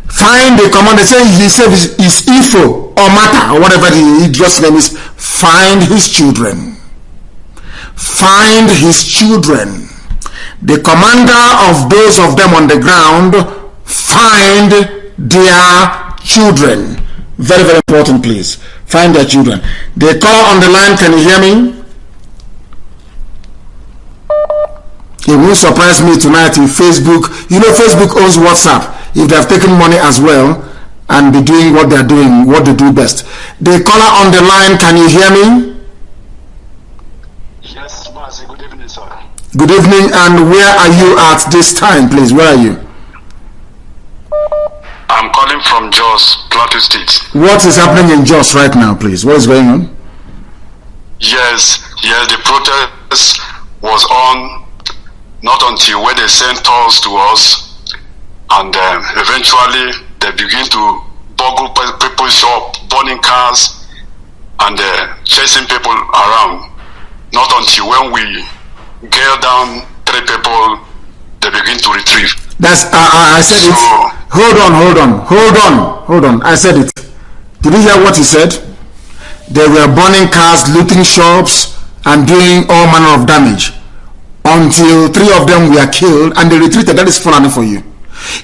S1: Find the commander, say he said his info or matter or whatever the idiot's name is. Find his children. Find his children. The commander of those of them on the ground, find their children. Very, very important, please. Find their children. The caller on the line, can you hear me? It will surprise me tonight if Facebook, you know Facebook owns WhatsApp. If they have taken money as well and be doing what they are doing, what they do best. The caller on the line, can you hear me?
S6: Yes, Mazi, good evening, sir.
S1: Good evening, and where are you at this time, please? Where are you?
S6: I'm calling from Jos, Plateau State.
S1: What is happening in Jos right now, please? What is going on?
S6: Yes, the protest was on not until when they sent us to us, and eventually they begin to burgle people's shop, burning cars, and chasing people around. Not until when we get down 3 people, they begin to retrieve.
S1: That's I said so, it. Hold on. I said it. Did you hear what he said? They were burning cars, looting shops, and doing all manner of damage until 3 of them were killed, and they retreated. That is funny for you.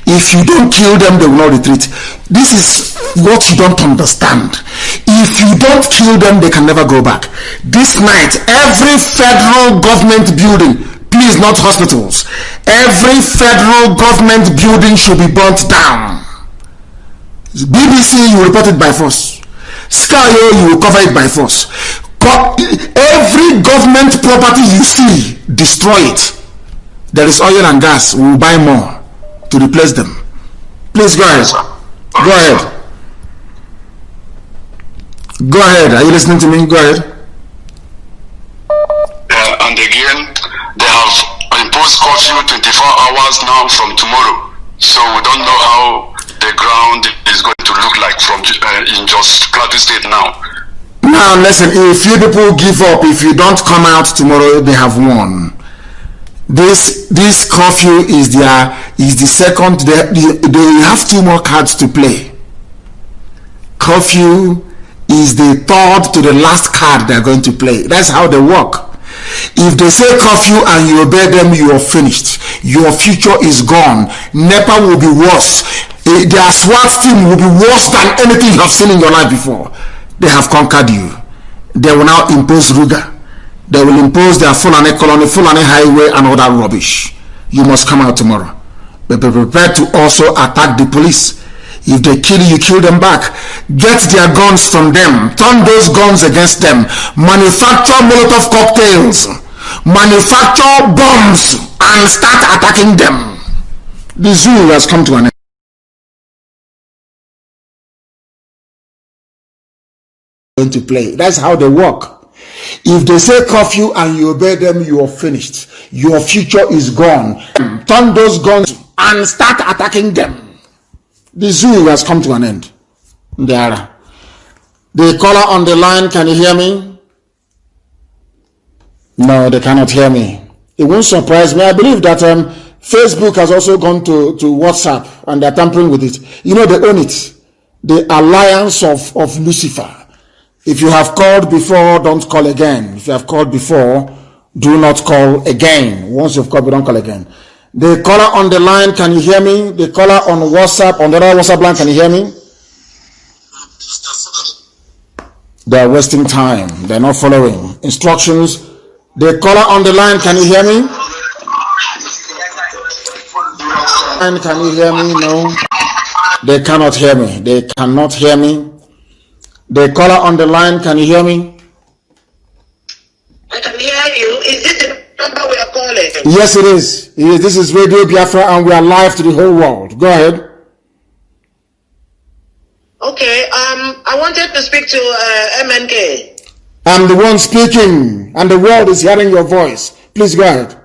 S1: If you don't kill them, they will not retreat. This is what you don't understand. If you don't kill them, they can never go back. This night, every federal government building, please not hospitals, every federal government building should be burnt down. BBC, you report it by force. Sky, you will cover it by force. Every government property you see, destroy it. There is oil and gas, we will buy more to replace them. Please go ahead. Go ahead. Are you listening to me? Go ahead.
S6: And again, they have imposed curfew 24 hours now from tomorrow. So we don't know how the ground is going to look like from in just Plateau State now.
S1: Now listen, if you people give up, if you don't come out tomorrow, they have won. This curfew is the second. They have 2 more cards to play. Curfew is the 3rd to the last card they're going to play. That's how they work. If they say curfew and you obey them, you are finished. Your future is gone. NEPA will be worse. Their SWAT team will be worse than anything you have seen in your life before. They have conquered you. They will now impose Ruga. They will impose their Fulani colony, Fulani highway, and all that rubbish. You must come out tomorrow. But be prepared to also attack the police. If they kill you, kill them back. Get their guns from them. Turn those guns against them. Manufacture Molotov cocktails. Manufacture bombs and start attacking them. The zoo has come to an end. Going to play. That's how they work. If they say curfew and you obey them, you are finished. Your future is gone. Turn those guns and start attacking them. The zoo has come to an end. There. The caller on the line, can you hear me? No, they cannot hear me. It won't surprise me. I believe that Facebook has also gone to WhatsApp and they're tampering with it. You know, they own it. The alliance of Lucifer. If you have called before, don't call again. If you have called before, do not call again. Once you've called, don't call again. The caller on the line, can you hear me? The caller on WhatsApp, on the other WhatsApp line, can you hear me? They're wasting time. They're not following instructions. The caller on the line, can you hear me? And can you hear me? No. They cannot hear me. They cannot hear me. The caller on the line, can you hear me?
S2: I can hear you. Is this the number we are calling?
S1: Yes, it is. This is Radio Biafra and we are live to the whole world. Go ahead.
S2: Okay, I wanted to speak to MNK.
S1: I'm the one speaking and the world is hearing your voice. Please go ahead.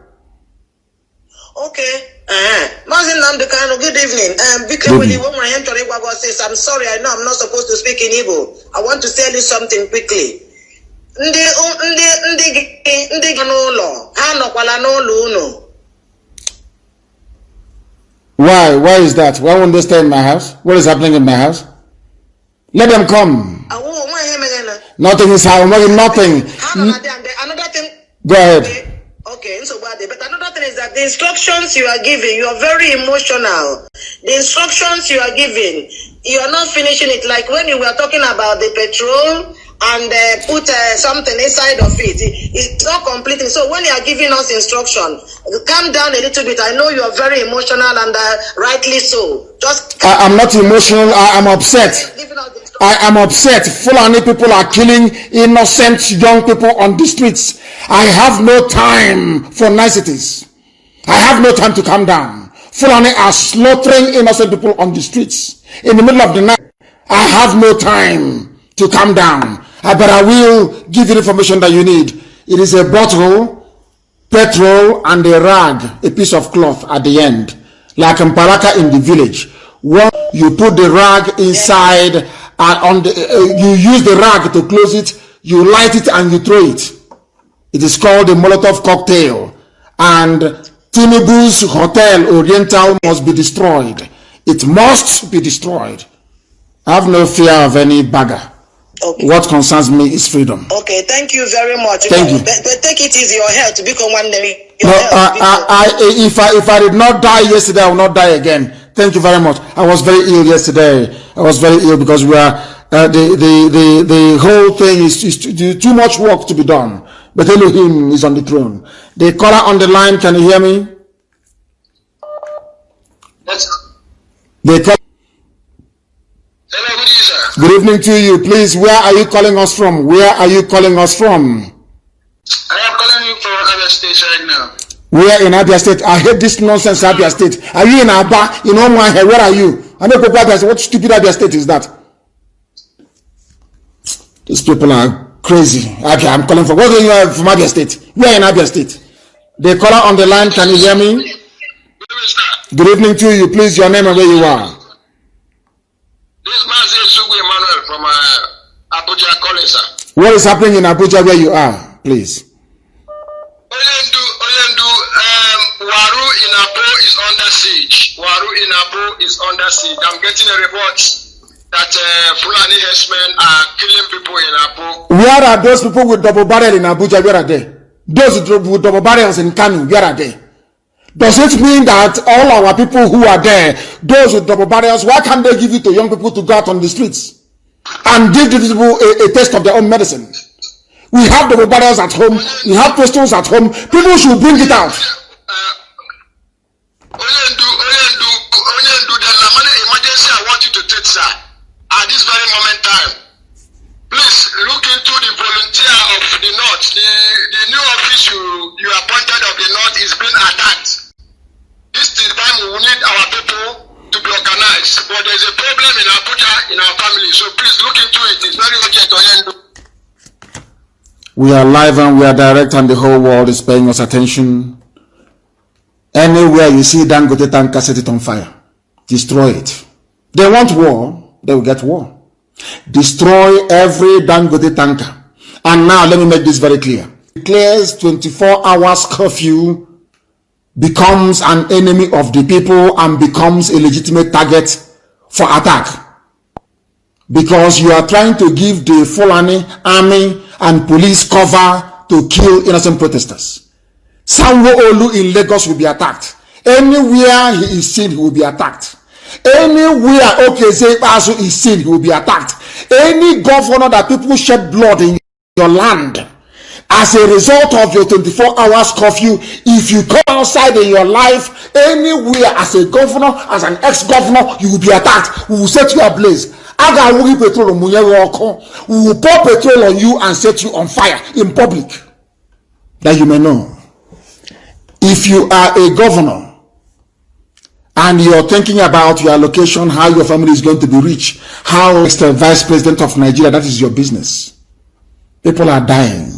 S2: Okay. Mazi Nnamdi KANU, good evening. I'm sorry, I know I'm not supposed to speak in Igbo. I want to tell you something quickly.
S1: Why? Why is that? Why won't they stay in my house? What is happening in my house? Let them come. Nothing is happening. Nothing.
S2: Another thing.
S1: Go ahead.
S2: Okay, so but another thing is that the instructions you are giving, you are very emotional. The instructions you are giving, you are not finishing it. Like when you were talking about the petrol and put something inside of it, it's not completing. So when you are giving us instruction, calm down a little bit. I know you are very emotional and rightly so. Just
S1: I'm not emotional. I'm upset. I am upset. Fulani people are killing innocent young people on the streets. I have no time for niceties. I have no time to calm down. Fulani are slaughtering innocent people on the streets in the middle of the night. I have no time to calm down. But I will give you the information that you need. It is a bottle, petrol, and a rag, a piece of cloth at the end, like in Paraka in the village. Once you put the rag inside, you use the rag to close it, you light it and you throw it. It is called a Molotov cocktail. And Tinubu's Hotel Oriental must be destroyed. It must be destroyed. I have no fear of any bagger. Okay. What concerns me is freedom.
S7: Okay, thank you very much.
S1: Thank you.
S7: But take it easy, your health to become one day.
S1: No, if I did not die yesterday, I will not die again. Thank you very much. I was very ill yesterday. I was very ill because we are the whole thing is too much work to be done. But Elohim is on the throne. The caller on the line, can you hear me?
S5: Yes.
S1: Hello, good evening, sir. Good evening to you. Please, where are you calling us from? Where are you calling us from?
S5: I am calling you from Abia State right now.
S1: Where in Abia State? I hate this nonsense, Abia State. Are you in Abba? In Omaha? Where are you? I know people Abia State. What stupid Abia State is that? These people are crazy. Okay, I'm calling from. What are you from Abia State? Where in Abia State? The caller on the line, can you hear me? Good evening to you. Please, your name and where you are.
S5: This is Mazi Nnamdi from Abuja calling, sir.
S1: What is happening in Abuja where you are, please?
S5: Waru in Apo is under siege. Waru in Apo is under siege. I'm getting a report that Fulani herdsmen are killing people in Apo.
S1: Where are those people with double barrel in Abuja? Where are they? Those with double barrels in Kanu, where are they? Does it mean that all our people who are there, those with double barrels, why can't they give it to young people to go out on the streets and give these people a taste of their own medicine? We have double barrels at home. We have pistols at home. People should bring it out.
S5: Emergency I want you to take, sir, at this very moment time. Please look into the volunteer of the North. The new office you appointed of the North is being attacked. This is the time we need our people to be organized. But there's a problem in Abuja, in our family. So please look into it. It's very urgent.
S1: We are live and we are direct, and the whole world is paying us attention. Anywhere you see Dangote tanker, set it on fire. Destroy it. They want war, they will get war. Destroy every Dangote tanker. And now let me make this very clear. Declares 24 hours curfew, becomes an enemy of the people and becomes a legitimate target for attack. Because you are trying to give the Fulani army and police cover to kill innocent protesters. Sanwo-Olu in Lagos will be attacked. Anywhere he is seen, he will be attacked. Anywhere Okezie is seen, he will be attacked. Any governor that people shed blood in your land as a result of your 24 hours curfew, if you come outside in your life, anywhere as a governor, as an ex-governor, you will be attacked. We will set you ablaze. We will pour petrol on you and set you on fire in public. That you may know. If you are a governor and you're thinking about your allocation, how your family is going to be rich, how is the vice president of Nigeria, that is your business. People are dying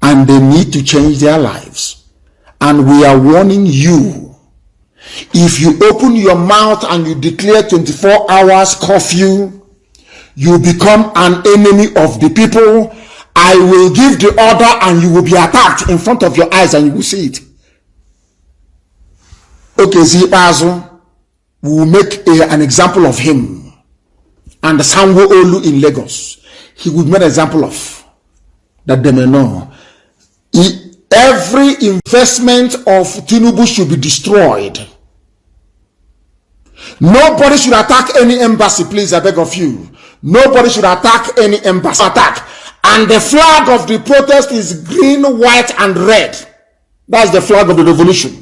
S1: and they need to change their lives. And we are warning you, if you open your mouth and you declare 24 hours curfew, you become an enemy of the people. I will give the order and you will be attacked in front of your eyes and you will see it. Okezie Ikpeazu will make an example of him, and the Sanwo-Olu in Lagos, he would make an example of, that they may know. Every investment of Tinubu should be destroyed. Nobody should attack any embassy, please, I beg of you. Nobody should attack any embassy. Attack. And the flag of the protest is green, white, and red. That's the flag of the revolution.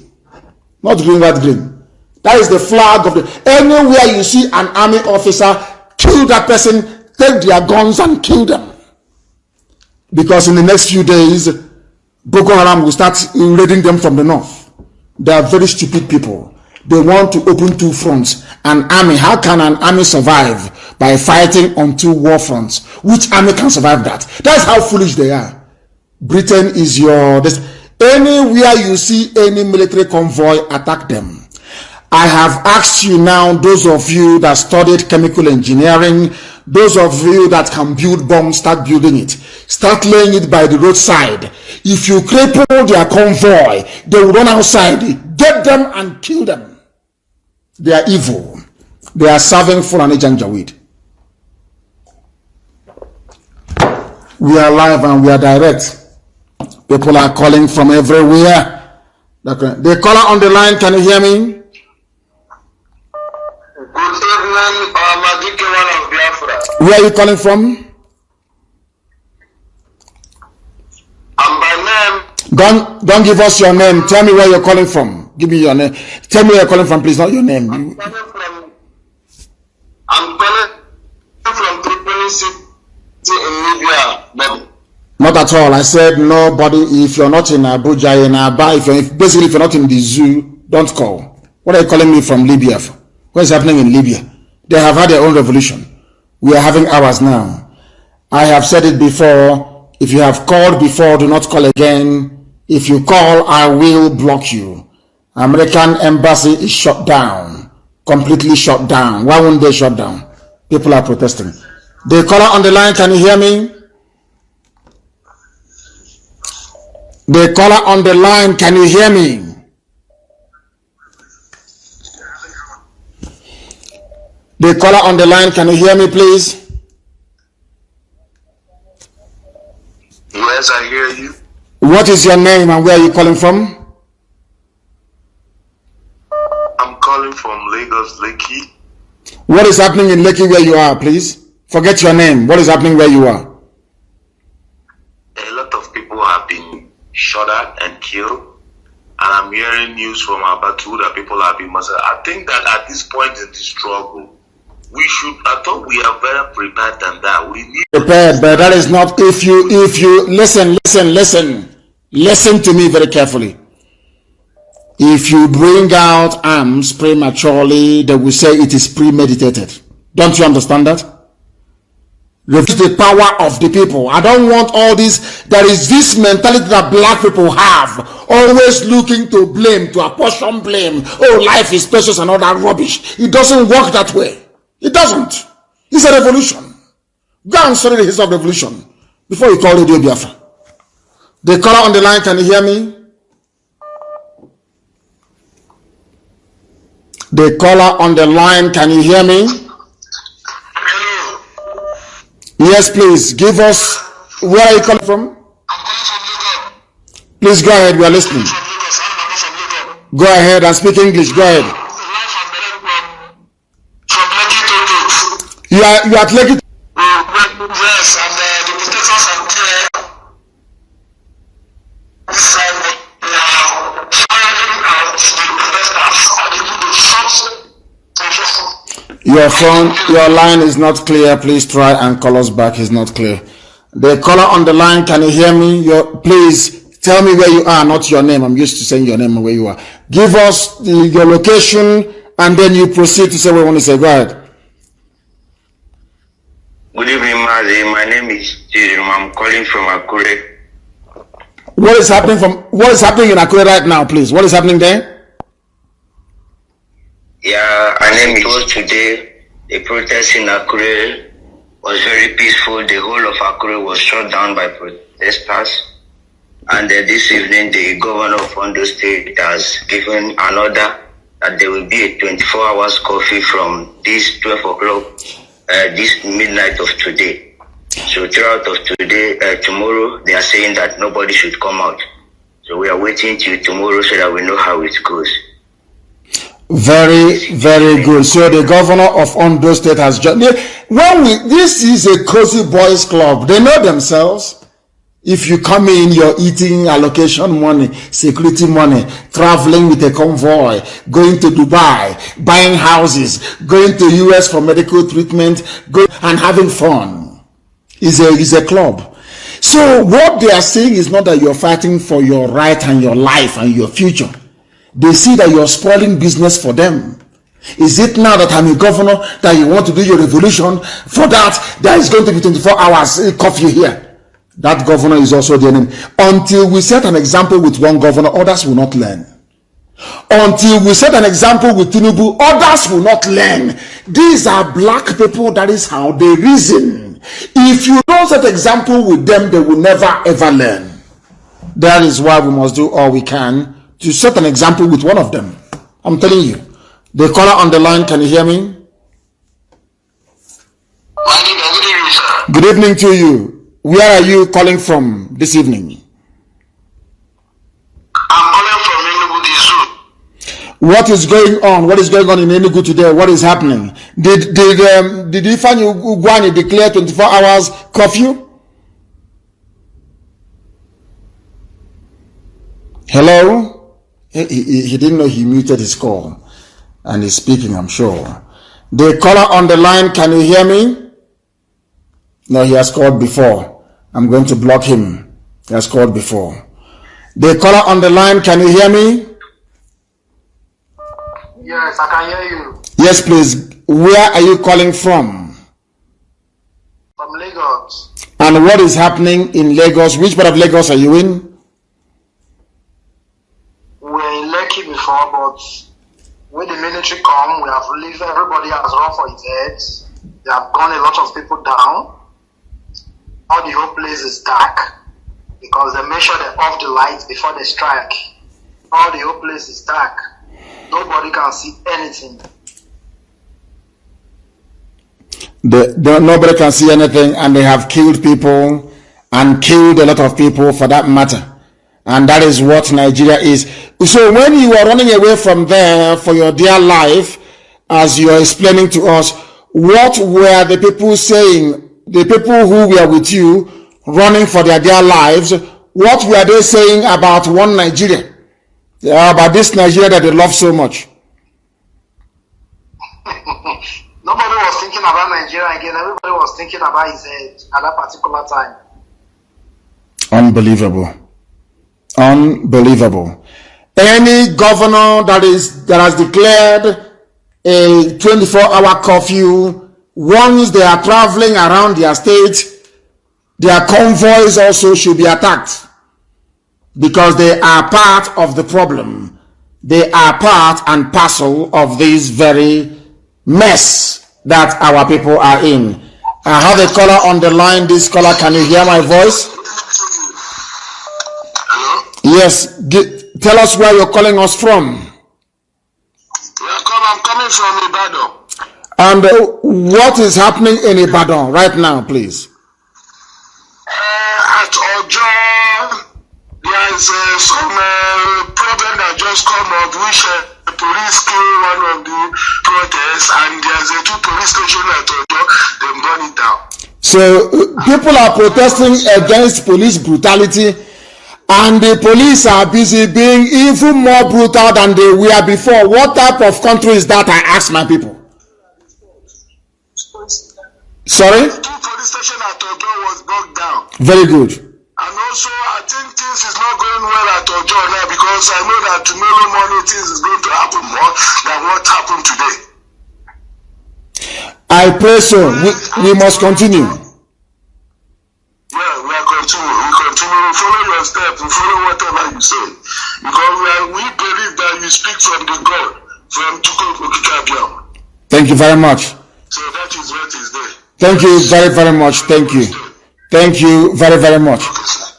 S1: Not green, white, green. That is the flag of the... Anywhere you see an army officer, kill that person, take their guns and kill them. Because in the next few days, Boko Haram will start raiding them from the north. They are very stupid people. They want to open two fronts. An army, how can an army survive? By fighting on two war fronts. Which army can survive that? That's how foolish they are. Britain is your... Anywhere you see any military convoy, attack them. I have asked you now, those of you that studied chemical engineering, those of you that can build bombs, start building it. Start laying it by the roadside. If you cripple their convoy, they will run outside. Get them and kill them. They are evil. They are serving Fulani Janjaweed. We are live and we are direct. People are calling from everywhere. The caller on the line, can you hear me?
S5: Good evening, Mazi Nnamdi of Biafra.
S1: Where are you calling from?
S5: And by name.
S1: Don't give us your name. Tell me where you're calling from. Give me your name. Tell me where you're calling from, please. Not your name.
S5: I'm calling from Tripoli City in Libya.
S1: Not at all. I said nobody. If you're not in Abuja, in Aba, if you're not in the zoo, don't call. What are you calling me from Libya for? What is happening in Libya? They have had their own revolution. We are having ours now. I have said it before. If you have called before, do not call again. If you call, I will block you. American embassy is shut down. Completely shut down. Why won't they shut down? People are protesting. The caller on the line, can you hear me? The caller on the line, can you hear me? The caller on the line, can you hear me, please?
S5: Yes, I hear you.
S1: What is your name and where are you calling from?
S5: I'm calling from Lagos, Lekki.
S1: What is happening in Lekki where you are, please? Forget your name. What is happening where you are?
S5: A lot of people have been shot at and killed. And I'm hearing news from Abatu that people have been massacred. I think that at this point in the struggle, I thought we are very prepared than that. We need
S1: prepared, but that is not. If you listen to me very carefully. If you bring out arms prematurely, they will say it is premeditated. Don't you understand that? Refuse the power of the people. I don't want all this. There is this mentality that black people have, always looking to blame, to apportion blame. Oh, life is precious and all that rubbish. It doesn't work that way. It doesn't. It's a revolution. Go and study the history of revolution before you call Radio Biafra. The caller on the line, can you hear me? The caller on the line, can you hear me? Yes, please. Give us, where are you calling from? Please go ahead, we are listening. Go ahead and speak English. Go ahead. You are at Lekki.
S5: yes, and the protesters are there. This side, they are firing out the protesters and they do the shots.
S1: Your line is not clear. Please try and call us back. It's not clear. The caller on the line, can you hear me? Please tell me where you are, not your name. I'm used to saying your name and where you are. Give us your location and then you proceed to say what you want to say. Go ahead.
S5: Good evening, Mazi. My name is Jim. I'm calling from Akure.
S1: What is happening in Akure right now, please? What is happening there?
S5: Yeah, my name is today. The protest in Akure was very peaceful. The whole of Akure was shut down by protesters. And this evening, the governor of Ondo State has given an order that there will be a 24 hours coffee from this 12 o'clock. This midnight of today. So throughout of today, tomorrow, they are saying that nobody should come out. So we are waiting till tomorrow so that we know how it goes.
S1: Very, very good. So the governor of Ondo State has just... this is a cozy boys club. They know themselves. If you come in, you're eating allocation money, security money, traveling with a convoy, going to Dubai, buying houses, going to US for medical treatment, and having fun. Is a club. So what they are saying is not that you're fighting for your right and your life and your future. They see that you're spoiling business for them. Is it now that I'm a governor that you want to do your revolution? For that, there is going to be 24 hours curfew here. That governor is also the enemy. Until we set an example with one governor, others will not learn. Until we set an example with Tinubu, others will not learn. These are black people. That is how they reason. If you don't set example with them, they will never ever learn. That is why we must do all we can to set an example with one of them. I'm telling you. The caller on the line, can you hear me? Good evening to you. Where are you calling from this evening?
S5: I'm calling from Enugu Zoo.
S1: What is going on? What is going on in Enugu today? What is happening? Did Ifeanyi Ugwuanyi declare 24 hours curfew? Hello? He didn't know he muted his call. And he's speaking, I'm sure. The caller on the line, can you hear me? No, he has called before. I'm going to block him. He has called before. The caller on the line, can you hear me?
S5: Yes, I can hear you.
S1: Yes, please. Where are you calling from?
S5: From Lagos.
S1: And what is happening in Lagos? Which part of Lagos are you in?
S5: We're in Lekki before, but when the military come, we have relieved, everybody has run for its heads. They have gone a lot of people down. All the whole place is dark because they make sure they off the lights before they strike. All the whole place is dark. Nobody can see anything.
S1: Nobody can see anything, and they have killed people and killed a lot of people for that matter. And that is what Nigeria is. So when you are running away from there for your dear life, as you are explaining to us, what were the people saying? The people who were with you running for their dear lives, what were they saying about one Nigeria? About this Nigeria that they love so much?
S5: Nobody was thinking about Nigeria again. Everybody was thinking about his head at that particular time.
S1: Unbelievable. Unbelievable. Any governor that has declared a 24-hour curfew, once they are traveling around their state, their convoys also should be attacked because they are part of the problem. They are part and parcel of this very mess that our people are in. I have a caller on the line. This caller, can you hear my voice?
S5: Hello?
S1: Yes. Tell us where you're calling us from.
S5: I'm coming from Ibadan.
S1: And what is happening in Ibadan right now, please?
S5: At Ojo, there is some problem that just come up, which the police killed one of the protests, and there's a 2 police stations at Ojo, they burn it down.
S1: So people are protesting against police brutality, and the police are busy being even more brutal than they were before. What type of country is that, I ask my people? Sorry?
S5: The 2 police stations at Ojo was broke down.
S1: Very good.
S5: And also, I think things is not going well at Ojo now, because I know that tomorrow morning things is going to happen more than what happened today.
S1: I pray so. We must continue.
S5: Yeah, we are continuing. We continue. We follow your step. We follow whatever you say. Because we believe that you speak from the God, from Chukwuka.
S1: Thank you very much.
S5: So that is what is there.
S1: Thank you very, very much. Thank you. Thank you very, very much.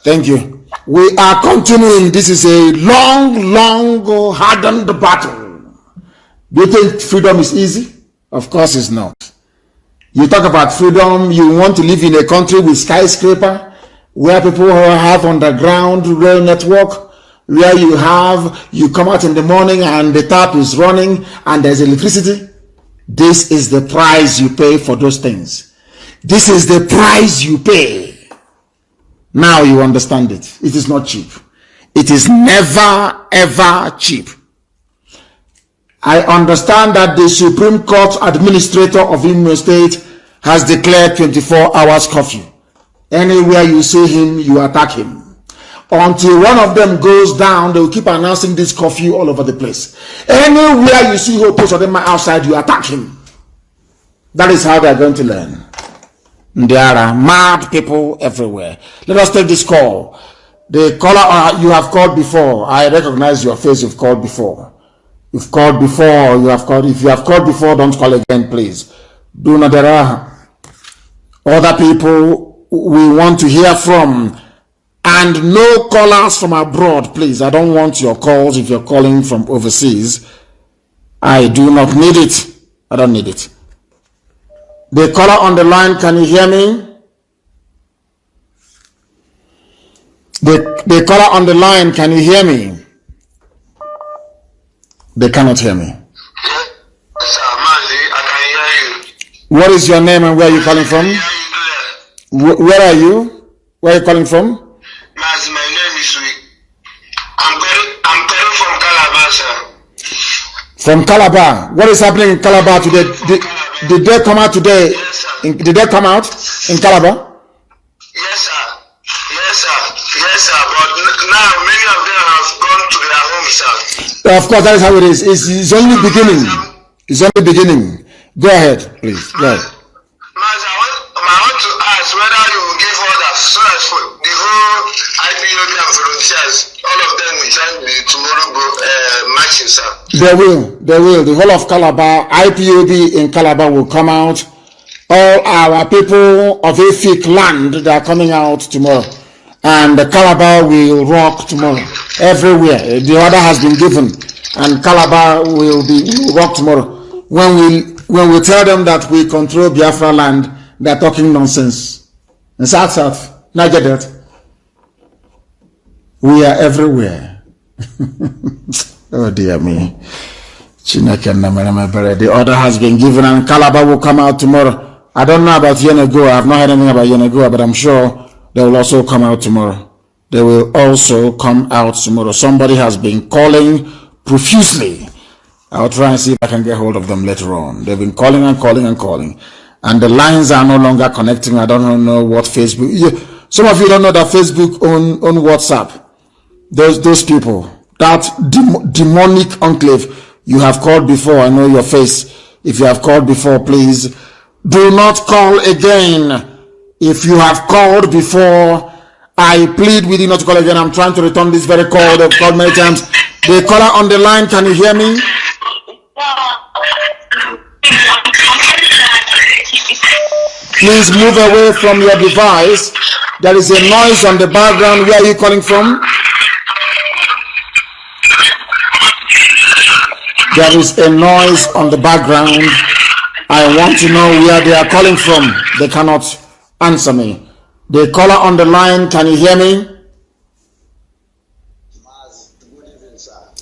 S1: Thank you. We are continuing. This is a long, hardened battle. Do you think freedom is easy? Of course it's not. You talk about freedom, you want to live in a country with skyscraper, where people have underground rail network, where you come out in the morning and the tap is running and there's electricity. This is the price you pay for those things. This is the price you pay. Now you understand it. It is not cheap. It is never, ever cheap. I understand that the Supreme Court Administrator of Imo State has declared 24 hours curfew. Anywhere you see him, you attack him. Until one of them goes down, they will keep announcing this curfew all over the place. Anywhere you see who post them outside, you attack him. That is how they are going to learn. There are mad people everywhere. Let us take this call. The caller you have called before. I recognize your face. You've called before. You've called before. You have called. If you have called before, don't call again, please. Do not. There are other people we want to hear from, and no callers from abroad, please. I don't want your calls if you're calling from overseas. I do not need it. I don't need it. The caller on the line, can you hear me? The caller on the line, can you hear me? They cannot hear me.
S5: Yes, sir, Mazi, I can hear you.
S1: What is your name and where are you calling from? Where are you? Where are you calling from?
S5: Mazi, my name is Sweet. I'm calling from Calabar, sir.
S1: From Calabar. What is happening in Calabar today? Did they come out today?
S5: Yes, sir.
S1: Did they come out in Calabar?
S5: Yes, sir. Yes, sir. Yes, sir. But now many of them have gone to their homes, sir.
S1: Of course, that is how it is. It's only beginning. It's only beginning. Go ahead, please. Go ahead.
S5: Mazi, I want to ask whether you will give orders so as for the whole IPOB and volunteers, all of them will join the tomorrow marching, sir.
S1: They will. The whole of Calabar, IPOB in Calabar will come out. All our people of Efik land, they are coming out tomorrow. And the Calabar will rock tomorrow. Everywhere. The order has been given. And Calabar will rock tomorrow. When we tell them that we control Biafra land, they are talking nonsense. In South, Niger Delta. We are everywhere. Oh dear me. The order has been given and Calabar will come out tomorrow. I don't know about Yenagoa. I have not heard anything about Yenagoa, but I'm sure they will also come out tomorrow. They will also come out tomorrow. Somebody has been calling profusely. I'll try and see if I can get hold of them later on. They've been calling and calling and calling. And the lines are no longer connecting. I don't know what Facebook... Some of you don't know that Facebook on WhatsApp. Those people. That demonic enclave. You have called before. I know your face. If you have called before, please do not call again. If you have called before, I plead with you not to call again. I'm trying to return this very call. They've called many times. The caller on the line, can you hear me? Please move away from your device. There is a noise on the background. Where are you calling from? There is a noise on the background. I want to know where they are calling from. They cannot answer me. The caller on the line, can you hear me?
S8: Good evening, sir.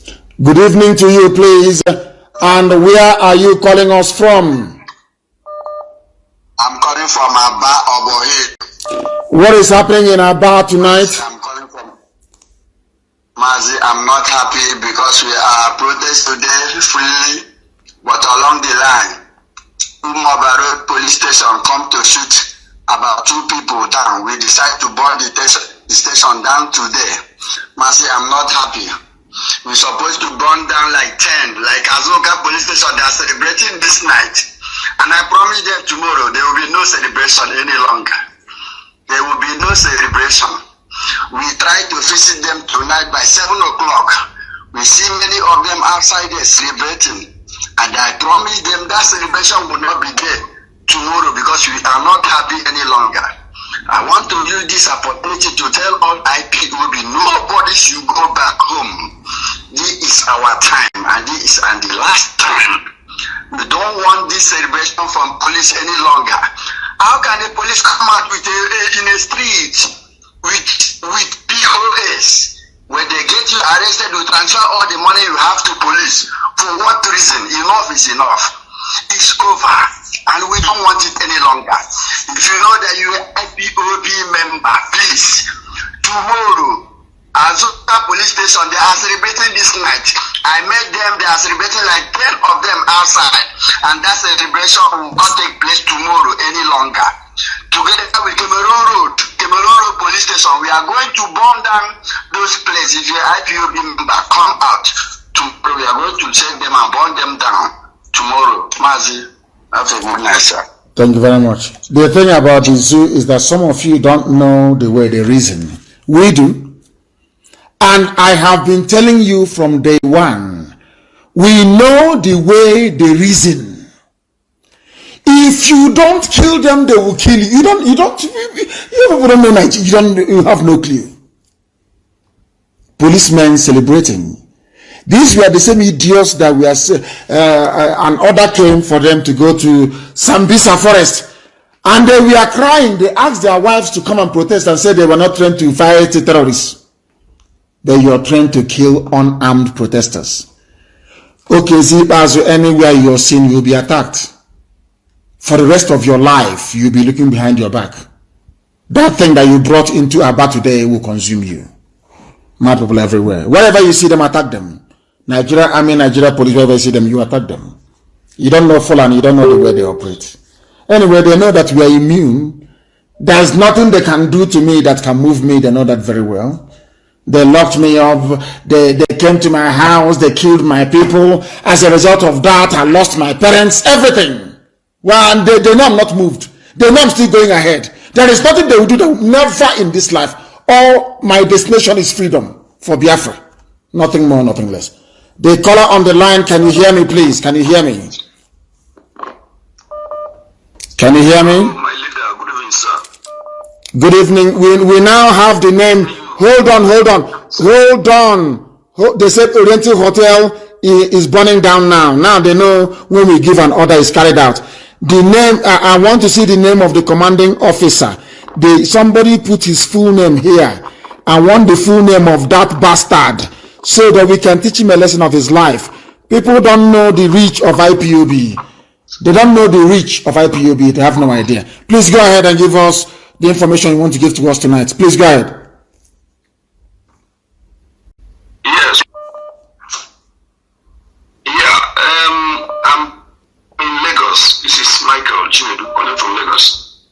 S1: Good evening to you, please. And where are you calling us from?
S8: I'm calling from Aba, Obohe.
S1: What is happening in Aba tonight?
S8: I'm calling from Mazi. I'm not happy because we are protesting today freely, but along the line, Umaba Road Police Station come to shoot about 2 people down. We decide to burn the station down today. Mazi, I'm not happy. We're supposed to burn down like 10, like Azoka Police Station. They are celebrating this night. And I promise them tomorrow there will be no celebration any longer. There will be no celebration. We try to visit them tonight by 7 o'clock. We see many of them outside there celebrating. And I promise them that celebration will not be there tomorrow because we are not happy any longer. I want to use this opportunity to tell all IPOB, nobody should go back home. This is our time and this is the last time. We don't want this celebration from police any longer. How can the police come out with in a street with POS? When they get you arrested, you transfer all the money you have to police. For what reason? Enough is enough. It's over. And we don't want it any longer. If you know that you're an IPOB member, please tomorrow. Azuka police station, they are celebrating this night. I met them, they are celebrating like 10 of them outside. And that celebration will not take place tomorrow any longer. Together with Cameroon Road police station, we are going to burn down those places. If you're IPOB member, come out. Tomorrow we are going to take them and burn them down. Tomorrow. Mazi, have a good night, sir.
S1: Thank you very much. The thing about the zoo is that some of you don't know the way they reason. We do. And I have been telling you from day one, we know the way they reason. If you don't kill them, they will kill you. You don't know Nigeria. You have no clue. Policemen celebrating. These were the same idiots that we are. An order came for them to go to Sambisa forest, and they were crying. They asked their wives to come and protest and said they were not trained to fight terrorists. That you are trained to kill unarmed protesters. Okay, Zibazo, anywhere you're seen, you'll be attacked. For the rest of your life, you'll be looking behind your back. That thing that you brought into Aba today will consume you. Mad people everywhere. Wherever you see them, attack them. Nigeria Army, Nigeria Police, wherever you see them, you attack them. You don't know Fulani, you don't know the way they operate. Anyway, they know that we are immune. There's nothing they can do to me that can move me. They know that very well. They locked me up, they came to my house, they killed my people. As a result of that, I lost my parents, everything. Well, and they know I'm not moved. They know I'm still going ahead. There is nothing they will do, never in this life. All my destination is freedom for Biafra. Nothing more, nothing less. The caller on the line, can you hear me, please? Can you hear me? Can you hear me?
S8: My leader, good evening, sir.
S1: Good evening. We now have the name. Hold on. They said Oriental Hotel is burning down now. Now they know when we give an order is carried out. The name, I want to see the name of the commanding officer. Somebody put his full name here. I want the full name of that bastard so that we can teach him a lesson of his life. People don't know the reach of IPOB. They don't know the reach of IPOB. They have no idea. Please go ahead and give us the information you want to give to us tonight. Please go ahead.
S8: Yes. Yeah, I'm in Lagos. This is Michael Chinedu calling from Lagos.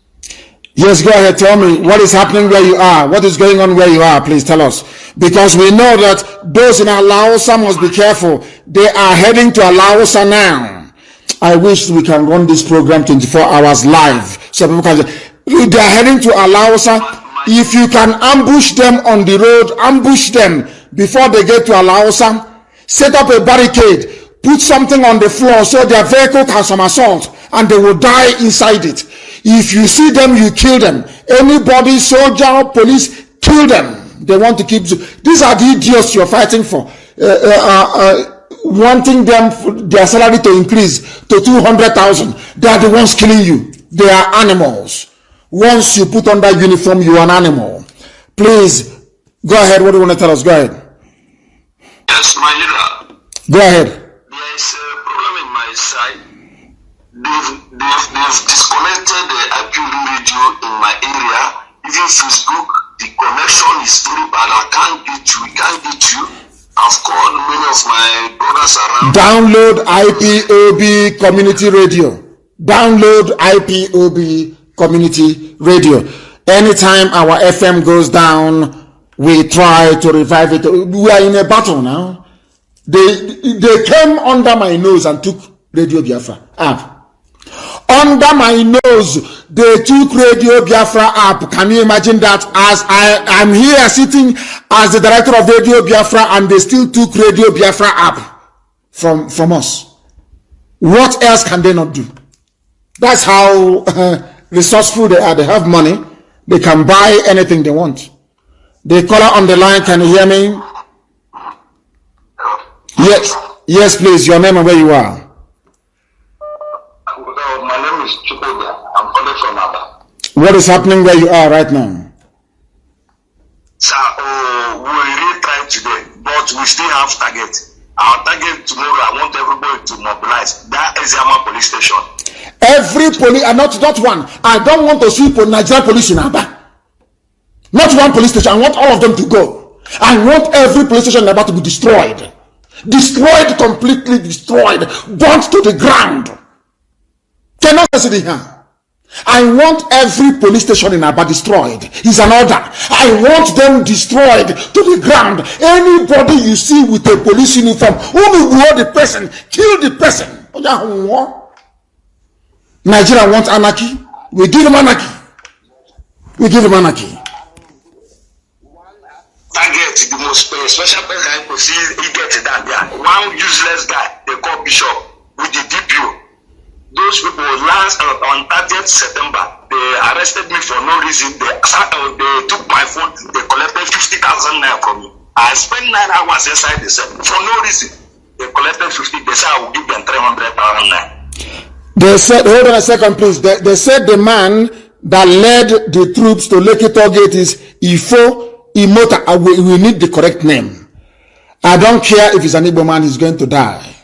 S1: Yes, go ahead. Tell me what is happening where you are. What is going on where you are? Please tell us. Because we know that those in Alaosa must be careful. They are heading to Alaosa now. I wish we can run this program 24 hours live. So people can say, they are heading to Alaosa. If you can ambush them on the road, ambush them before they get to Alaosa. Set up a barricade. Put something on the floor so their vehicle can somersault and they will die inside it. If you see them, you kill them. Anybody, soldier, police, kill them. They want to keep. These are the idiots you're fighting for. Wanting them, their salary to increase to 200,000. They are the ones killing you. They are animals. Once you put on that uniform, you are an animal. Please, go ahead. What do you want to tell us? Go ahead.
S8: Yes, my leader.
S1: Go ahead.
S8: There is a problem in my side. They've disconnected the IPOB radio in my area. Even Facebook, the connection is very bad. I can't get you. We can't get you. I've called many of my brothers around.
S1: Download IPOB community radio. Download IPOB community radio. Anytime our FM goes down, we try to revive it. We are in a battle now. They came under my nose and took Radio Biafra app. Under my nose, they took Radio Biafra app. Can you imagine that? As I'm here sitting as the director of Radio Biafra, and they still took Radio Biafra app from us. What else can they not do? That's how resourceful they are. They have money. They can buy anything they want. The caller on the line, can you hear me? Yes, please. Your name and where you are.
S8: My name is Chukwuda. I'm calling from Aba.
S1: What is happening where you are right now?
S8: Sir, we really tried today, but we still have target. Our target tomorrow, I want everybody to mobilize. That is Yama police station. Every police,
S1: not one. I don't want to see Nigerian police in Aba. Not one police station. I want all of them to go. I want every police station in Aba to be destroyed. Destroyed, completely destroyed. Burnt to the ground. Cannot say it here. I want every police station in Aba destroyed. It's an order. I want them destroyed to the ground. Anybody you see with a police uniform, who will blow the person, kill the person. Nigeria wants anarchy. We give them anarchy. We give them anarchy.
S8: Target the most special person I could see. He gets that guy. One useless guy they call Bishop with the DPO. Those people last on 30th September, they arrested me for no reason. They took my phone, they collected 50,000 naira from me. I spent 9 hours inside the cell for no reason. They collected 50. They said I will give them 300,000 naira. They
S1: said, hold on a second, please. They said the man that led the troops to Lekki Toll Gate is Ifo Imota. We need the correct name. I don't care if he's an Igbo man, he's going to die.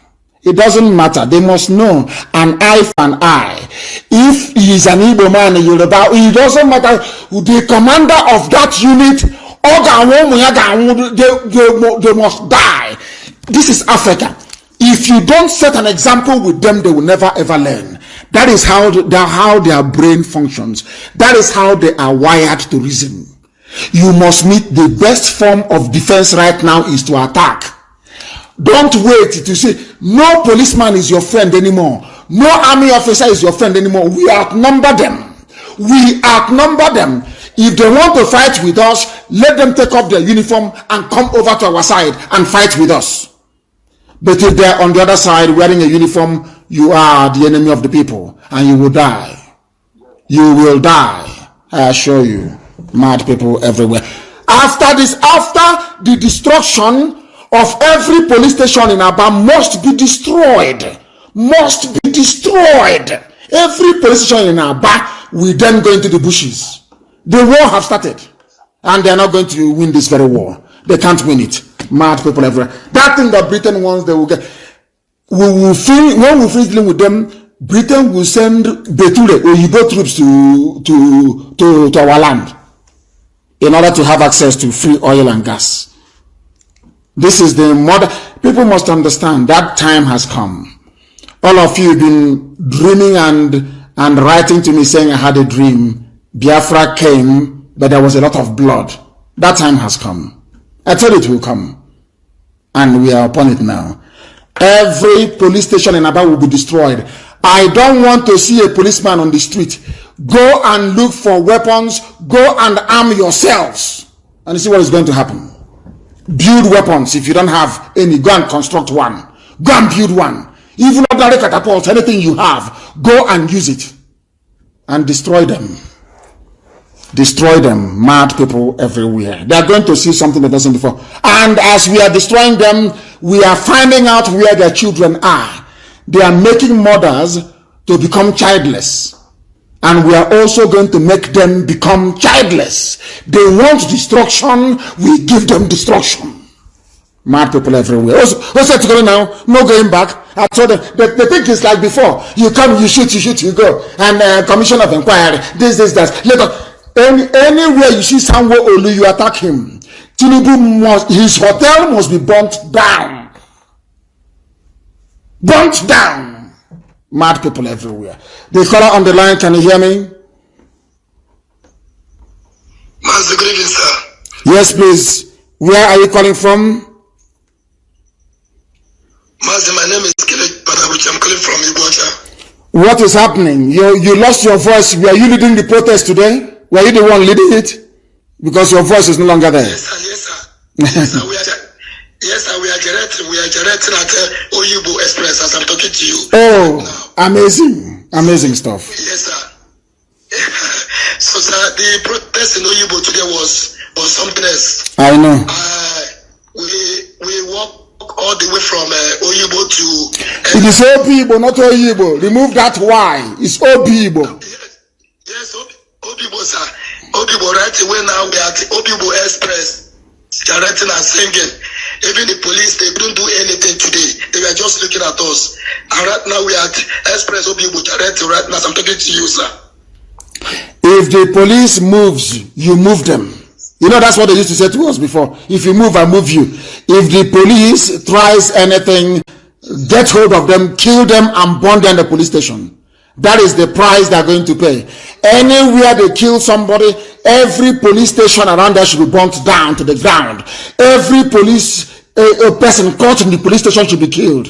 S1: It doesn't matter. They must know an eye for an eye. If he is an Igbo man, it doesn't matter. The commander of that unit, they must die. This is Africa. If you don't set an example with them, they will never ever learn. That is how their brain functions. That is how they are wired to reason. You must meet the best form of defense right now is to attack. Don't wait to say, no policeman is your friend anymore. No army officer is your friend anymore. We outnumber them. We outnumber them. If they want to fight with us, let them take off their uniform and come over to our side and fight with us. But if they're on the other side wearing a uniform, you are the enemy of the people and you will die. You will die. I assure you. Mad people everywhere. After the destruction of every police station in Aba must be destroyed. Must be destroyed. Every police station in Aba will then go into the bushes. The war have started. And they are not going to win this very war. They can't win it. Mad people everywhere. That thing that Britain wants, they will get. When we finish dealing with them, Britain will send Beture or Yibo troops to our land in order to have access to free oil and gas. This is the modern. People must understand that time has come. All of you have been dreaming and writing to me saying I had a dream. Biafra came, but there was a lot of blood. That time has come. I told it will come. And we are upon it now. Every police station in Aba will be destroyed. I don't want to see a policeman on the street. Go and look for weapons. Go and arm yourselves. And you see what is going to happen. Build weapons. If you don't have any, go and construct one. Go and build one. Even ordinary catapults, anything you have, go and use it. And destroy them. Destroy them. Mad people everywhere. They are going to see something that doesn't before. And as we are destroying them, we are finding out where their children are. They are making mothers to become childless. And we are also going to make them become childless. They want destruction, we give them destruction. Mad people everywhere. What's that together now? No going back. I told them, the thing is like before. You come, you shoot, you go. And commission of inquiry, this, that. Later, anywhere you see Sanwo Olu, you attack him. Tinubu his hotel must be burnt down. Burnt down. Mad people everywhere. The caller on the line, can you hear me?
S9: Master, good evening, sir.
S1: Yes, please. Where are you calling from?
S9: Master, my name is Kelek Panabuchi. I'm calling from Ibocha.
S1: What is happening? You lost your voice. Were you leading the protest today? Were you the one leading it? Because your voice is no longer there.
S9: Yes, sir. Yes, sir. Yes, sir. We are generating at Oyibo Express as I'm talking to you.
S1: Oh, amazing. Amazing stuff.
S9: Yes, sir. So, sir, the protest in Oyibo today was something else.
S1: I know.
S9: We walk all the way from Oyibo to...
S1: It is Obibo, not Oyibo. Remove that Y. It's Obibo.
S9: Yes, Obibo, sir. Obibo, right away now we are at Obibo Express. Generating and singing. Even the police, they couldn't do anything today. They were just looking at us. And right now we are at Express Obibo generating right now. I'm talking to you, sir.
S1: If the police moves, you move them. You know, that's what they used to say to us before. If you move, I move you. If the police tries anything, get hold of them, kill them, and burn them in the police station. That is the price they're going to pay. Anywhere they kill somebody, every police station around there should be burnt down to the ground. Every police person caught in the police station should be killed.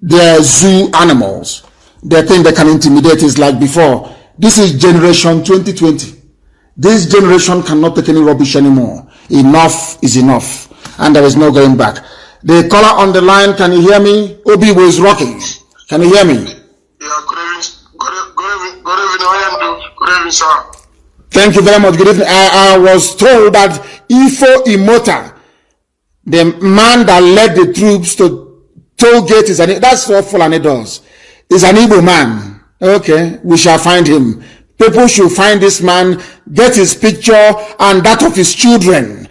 S1: They're zoo animals. They think they can intimidate us like before. This is generation 2020. This generation cannot take any rubbish anymore. Enough is enough. And there is no going back. The caller on the line, can you hear me? Obi was rocking. Can you hear me?
S5: Yeah, good evening, sir.
S1: Thank you very much. Good evening. I was told that Ifo Imota, the man that led the troops to toll gate, that's what Fulani does. Is an Igbo man. Okay, we shall find him. People should find this man, get his picture and that of his children.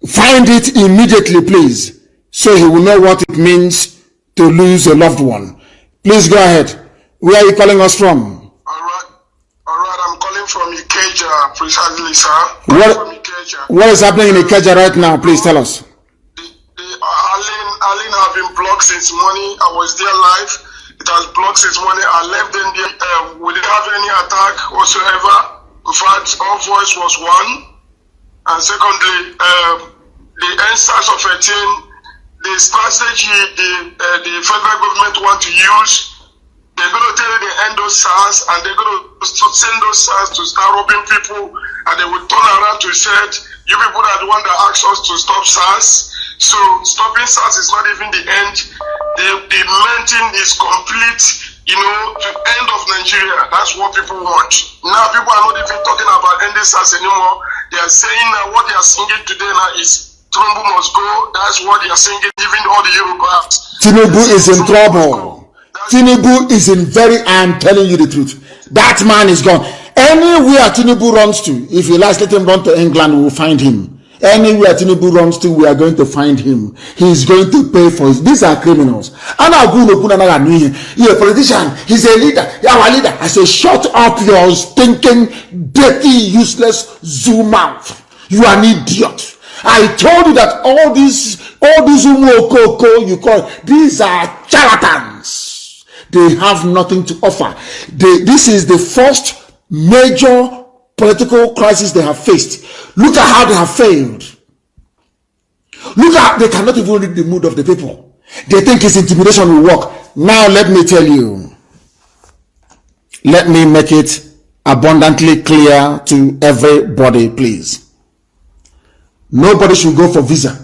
S1: Find it immediately, please, so he will know what it means to lose a loved one. Please go ahead. Where are you calling us from?
S5: All right, I'm calling from Ikeja, precisely, sir.
S1: What is happening in Ikeja right now? Please tell us.
S5: Arlene have been blocked since morning. I was there live. It has blocked since morning. I left them there. We didn't have any attack whatsoever. In fact, our voice was one. And secondly, the NSAS of 18, the strategy the federal government want to use, they're going to tell you they end those SARS and they're going to send those SARS to start robbing people, and they will turn around to say, you people are the one that asked us to stop SARS. So stopping SARS is not even the end. The main thing is complete, to end of Nigeria. That's what people want. Now people are not even talking about ending SARS anymore. They are saying that what they are singing today now is Trumbo must go. That's what they are singing, even all the Yorubas.
S1: Tinubu is in trouble. Tinubu is in I'm telling you the truth. That man is gone. Anywhere Tinubu runs to, if he likes, let him run to England, we will find him. Anywhere Tinubu runs to, we are going to find him. He is going to pay for it. These are criminals. And you're a politician. He's a leader. Our leader. I say, shut up your stinking, dirty, useless zoo mouth. You are an idiot. I told you that all these umokoko you call, these are charlatans. They have nothing to offer. This is the first major political crisis they have faced. Look at how they have failed. Look at how they cannot even read the mood of the people. They think his intimidation will work. Now let me tell you. Let me make it abundantly clear to everybody, please. Nobody should go for visa.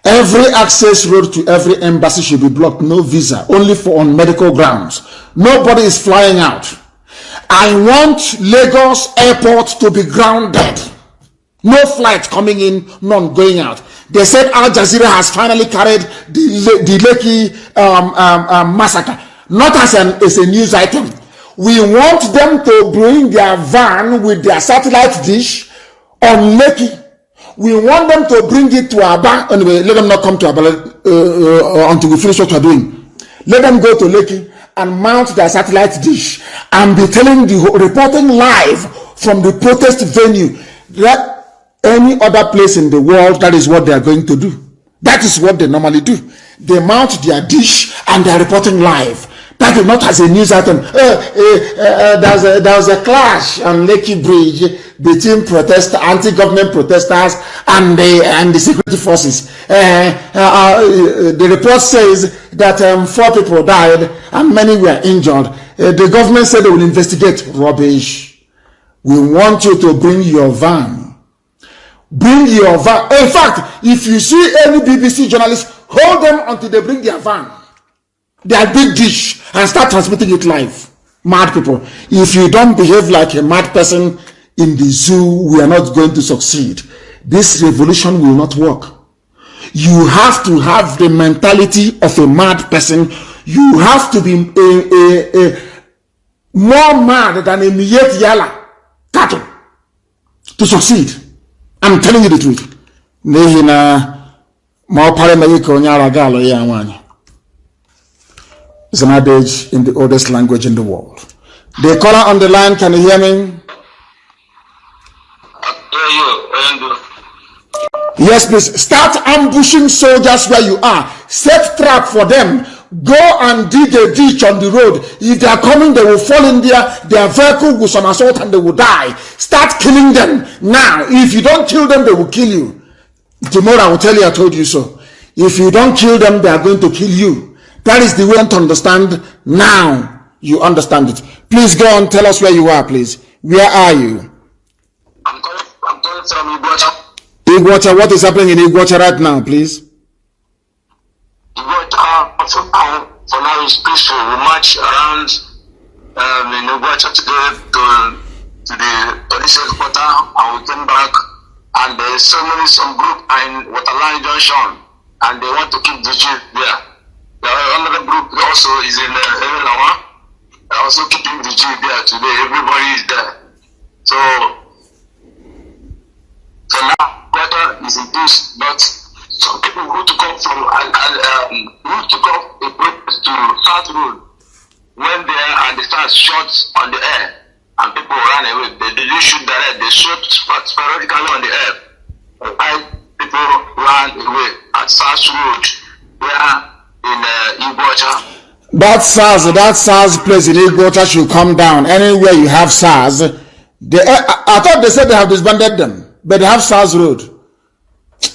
S1: Every access road to every embassy should be blocked. No visa, only on medical grounds. Nobody is flying out. I want Lagos airport to be grounded. No flight coming in, none going out. They said Al Jazeera has finally carried the Lekki massacre. Not as a news item. We want them to bring their van with their satellite dish on Lekki. We want them to bring it to Aba. Anyway, let them not come to Aba until we finish what we're doing. Let them go to Lekki and mount their satellite dish and be reporting live from the protest venue. That any other place in the world, that is what they are going to do. That is what they normally do. They mount their dish and they are reporting live. That is not as a news item. There was a clash on Lekki Bridge between anti-government protesters and the security forces. The report says that 4 people died and many were injured. The government said they will investigate. Rubbish. We want you to bring your van. Bring your van. In fact, if you see any BBC journalist, hold them until they bring their van, their big dish, and start transmitting it live. Mad people. If you don't behave like a mad person in the zoo, we are not going to succeed. This revolution will not work. You have to have the mentality of a mad person. You have to be more mad than a Miyet Yala cattle to succeed. I'm telling you the truth. It's an adage in the oldest language in the world. The caller on the line, can you hear me?
S4: Yeah,
S1: Yes, please. Start ambushing soldiers where you are. Set trap for them. Go and dig a ditch on the road. If they are coming, they will fall in there. Their vehicle will somersault and they will die. Start killing them now. If you don't kill them, they will kill you. Tomorrow I will tell you I told you so. If you don't kill them, they are going to kill you. That is the way to understand. Now you understand it. Please go on. Tell us where you are, please. Where are you?
S5: I'm calling from Iguacha.
S1: Iguacha, what is happening in Iguacha right now, please?
S5: Iguacha, for now is peaceful. We march around in Iguacha today to the police headquarters, and we came back, and there's some group in Waterline Junction, and they want to keep the jeep there. Another group also is in Evelama. They're also keeping the jeep there today. Everybody is there. So for now, Iguacha is in peace, but some people who took off from who took off a protest to South Road went there and they started shots on the air, and people ran away. They didn't shoot direct; they shot sporadically on the air. And people ran away at South Road, where in Iguacha.
S1: That SARS place in Iguacha should come down. Anywhere you have SARS, I thought they said they have disbanded them, but they have SARS Road.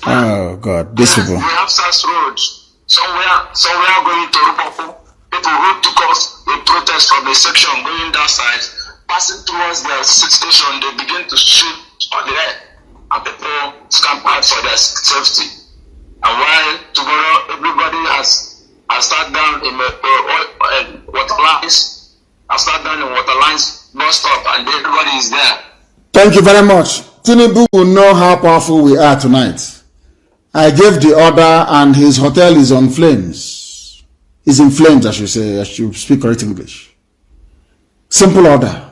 S1: Oh God, these people.
S5: We have SARS Road. Somewhere going to Rupopo. People who took off a protest from the section going that side, passing towards the station, they begin to shoot on the air, and people scampered for their safety. And while tomorrow everybody has sat down in water lines, no stop, and everybody is there.
S1: Thank you very much. Tinubu will know how powerful we are tonight. I gave the order, and his hotel is on flames. Is in flames, I should say. I should speak correct English. Simple order.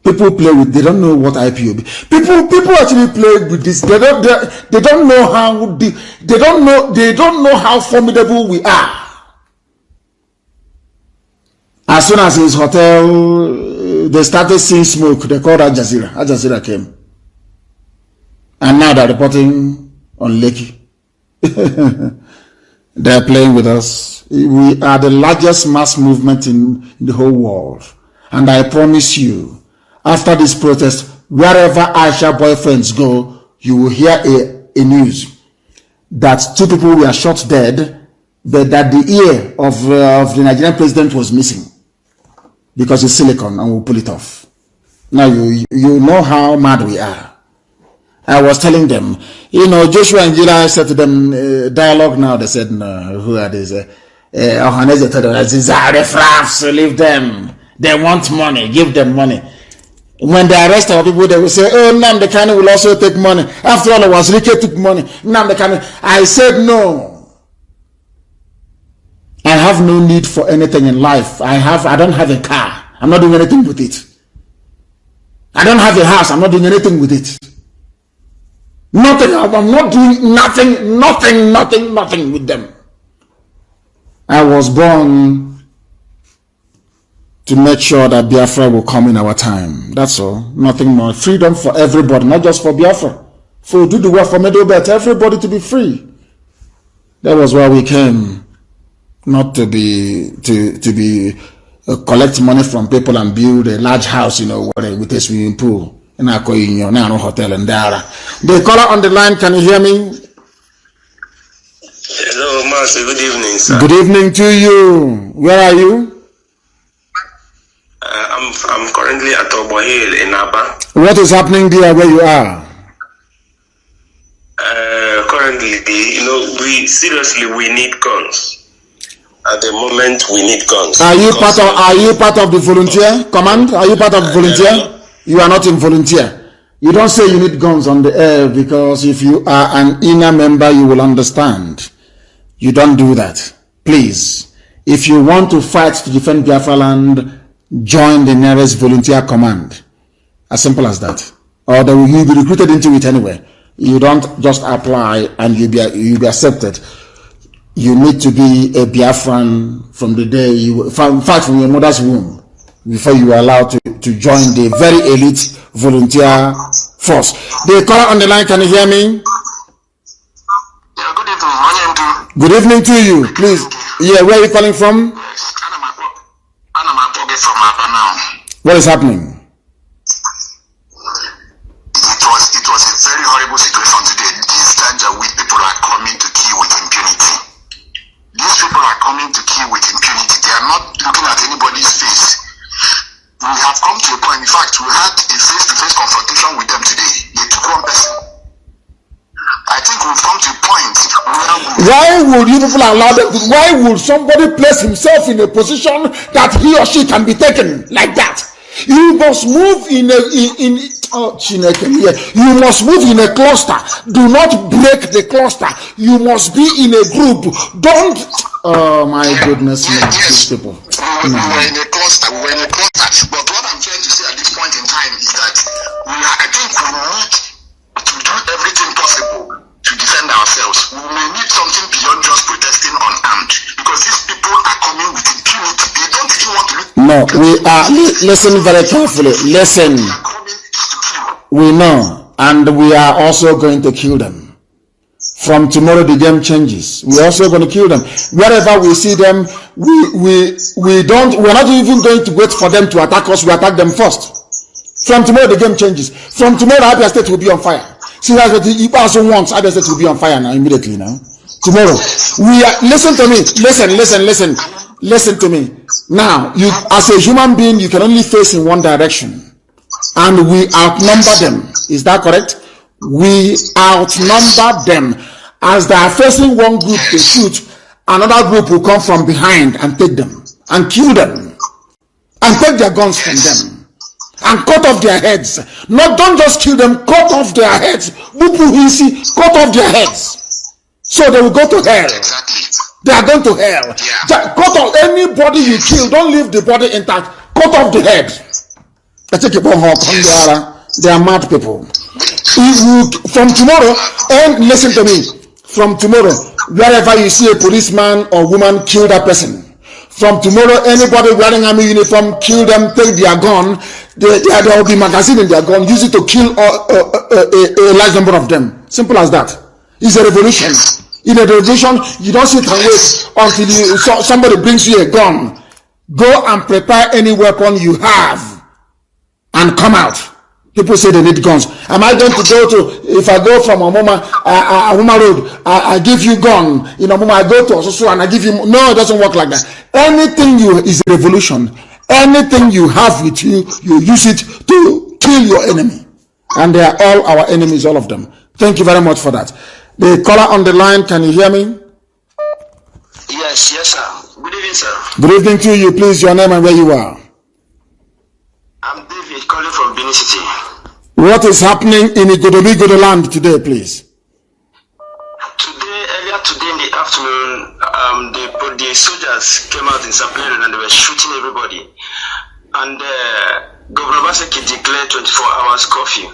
S1: People play with. They don't know what IPOB. People actually play with this. They don't know how. They don't know how formidable we are. As soon as his hotel, they started seeing smoke. They called Al Jazeera. Al Jazeera came. And now they're reporting on Lekki. They're playing with us. We are the largest mass movement in the whole world. And I promise you, after this protest, wherever Aisha boyfriends go, you will hear a news that 2 people were shot dead, but that the ear of the Nigerian president was missing. Because it's silicon, and we'll pull it off. Now you know how mad we are. I was telling them, Joshua and Gila said to them, dialogue now. They said, no, who are these? Ohaneze told them, these are refrafs, leave them. They want money, give them money. When they arrest our people, they will say, oh, Nnamdi KANU will also take money. After all, it was Rike took money. Nnamdi KANU. I said no. I have no need for anything in life. I don't have a car. I'm not doing anything with it. I don't have a house. I'm not doing anything with it. Nothing. I'm not doing nothing with them. I was born to make sure that Biafra will come in our time. That's all. Nothing more. Freedom for everybody, not just for Biafra. For do the work for Medobet, everybody to be free. That was why we came. Not to be collect money from people and build a large house, with a swimming pool. In our hotel and there. The caller on the line, can you hear me?
S10: Hello, Master. Good evening, sir.
S1: Good evening to you. Where are you?
S10: I'm currently at Obo Hill in Aba.
S1: What is happening there where you are?
S10: Currently, we need guns. At the moment, we need guns.
S1: Are you part of the volunteer command? Are you part of the volunteer? You are not in volunteer. You don't say you need guns on the air, because if you are an inner member, you will understand. You don't do that. Please. If you want to fight to defend Biafra land, join the nearest volunteer command. As simple as that. Or you'll be recruited into it anyway. You don't just apply and you'll be accepted. You need to be a Biafran from the day you fight from your mother's womb before you are allowed to join the very elite volunteer force. The caller on the line, can you hear me?
S11: Yeah, good evening.
S1: Good evening to you, please. Yeah, where are you calling from?
S11: Yes, I'm from Abana.
S1: What is happening?
S11: It was a very horrible situation today. These Janjaweed people are coming to kill with impunity. These people are coming to kill with impunity. They are not looking at anybody's face. We have come to a point. In fact, we had a face-to-face confrontation with them today. They took one person. I think we've come to a point where
S1: why would you people allow them? Why would somebody place himself in a position that he or she can be taken like that? You must move in you must move in a cluster. Do not break the cluster. You must be in a group. Don't. Oh my goodness,
S11: yes.
S1: People.
S11: We were in a cluster. But what I'm trying to say at this point in time is that I think we need to do everything possible to defend ourselves. We may need something beyond just protesting unarmed, because these people are coming with impunity. They don't even want to look.
S1: No, we are. Listen very carefully. Listen. We know, and we are also going to kill them. From tomorrow, the game changes. We're also going to kill them. Wherever we see them, we're not even going to wait for them to attack us. We attack them first. From tomorrow, the game changes. From tomorrow, Abia State will be on fire. See, that's what he also wants. Abia State will be on fire now, immediately now. Tomorrow. Listen to me. Listen to me. Now, you, as a human being, you can only face in one direction. And we outnumber them. Is that correct? We outnumber them. As they are facing one group to shoot, another group will come from behind and take them and kill them and take their guns from them and cut off their heads. Don't just kill them, cut off their heads. Cut off their heads. So they will go to hell. They are going to hell. Cut off anybody you kill. Don't leave the body intact. Cut off the head. They are mad people. From tomorrow, and listen to me, from tomorrow, wherever you see a policeman or woman, kill that person. From tomorrow, anybody wearing army uniform, kill them, take their gun. There will be magazine in their gun, use it to kill a large number of them. Simple as that. It's a revolution. In a revolution, you don't sit and wait until somebody brings you a gun. Go and prepare any weapon you have and come out. People say they need guns. Am I going to go to, if I go from Omoma Road, I give you gun. In Omoma, I go to Ososo and I give you, no, it doesn't work like that. Anything is a revolution. Anything you have with you, you use it to kill your enemy. And they are all our enemies, all of them. Thank you very much for that. The caller on the line, can you hear me?
S11: Yes, sir. Good evening, sir.
S1: Good evening to you. Please, your name and where you are.
S11: I'm David, calling from Benin City.
S1: What is happening in Igodomi land today, please?
S11: Earlier today in the afternoon, the soldiers came out in Sapele and they were shooting everybody. And Governor Baseki declared 24 hours curfew.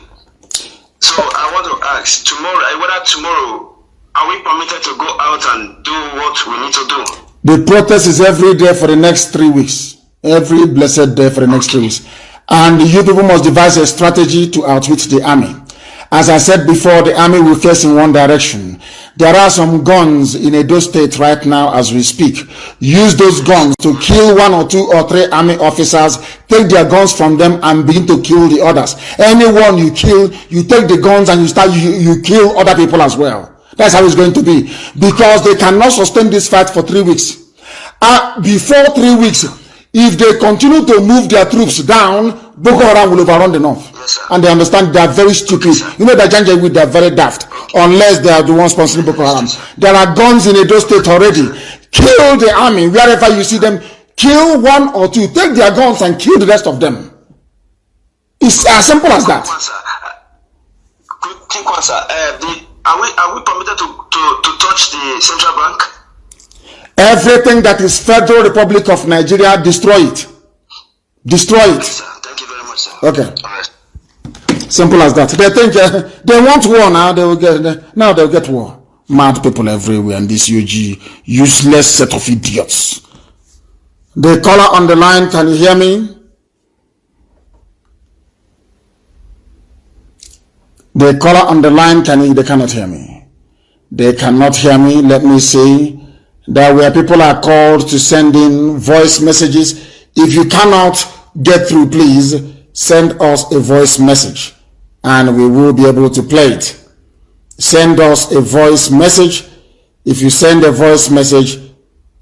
S11: So I want to ask, tomorrow, are we permitted to go out and do what we need to do?
S1: The protest is every day for the next 3 weeks. Every blessed day for the next 3 weeks. And you people must devise a strategy to outwit the army. As I said before, the army will face in one direction. There are some guns in Edo State right now as we speak. Use those guns to kill 1 or 2 or 3 army officers, take their guns from them and begin to kill the others. Anyone you kill, you take the guns and you kill other people as well. That's how it's going to be. Because they cannot sustain this fight for 3 weeks. Before 3 weeks, if they continue to move their troops down, Boko Haram will overrun the north.
S11: Yes,
S1: and they understand they are very stupid. You know that Janjaweed, they are very daft. Unless they are the ones sponsoring Boko Haram. There are guns in Edo State already. Kill the army wherever you see them. Kill 1 or 2. Take their guns and kill the rest of them. It's as simple as that.
S11: Quick one, sir. Are we permitted to touch the central bank?
S1: Everything that is Federal Republic of Nigeria, destroy it. Destroy it.
S11: Yes, sir. Thank you very much, sir.
S1: Okay.
S11: All right.
S1: Simple as that. They think they want war now. They'll get war. Mad people everywhere, and this useless set of idiots. The caller on the line, can you hear me? The caller on the line, they cannot hear me. They cannot hear me. Let me see. There where people are called to send in voice messages. If you cannot get through, please send us a voice message and we will be able to play it. Send us a voice message. If you send a voice message,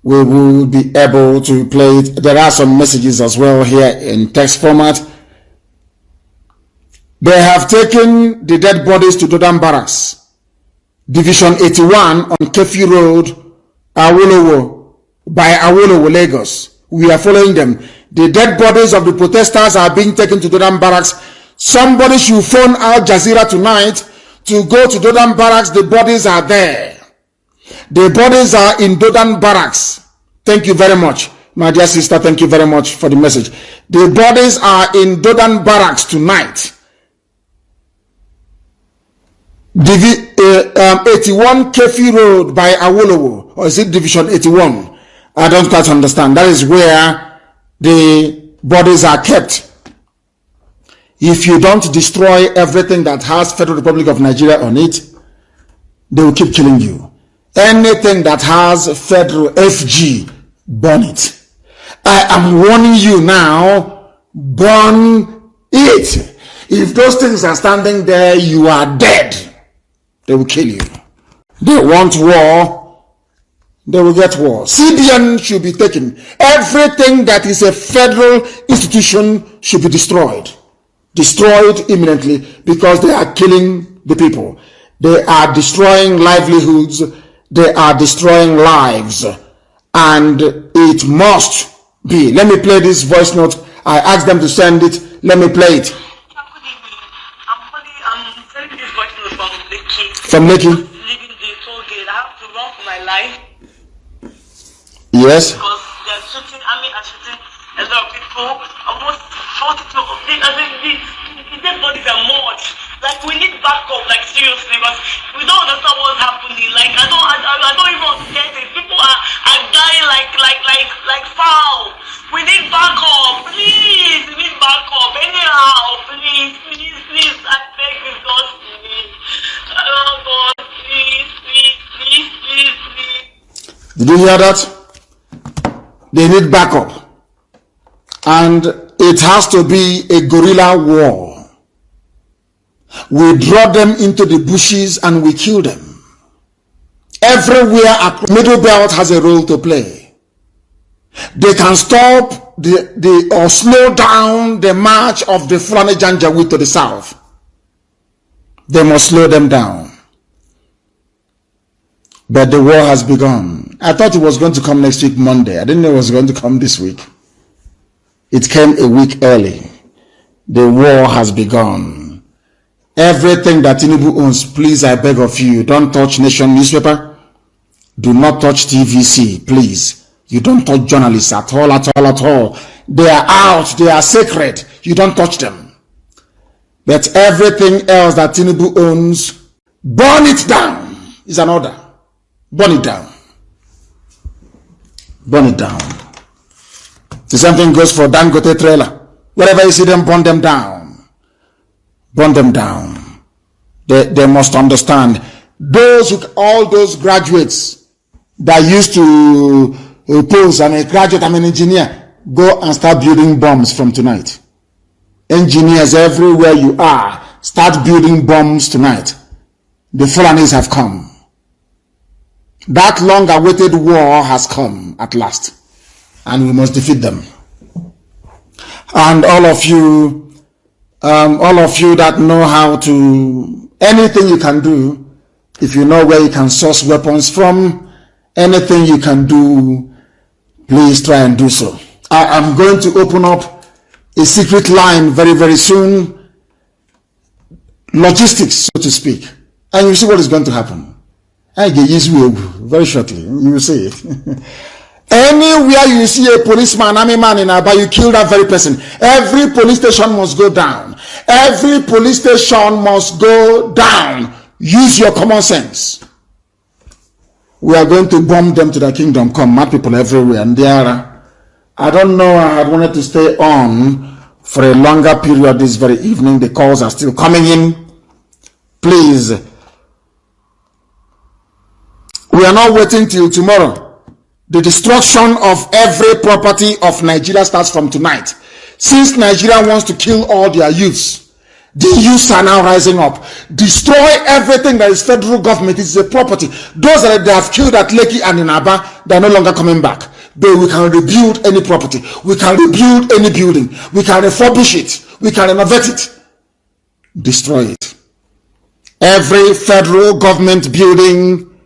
S1: we will be able to play it. There are some messages as well here in text format. They have taken the dead bodies to Dodan Barracks, Division 81 on Kefi Road, Awolowo, by Awolowo, Lagos. We are following them. The dead bodies of the protesters are being taken to Dodan Barracks. Somebody should phone Al Jazeera tonight to go to Dodan Barracks. The bodies are there. The bodies are in Dodan Barracks. Thank you very much, my dear sister. Thank you very much for the message. The bodies are in Dodan Barracks tonight. 81 Kefi Road by Awolowo, or is it Division 81? I don't quite understand. That is where the bodies are kept. If you don't destroy everything that has Federal Republic of Nigeria on it, they will keep killing you. Anything that has Federal FG, burn it. I am warning you now, burn it. If those things are standing there, you are dead. They will kill you. They want war, they will get war. CBN should be taken. Everything that is a federal institution should be destroyed. Destroyed imminently, because they are killing the people. They are destroying livelihoods. They are destroying lives. And it must be. Let me play this voice note. I asked them to send it. Let me play it. From Lekki.
S12: Leaving the toll gate, I have to run for my life.
S1: Yes.
S12: Because they're shooting, are shooting a lot of people. Almost 40 people. I think the dead bodies are much. Like, we need backup, like, seriously, but we don't understand what's happening. Like, I don't even understand it. People are dying like foul. We need backup, please. We need backup. Anyhow, please, I beg you, God, please. Oh, God, please.
S1: Did you hear that? They need backup. And it has to be a guerrilla war. We draw them into the bushes and we kill them. Everywhere, Middle Belt has a role to play. They can stop or slow down the march of the Fulani Janjaweed to the south. They must slow them down. But the war has begun. I thought it was going to come next week, Monday. I didn't know it was going to come this week. It came a week early. The war has begun. Everything that Tinubu owns, please, I beg of you, don't touch Nation newspaper. Do not touch TVC, please. You don't touch journalists at all. They are out. They are sacred. You don't touch them. But everything else that Tinubu owns, burn it down. Is an order. Burn it down. Burn it down. The same thing goes for Dangote trailer. Wherever you see them, burn them down. Burn them down. They must understand. All those graduates that used to oppose, I'm a graduate, I'm an engineer, go and start building bombs from tonight. Engineers everywhere you are, start building bombs tonight. The Fulanis have come. That long-awaited war has come at last, and we must defeat them. And all of you that know how to, anything you can do, if you know where you can source weapons from, anything you can do, please try and do so. I am going to open up a secret line very, very soon. Logistics, so to speak. And you see what is going to happen. I get used to it very shortly. You will see it. Anywhere you see a policeman, army man in Aba, you kill that very person. Every police station must go down. Every police station must go down. Use your common sense. We are going to bomb them to the kingdom come. Mad people everywhere. And there are, I don't know, I had wanted to stay on for a longer period this very evening. The calls are still coming in. Please. We are not waiting till tomorrow. The destruction of every property of Nigeria starts from tonight. Since Nigeria wants to kill all their youths, the youths are now rising up. Destroy everything that is federal government. It's a property. Those that they have killed at Lekki and in Aba, they are no longer coming back. But we can rebuild any property. We can rebuild any building. We can refurbish it. We can renovate it. Destroy it. Every federal government building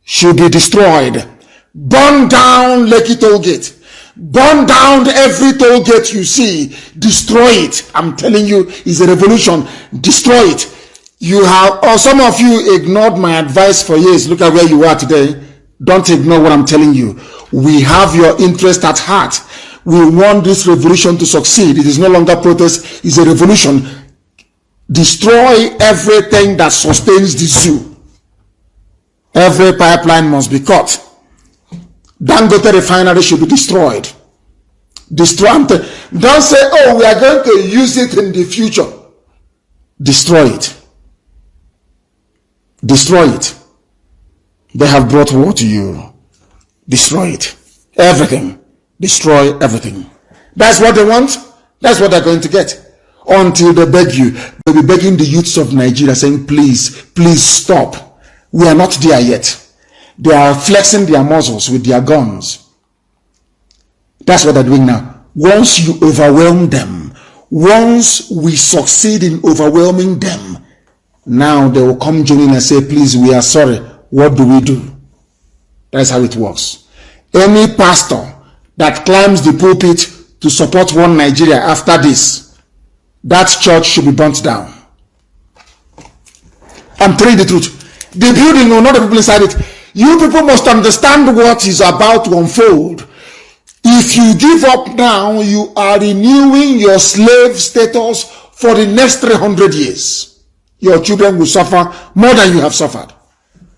S1: should be destroyed. Burn down Lekki toll gate. Burn down every toll gate you see. Destroy it. I'm telling you, it's a revolution. Destroy it. You have, or some of you ignored my advice for years. Look at where you are today. Don't ignore what I'm telling you. We have your interest at heart. We want this revolution to succeed. It is no longer protest. It's a revolution. Destroy everything that sustains the zoo. Every pipeline must be cut. Dangote refinery should be destroyed. Destroy. Don't say, oh, we are going to use it in the future. Destroy it. Destroy it. They have brought war to you. Destroy it. Everything. Destroy everything. That's what they want. That's what they're going to get. Until they beg you. They'll be begging the youths of Nigeria saying, please, please stop. We are not there yet. They are flexing their muscles with their guns. That's what they're doing now. Once you overwhelm them, once we succeed in overwhelming them, now they will come joining and say, please, we are sorry. What do we do? That's how it works. Any pastor that climbs the pulpit to support one Nigeria after this, that church should be burnt down. I'm telling you the truth. The building, no, not the people inside it. You people must understand what is about to unfold. If you give up now, you are renewing your slave status for the next 300 years. Your children will suffer more than you have suffered.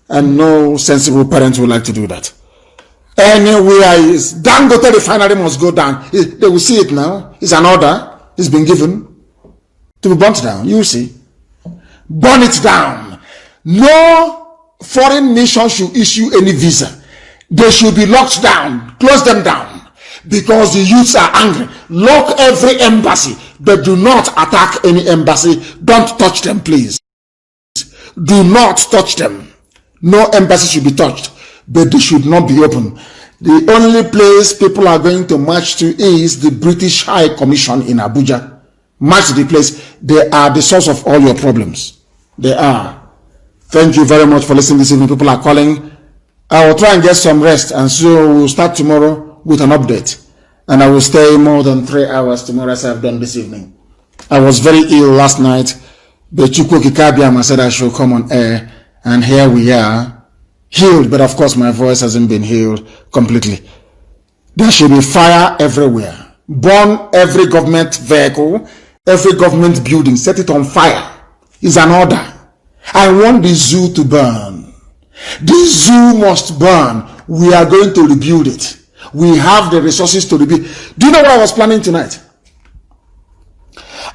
S1: And no sensible parent would like to do that. Anywhere is Dangote refinery must go down. They will see it now. It's an order. It's been given to be burnt down. You will see. Burn it down. No foreign nation should issue any visa. They should be locked down. Close them down. Because the youths are angry. Lock every embassy. But do not attack any embassy. Don't touch them, please. Do not touch them. No embassy should be touched. But they should not be open. The only place people are going to march to is the British High Commission in Abuja. March to the place. They are the source of all your problems. They are. Thank you very much for listening this evening. People are calling. I will try and get some rest, and so we'll start tomorrow with an update. And I will stay more than 3 hours tomorrow as I've done this evening. I was very ill last night, but Chukwu Kikabiama said I should come on air, and here we are, healed, but of course my voice hasn't been healed completely. There should be fire everywhere. Burn every government vehicle, every government building, set it on fire. It's an order. I want the zoo to burn. The zoo must burn. We are going to rebuild it. We have the resources to rebuild. Do you know what I was planning tonight?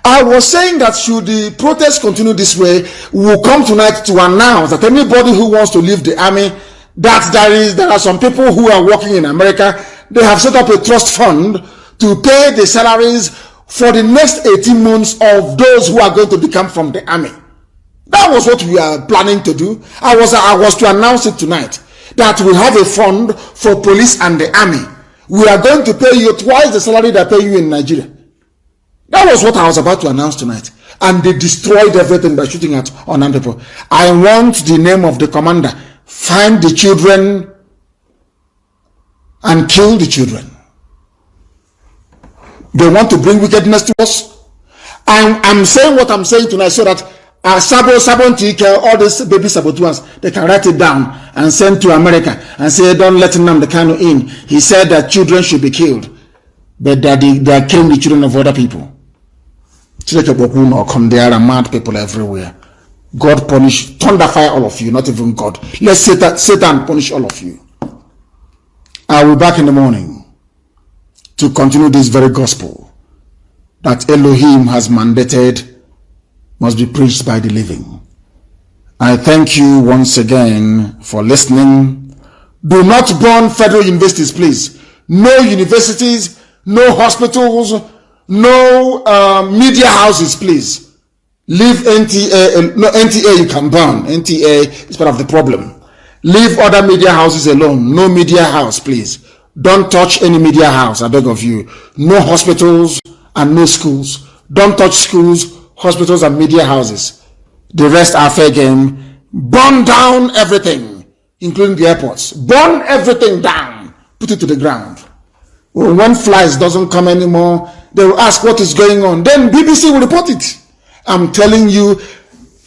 S1: I was saying that should the protest continue this way, we will come tonight to announce that anybody who wants to leave the army, that there are some people who are working in America, they have set up a trust fund to pay the salaries for the next 18 months of those who are going to become from the army. That was what we are planning to do. I was to announce it tonight, that we have a fund for police and the army. We are going to pay you twice the salary they pay you in Nigeria. That was what I was about to announce tonight. And they destroyed everything by shooting at unarmed people. I want the name of the commander. Find the children and kill the children. They want to bring wickedness to us. I'm saying what I'm saying tonight so that all these baby saboteurs, they can write it down and send to America and say, don't let Nnamdi KANU in. He said that children should be killed, but that they are killing the children of other people. There are mad people everywhere. God punish, thunder fire all of you, not even God. Let Satan punish all of you. I will be back in the morning to continue this very gospel that Elohim has mandated must be preached by the living. I thank you once again for listening. Do not burn federal universities, please. No universities, no hospitals, no media houses, please. Leave NTA, no, NTA you can burn. NTA is part of the problem. Leave other media houses alone. No media house, please. Don't touch any media house, I beg of you. No hospitals and no schools. Don't touch schools, hospitals, and media houses. The rest are fair game. Burn down everything, including the airports. Burn everything down. Put it to the ground. When flies doesn't come anymore, they will ask what is going on. Then BBC will report it. I'm telling you,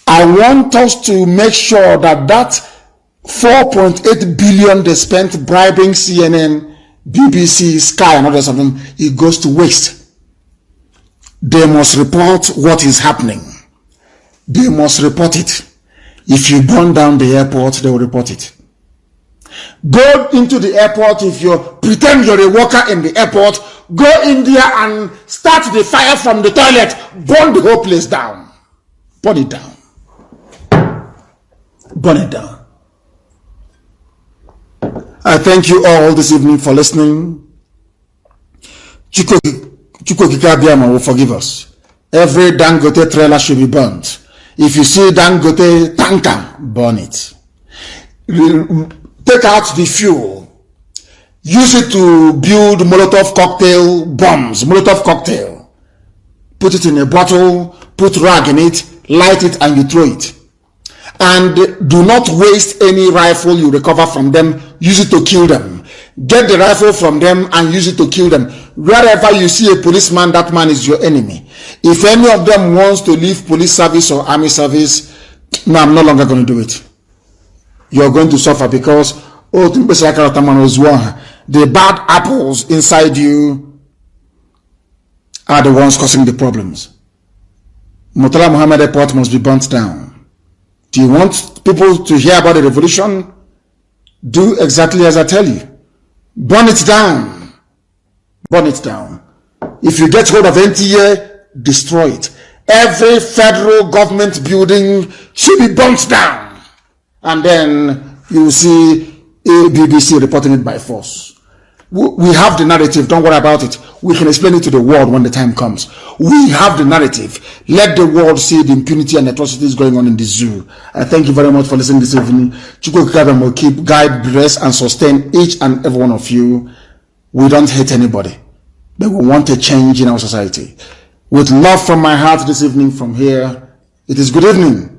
S1: I want us to make sure that that 4.8 billion they spent bribing CNN, BBC, Sky, and others of them, it goes to waste. They must report what is happening. They must report it. If you burn down the airport, they will report it. Go into the airport. If you pretend you're a worker in the airport, go in there and start the fire from the toilet. Burn the whole place down. Burn it down. Burn it down. I thank you all this evening for listening. Chukwokika will forgive us. Every Dangote trailer should be burnt. If you see Dangote tanker, burn it. Take out the fuel. Use it to build Molotov cocktail bombs. Molotov cocktail. Put it in a bottle, put rag in it, light it, and you throw it. And do not waste any rifle you recover from them. Use it to kill them. Get the rifle from them and use it to kill them. Wherever you see a policeman, that man is your enemy. If any of them wants to leave police service or army service, no, I'm no longer going to do it. You're going to suffer because the bad apples inside you are the ones causing the problems. Murtala Muhammad Airport must be burnt down. Do you want people to hear about the revolution? Do exactly as I tell you. Burn it down. Burn it down. If you get hold of NTA, destroy it. Every federal government building should be burnt down. And then you will see BBC reporting it by force. We have the narrative. Don't worry about it. We can explain it to the world when the time comes. We have the narrative. Let the world see the impunity and atrocities going on in the zoo. I thank you very much for listening this evening. Chukwokika will keep, guide, bless, and sustain each and every one of you. We don't hate anybody, but we want a change in our society. With love from my heart this evening from here, it is good evening.